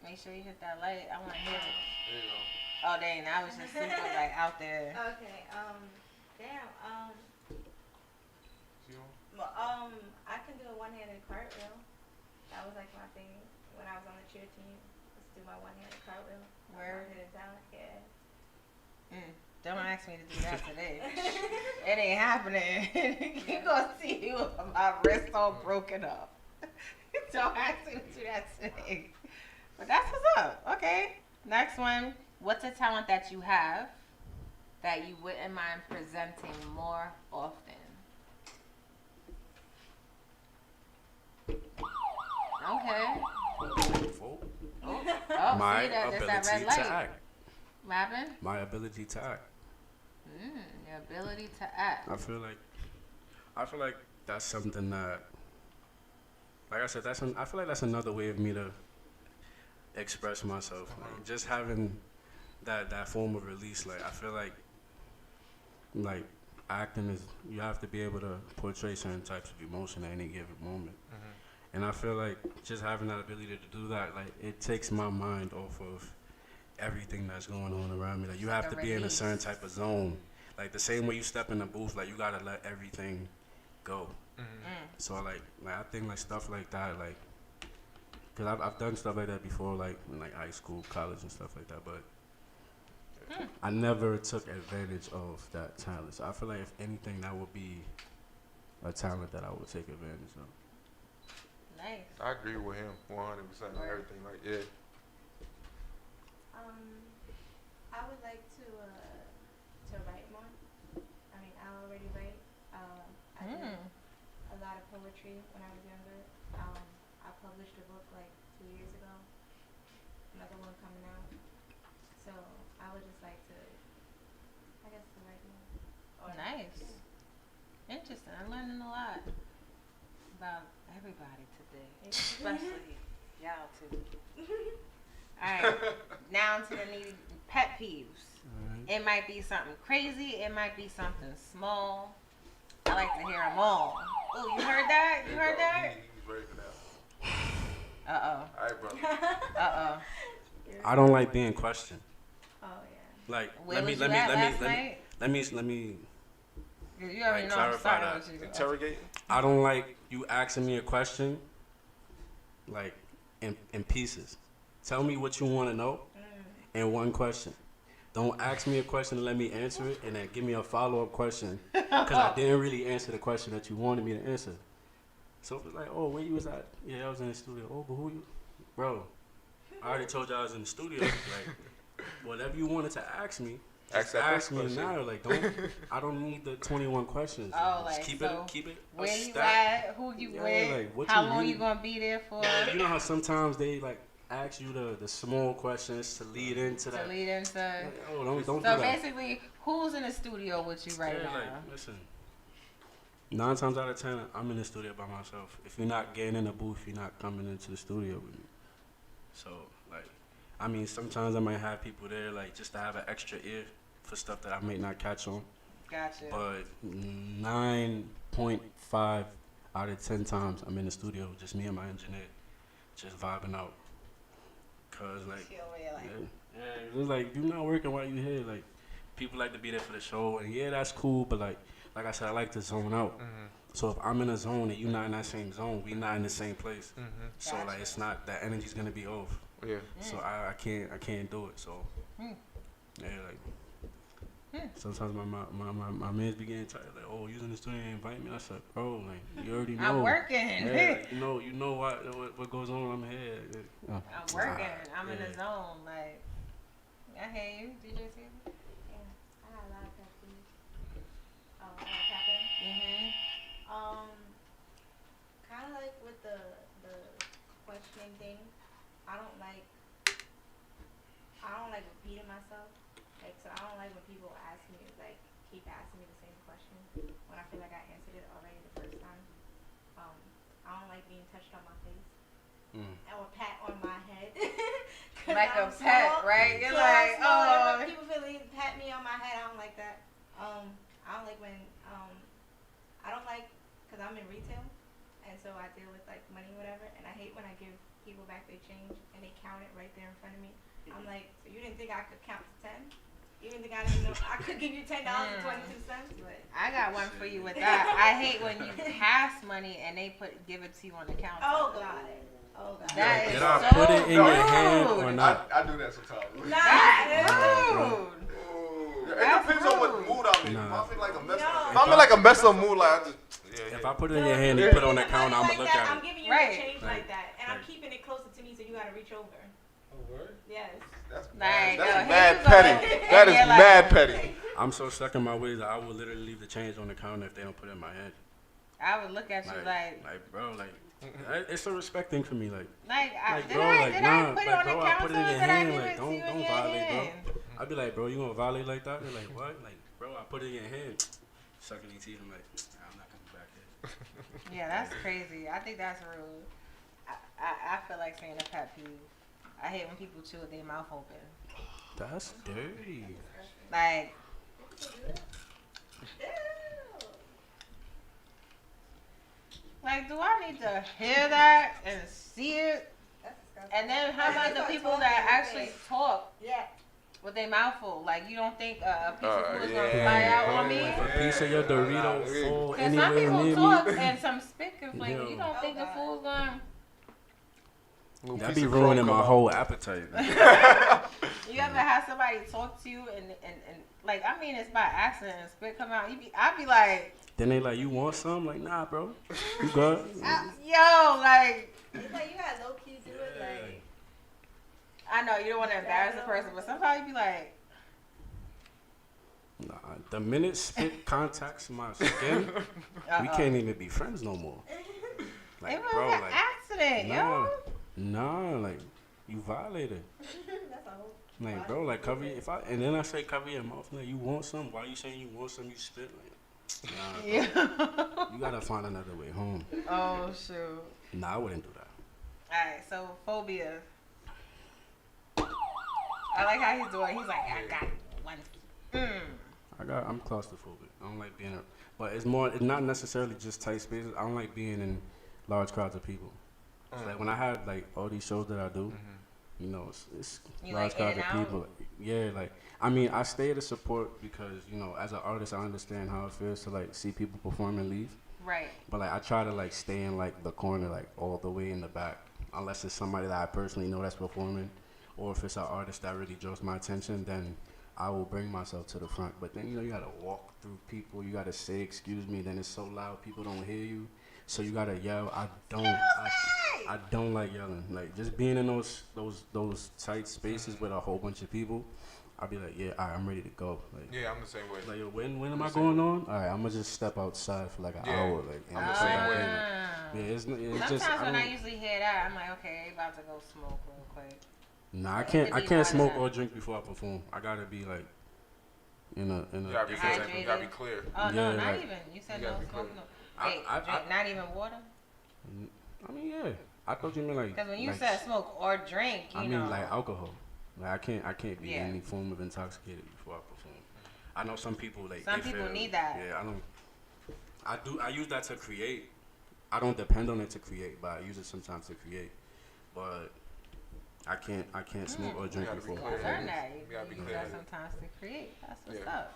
Make sure you hit that light. I want to hear it. There you go. Oh, dang, that was just super like out there. Okay. Damn. Well, I can do a one-handed cartwheel. That was like my thing when I was on the cheer team. Let's do my one-handed cartwheel. Word. Hidden talent. Yeah. Don't ask me to do that today. It ain't happening. You gonna see me with my wrist all broken up. Don't ask me to do that today. But that's what's up. Okay. Next one. What's a talent that you have that you wouldn't mind presenting more often? Okay. My see that? ability That's that red light. to act. What happened? My ability to act. Your ability to act. I feel like that's something that, like I said, I feel like that's another way of me to express myself. Like, just having that form of release. Like I feel like acting is, you have to be able to portray certain types of emotion at any given moment. And I feel like just having that ability to do that, like it takes my mind off of everything that's going on around me. Like you have to be in a certain type of zone. Like the same way you step in the booth, like you gotta let everything go. So like I think like stuff like that, like, cause I've done stuff like that before, like in like high school, college and stuff like that, but I never took advantage of that talent. So I feel like if anything, that would be a talent that I would take advantage of. Nice. I agree with him 100% on everything. Like, yeah. I would like to write more. I mean, I already write. I did a lot of poetry when I was younger. I published a book like 2 years ago. Another one coming out. So I would just like to, I guess, to write more. Nice. Interesting. I'm learning a lot about everybody today, especially y'all two. Alright, now to the needy pet peeves. It might be something crazy, it might be something small. I like to hear them all. Oh, you heard that? You heard that? He's ready for that. Uh-oh. All right, brother. Uh-oh. I don't like being questioned. Oh yeah. Like, Where let me was you at last night? let me You already know I'm clarify starting that. with you. Interrogate? I don't like you asking me a question, like, in pieces. Tell me what you want to know in one question. Don't ask me a question and let me answer it, and then give me a follow-up question, because I didn't really answer the question that you wanted me to answer. So it's like, oh, where you was at? Yeah, I was in the studio. Oh, but who you? Bro, I already told you I was in the studio. Like, whatever you wanted to ask me, just ask me now. Like, I don't need the 21 questions. Oh, just like, keep it. Where you stack. at? Who you Yeah, with? like, what how you long really- you gonna be there for? You know how sometimes they like ask you the small questions to lead into that. To lead into. Like, oh, don't do So that. basically, who's in the studio with you right now? Like, listen. 9 times out of 10, I'm in the studio by myself. If you're not getting in the booth, you're not coming into the studio with me. So, like, I mean, sometimes I might have people there, like, just to have an extra ear for stuff that I may not catch on. Gotcha. But 9.5 out of 10 times, I'm in the studio, just me and my engineer, just vibing out. Cause like, it's like, you're not working while you here. Like, people like to be there for the show, and yeah, that's cool. But like I said, I like to zone out. So if I'm in a zone and you're not in that same zone, we not in the same place. So like, it's not, that energy's gonna be off. Yeah. So I can't do it. So yeah, like. Sometimes my man's be getting tired, like, oh, you in the studio and invite me. I said, bro, like, you already know. I'm working. Yeah, you know what goes on. I'm here. I'm working. I'm in the zone. Like, I hear you. DJ Caesar? Yeah, I got a lot of pet peeves. Oh, tapping. Kind of like with the questioning thing. I don't like repeating myself. Like, so I don't like when people ask me, like, keep asking me the same question when I feel like I answered it already the first time. I don't like being touched on my face or pat on my head. Like I'm a pet, small. right? You're Yeah, like, I'm small, and oh. when people feel like pat me on my head, I don't like that. I don't like when, I don't like, because I'm in retail, and so I deal with, like, money or whatever, and I hate when I give people back their change and they count it right there in front of me. I'm like, so you didn't think I could count to 10? You didn't think I didn't know I could give you $10.22? But I got one for you with that. I hate when you pass money and they give it to you on the counter. Oh God. Oh God. That is Did so I put it in your hand or rude. not? I do that sometimes. That's rude. It depends on what mood I'm in. Nah. If I feel like a mess up, if I'm in like a mess up mood, like I just If I put it in your hand and you put it on the counter, I'm gonna look at I'm it. giving you Right. the change like that, and I'm Right. keeping it closer to me, so you gotta reach over. Oh, word? Yes. That's Like, mad here you go. petty. That is And you're like- mad petty. I'm so stuck in my ways that I will literally leave the change on the counter if they don't put it in my hand. I would look at you like bro, like, it's a respect thing for me. Like, did bro, I, like, did nah, I put it like, on bro, the I counter put it in or your did I hand. give Like, it to you in don't your violate, hand? bro. I'd be like, bro, you gonna violate like that? They're like, what? Like, bro, I put it in your hand. Sucking your teeth. I'm like, nah, I'm not coming back here. Yeah, that's crazy. I think that's rude. I feel like saying a pet peeve. I hate when people chew with their mouth open. That's dirty. Like, do I need to hear that and see it? And then how about the people that actually talk with their mouth full? Like, you don't think a piece of food is going to fly out on me? If a piece of your Dorito fall Because some anywhere people near talk me, and some spit can flavor. Yo. You don't think the food's going to... that be ruining my whole appetite. You ever have somebody talk to you and like, I mean, it's by accident and spit come out. I'd be like... Then they like, you want some? Like, nah, bro. You good? Yo, like... It's like you gotta low key do it, like. I know, you don't want to embarrass the person, but sometimes you be like... Nah, the minute spit contacts my skin, we can't even be friends no more. Like, it was bro, an like, accident, yo. Nah, like, you violated. That's a whole. Like, bro, like, cover your, and then I say cover your mouth. Like, you want some? Why you saying you want some? You spit? Like, nah, bro. Yeah. You gotta find another way home. Oh, shoot. Nah, I wouldn't do that. Alright, so phobia. I like how he's doing. He's like, I got one. I'm claustrophobic. I don't like being But it's not necessarily just tight spaces. I don't like being in large crowds of people. It's like when I have like all these shows that I do, you know, it's large crowds of people. Yeah, like I mean, I stay to support because you know, as an artist, I understand how it feels to like see people perform and leave. Right. But like I try to like stay in like the corner, like all the way in the back, unless it's somebody that I personally know that's performing, or if it's an artist that really draws my attention, then I will bring myself to the front. But then you know you gotta walk through people, you gotta say excuse me, then it's so loud people don't hear you, so you gotta yell. I don't like yelling. Like just being in those tight spaces with a whole bunch of people, I'll be like, yeah, all right, I'm ready to go. Like, yeah, I'm the same way. Like, yo, when am I going on? All right, I'm gonna just step outside for like an hour. Like, I'm the same way. Yeah, it's sometimes just. When I usually hear that, I'm like, okay, about to go smoke real quick. Nah, I can't smoke or drink before I perform. I gotta be like in a. You gotta be clear. Oh no, yeah, not like, even. You said no smoking. Wait, I drink, not even water. I mean, yeah. I thought you meant like. Because when you like, said smoke or drink, you know. I mean like alcohol. Like I can't be any form of intoxicated before I perform. I know some people like. Some people need that. Yeah, I don't. I use that to create. I don't depend on it to create, but I use it sometimes to create. But I can't smoke or drink before. I learned that. You use that sometimes to create. That's what's up.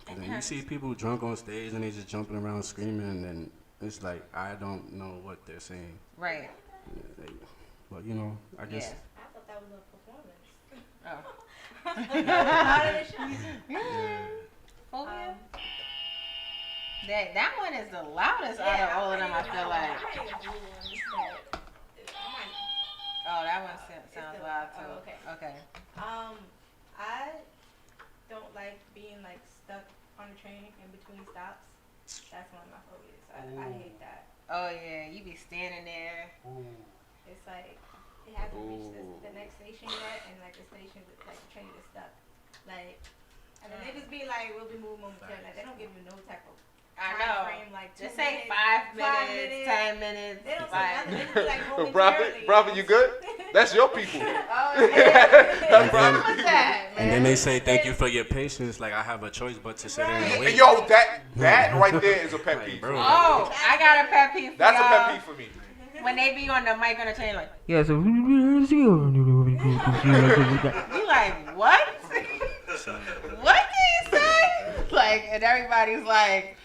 And then you see people drunk on stage and they just jumping around screaming, and it's like I don't know what they're saying. Right. Yeah, but you know, I guess. I thought that was a performance. Phobia? That one is the loudest out of all of them, I feel like. Oh, that one sounds loud too. Okay. I don't like being like stuck on a train in between stops. That's one of my phobias. I hate that. Oh yeah, you be standing there. It's like it hasn't reached the next station yet, and like the station, like the train is stuck. Like, and then they just be like, we'll be moving momentarily. Like they don't give you no type of time frame. Like just say 5 minutes, 10 minutes. They don't say nothing. They just be like momentarily. Prophet, you good? That's your people. And then they say thank you for your patience. Like I have a choice but to sit there and wait. Yo, that right there is a pet peeve. Bro, oh, I got a pet peeve for That's y'all. a pet peeve for me. When they be on the mic on the train like, yeah, so you like, what? What did he say? Like, and everybody's like,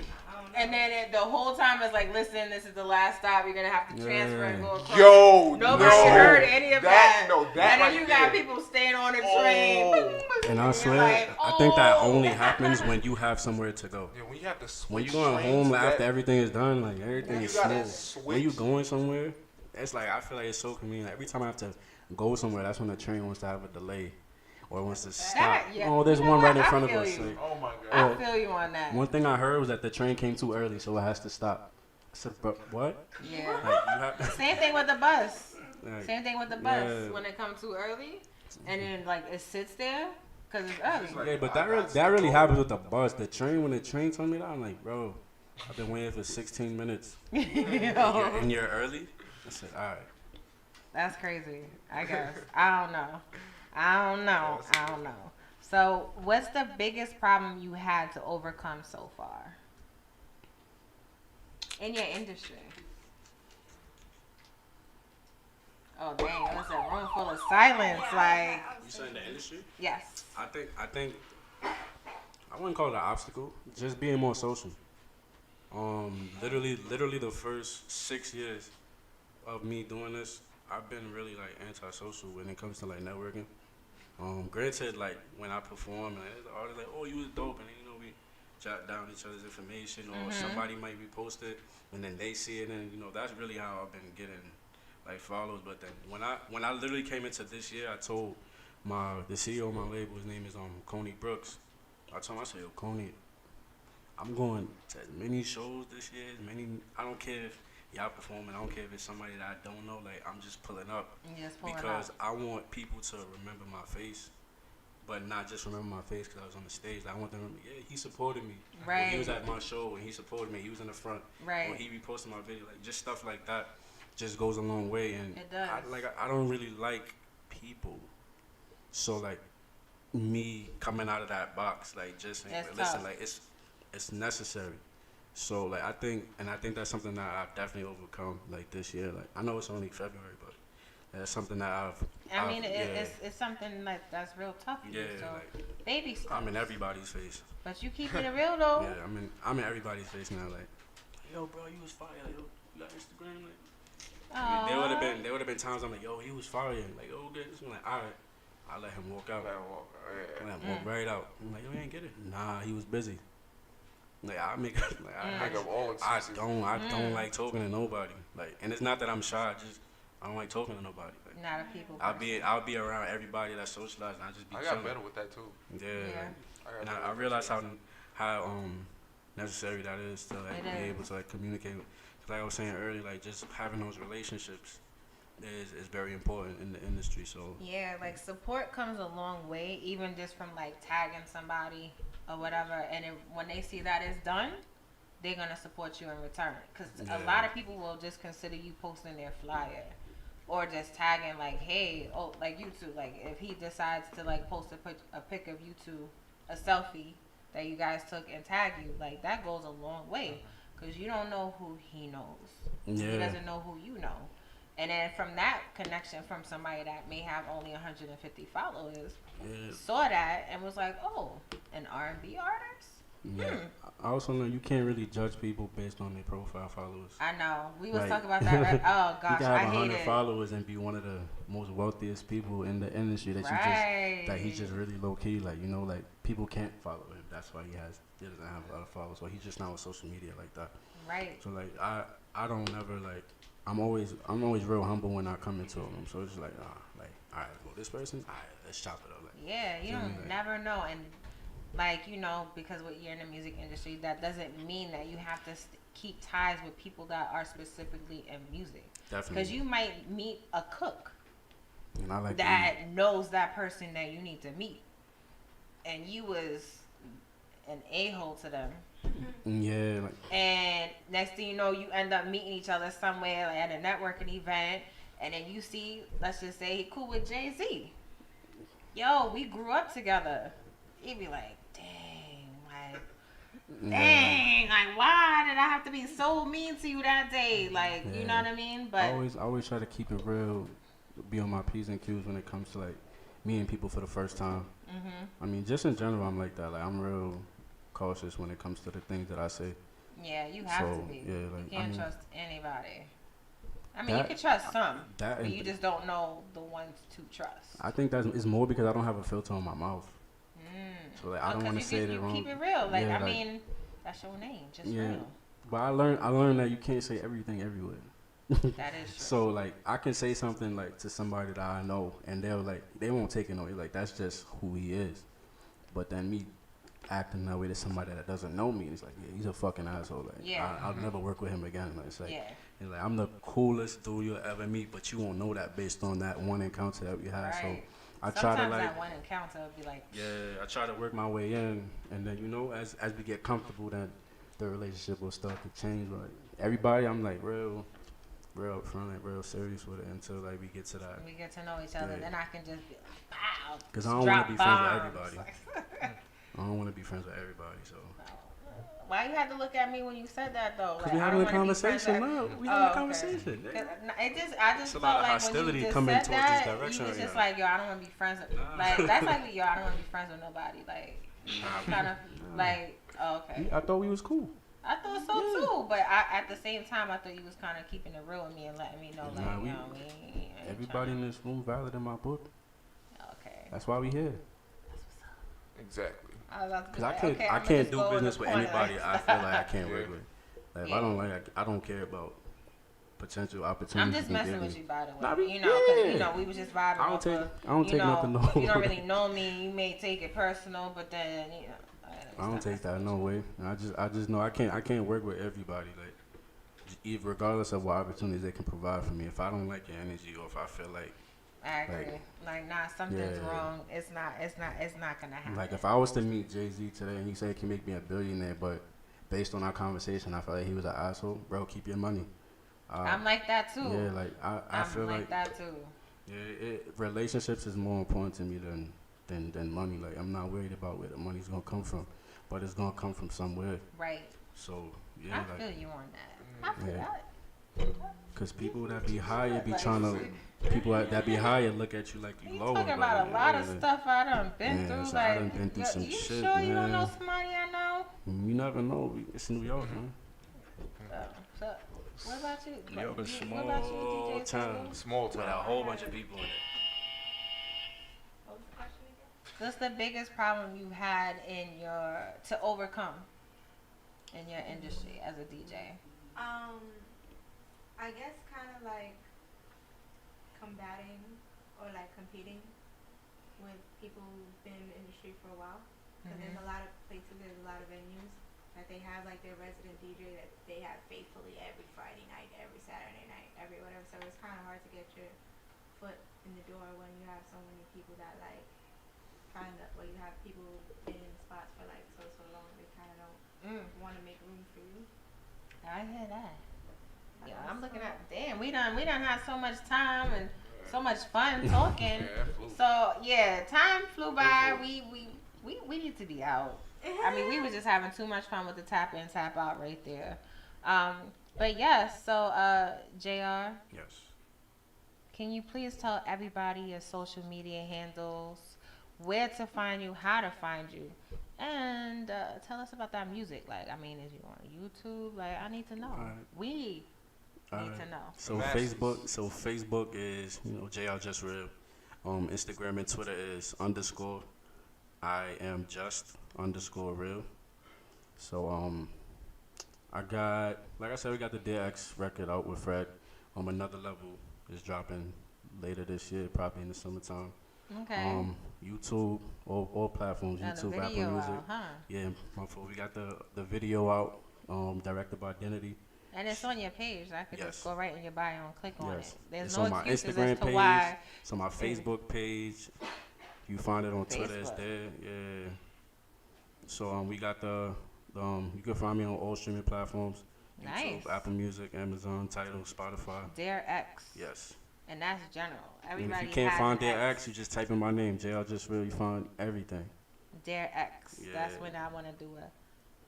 and then the whole time it's like, listen, this is the last stop. You're gonna have to transfer and go across. Yo, nobody heard any of that. No, that and then right you there. got people staying on the train. And I swear, like, I think that only happens when you have somewhere to go. Yeah, when you have to switch when you going home after everything is done, like everything is smooth. Switch. When you going somewhere, it's like I feel like it's so convenient. Every time I have to go somewhere, that's when the train wants to have a delay or wants to stop. Oh, there's one right in front of us. Like, oh my God. I feel you on that. One thing I heard was that the train came too early, so it has to stop. I said, but what? Yeah. Like, Same thing with the bus. Like, Same thing with the bus. When it comes too early, and then like it sits there because it's early. Yeah, but that really happens with the bus. The train, when the train told me that, I'm like, bro, I've been waiting for 16 minutes. and you're early? I said, all right. That's crazy, I guess. I don't know. So, what's the biggest problem you had to overcome so far in your industry? Oh, dang, it was a room full of silence. Like, you said in the industry? Yes. I think I wouldn't call it an obstacle. Just being more social. Literally the first 6 years of me doing this, I've been really like antisocial when it comes to like networking. Granted, like when I perform, and the artist like, oh, you was dope, and then you know we jot down each other's information, or somebody might be posted, and then they see it, and you know that's really how I've been getting like follows. But then when I literally came into this year, I told the CEO of my label, his name is Coney Brooks. I told him, I said, yo, Coney, I'm going to as many shows this year, I don't care if y'all performing, I don't care if it's somebody that I don't know, like I'm just pulling up because I want people to remember my face, but not just remember my face because I was on the stage. I want them to remember, yeah, he supported me. Right. When he was at my show and he supported me. He was in the front. Right. When he reposted my video, like just stuff like that just goes a long way. And it does. I don't really like people. So like me coming out of that box, like just saying, listen, like it's necessary. So like I think that's something that I've definitely overcome like this year. Like I know it's only February, but that's something that it's something like that's real tough for you. So like, baby steps. I'm in everybody's face. But you keeping it real though. Yeah, I'm in everybody's face now. Like, yo, bro, you was fire. Yo, you got Instagram? Like, there would have been times I'm like, yo, he was fire. Like, oh, good. I'm like, all right. I let him walk out. Let him walk right out. I'm like, yo, he ain't get it. Nah, he was busy. Like I make like I don't like talking to nobody. Like, and it's not that I'm shy. I don't like talking to nobody. Like, not a people. I'll be around everybody that's socialized. And I just be. I got better with that too. Yeah. And I realize how necessary that is to like be able to like communicate. Like I was saying earlier, like just having those relationships is very important in the industry. So yeah, like support comes a long way, even just from like tagging somebody or whatever, and when they see that it's done, they're gonna support you in return. Because a lot of people will just consider you posting their flyer or just tagging like, hey, like you two, like if he decides to like post a pic of you two, a selfie that you guys took and tag you, like that goes a long way. Because you don't know who he knows. Yeah. He doesn't know who you know. And then from that connection from somebody that may have only 150 followers, saw that and was like, oh, an R&B artist? Yeah. I also know you can't really judge people based on their profile followers. I know. We was talking about that. Right? Oh, gosh, you can have 100 followers and be one of the most wealthiest people in the industry that he's just really low-key. Like, you know, like people can't follow him. That's why he doesn't have a lot of followers. So he's just not on social media like that. Right. So like I don't never like I'm always real humble when I come into him. So it's just like all right, well this person, all right, let's chop it up. Like, yeah, you don't never know, and like you know because you're in the music industry, that doesn't mean that you have to keep ties with people that are specifically in music. Definitely. Because you might meet a cook that knows that person that you need to meet, and you was an a-hole to them. Yeah. And next thing you know, you end up meeting each other somewhere like, at a networking event, and then you see, let's just say he cool with Jay-Z. Yo, we grew up together. He'd be like, dang, like why did I have to be so mean to you that day? Like, you know what I mean? But I always try to keep it real, be on my P's and Q's when it comes to like meeting people for the first time. I mean, just in general, I'm like that. Like, I'm real cautious when it comes to the things that I say. Yeah, you have to be. Yeah, like, you can't trust anybody. I mean, you can trust some, but you just don't know the ones to trust. I think it's more because I don't have a filter on my mouth. So like, I don't want to say it wrong. You keep it real. Like, I mean, that's your name, just real. But I learned that you can't say everything everywhere. That is true. So like I can say something like to somebody that I know and they won't take it no way. Like that's just who he is. But then me acting that way to somebody that doesn't know me, it's like, yeah, he's a fucking asshole. Like I'll never work with him again. Like, it's like, and like I'm the coolest dude you'll ever meet, but you won't know that based on that one encounter that we had. Right. So I try to like that one encounter will be like I try to work my way in, and then you know as we get comfortable, then the relationship will start to change. Like everybody, I'm like real upfront, like real serious with it until like we get to that. We get to know each other, then I can just be like, pow. Because I don't want to be friends with everybody. I don't want to be friends with everybody. So. Why you had to look at me when you said that though? Because like, we're having a conversation now. We having a conversation. I just felt like when you just said that, you was just like, yo, I don't want to be friends with. Like that's like, yo, I don't want to be friends with nobody. Like, kind of like, okay. I thought we was cool. I thought so too, but at the same time, I thought you was kind of keeping it real with me and letting me know, like, you know, everybody in this room valid in my book. Okay. That's why we here. That's what's up. Exactly. Because I can't do business with anybody I feel like I can't work with. Like, if I don't like, I don't care about potential opportunities. I'm just messing with you, by the way. You know, because you know we was just vibing. I don't take nothing. No. You don't really know me. You may take it personal, but then you know. I don't take that no way. I just know I can't work with everybody. Like, regardless of what opportunities they can provide for me. If I don't like your energy, or if I feel like I agree. Like nah, something's wrong. It's not gonna happen. Like if I was to meet Jay-Z today and he said he can make me a billionaire, but based on our conversation, I felt like he was an asshole. Bro, keep your money. I'm like that too. Yeah, like I feel like that too. Yeah, relationships is more important to me than money. Like I'm not worried about where the money's gonna come from, but it's gonna come from somewhere. Right. So I yeah, feel like you on that. I feel yeah. that. Cause people that be higher be trying to, that be higher look at you like you You lower. talking about a lot of yeah. stuff I done been Yeah, through. so Like, I done been through some you shit, sure you don't know man. somebody I know? You never know. It's New York, man. So, what about you? New York is What about you, small DJ town. Sable? Small With a town. whole bunch of people in it. What's the biggest problem you had to overcome in your industry as a DJ? I guess kind of like combating or like competing with people who've been in the industry for a while. Because there's a lot of places, there's a lot of venues that they have like their resident DJ that they have faithfully every Friday night, every Saturday night, every whatever. So it's kind of hard to get your foot in the door when you have so many people that like kind of, well, you have people been in spots for like so long, they kind of don't want to make room for you. I hear that. Yeah, I'm looking at. Damn, we done had so much time and so much fun talking. So yeah, time flew by. We need to be out. I mean, we were just having too much fun with the tap in, tap out right there. But yes, so JR. Yes. Can you please tell everybody your social media handles, where to find you, how to find you, and tell us about that music. Like, I mean, is you on YouTube? Like, I need to know. We need to know. So Facebook is JR Just Real. Instagram and Twitter is _I am just _real. So I got, like I said, we got the Dear X record out with Fred. Another Level is dropping later this year, probably in the summertime. Okay. YouTube, all platforms. YouTube, Apple Music. Yeah, we got the video out. Directed by Identity. And it's on your page. I could just go right in your bio and click on it. There's it's no on my excuses Instagram as to page. why. It's on my Facebook page. You find it on Twitter. It's there. Yeah. So we got the you can find me on all streaming platforms. Nice. YouTube, Apple Music, Amazon, Tidal, Spotify. Dear X. Yes. And that's general. Everybody. And if you can't find Dear X, X, you just type in my name, JR Just Real. You find everything. Dear X. Yeah. That's when I want to do it.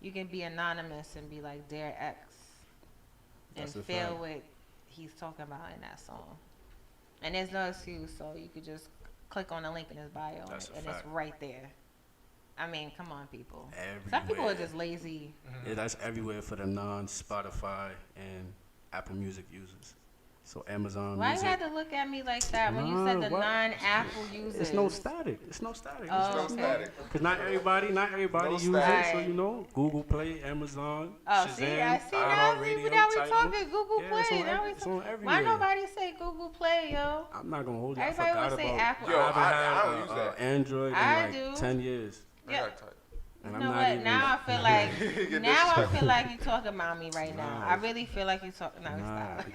You can be anonymous and be like Dear X, and feel what he's talking about in that song. And there's no excuse, so you could just click on the link in his bio, and it's right there. I mean, come on, people. Everywhere. Some people are just lazy. Yeah, that's everywhere for the non-Spotify and Apple Music users. So Amazon Why Music. you had to look at me like that when you said the non-Apple users? It's no static. It's no static. Oh, no static. Because not everybody uses it. So Google Play, Amazon, Shazam, see, I see now we talking Google Play. It's on everywhere. Why nobody say Google Play, yo? I'm not gonna hold you. Everybody I forgot would say about Apple. Yo, I haven't I use had that. Android in like 10 years. Yeah. And You I'm know not what? even, Now I feel like I feel like you talking about me right now. I really feel like you talking. No, stop.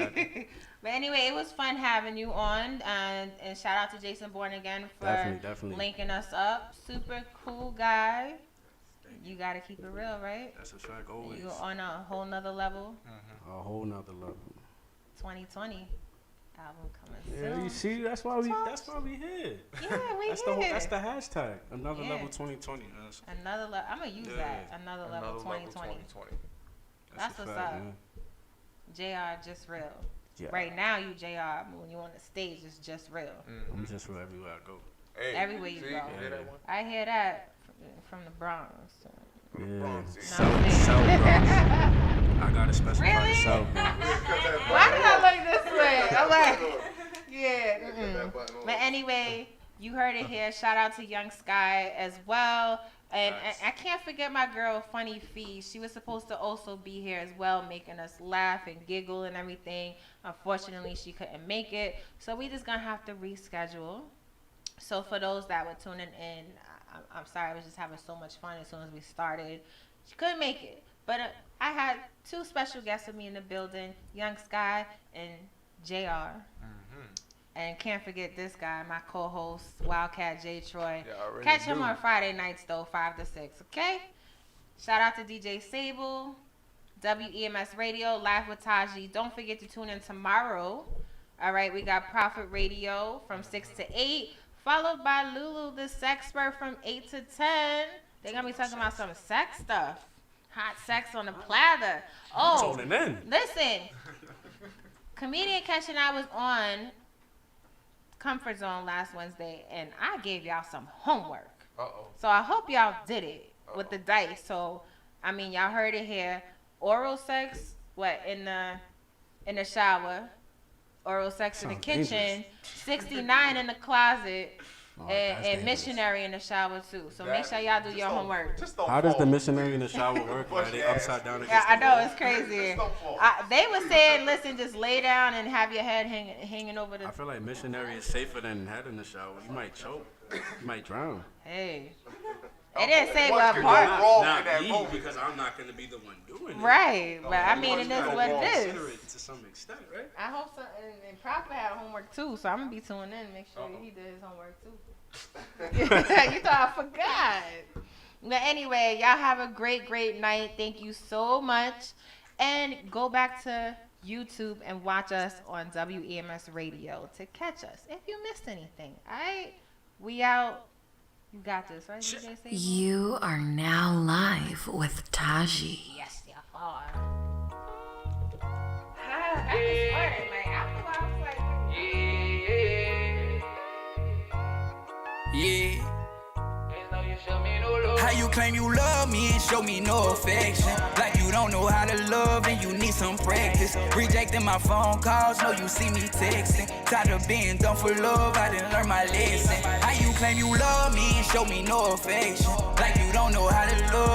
But anyway, it was fun having you on, and shout out to Jason Bourne again for definitely linking us up. Super cool guy. You gotta keep it real, right? That's a fact, always. You're on a whole nother level. A whole nother level. 2020 album coming Yeah, soon. you see, that's why we here. Yeah, we That's the hashtag. Another level 2020. Another level. I'm gonna use that. Another level 2020. That's what's up. Man. JR Just Real. Yeah. Right now, you JR. When you on the stage, it's just real. I'm just real everywhere I go. Hey, Everywhere you go. hear that one? I hear that from the Bronx. Yeah. South Bronx. I got a special Really? South Bronx. Why did I look this way? I'm like, yeah. But anyway, you heard it here. Shout out to Yhung Sky as well. And I can't forget my girl, Funny Fee. She was supposed to also be here as well, making us laugh and giggle and everything. Unfortunately, she couldn't make it. So we just going to have to reschedule. So for those that were tuning in, I'm sorry. I was just having so much fun as soon as we started. She couldn't make it. But I had two special guests with me in the building, Yhung Sky and JR. And can't forget this guy, my co-host, Wildcat J. Troy. Yeah, Catch him on Friday nights, though, 5 to 6, okay? Shout out to DJ Sable, WEMS Radio, Live with Taji. Don't forget to tune in tomorrow. All right, we got Prophet Radio from 6 to 8, followed by Lulu, the Sexpert, from 8 to 10. They're going to be talking about some sex stuff. Hot sex on the platter. Oh, Zoning in. listen. Comedian Kesh and I was on Comfort Zone last Wednesday, and I gave y'all some homework. So I hope y'all did it with the dice. So, I mean, y'all heard it here. Oral sex, in the shower. Oral sex in the kitchen. 69 in the closet. And missionary in the shower too. So make sure y'all do your homework. How does the missionary in the shower work? Are they upside down? Yeah, I know, it's crazy. They were saying, listen, just lay down and have your head hanging over the. I feel like missionary is safer than head in the shower. You might choke. You might drown. Hey. It didn't say what part. Not me, because I'm not going to be the one doing it. Right, but I mean, it is what it is. To some extent, right? I hope so. And Prophet had homework too, so I'm going to be tuning in and make sure he did his homework too. You thought I forgot. But anyway, y'all have a great, great night. Thank you so much. And go back to YouTube and watch us on WEMS Radio to catch us if you missed anything. All right? We out. You got this, right? DJ Sable? You are now live with Taji. Yes, you are. That was fun. Like, after a while, I was like, Yeah. How you claim you love me and show me no affection? Like you don't know how to love and you need some practice. Rejecting my phone calls, know you see me texting. Tired of being done for love, I didn't learn my lesson. How you claim you love me and show me no affection? Like you don't know how to love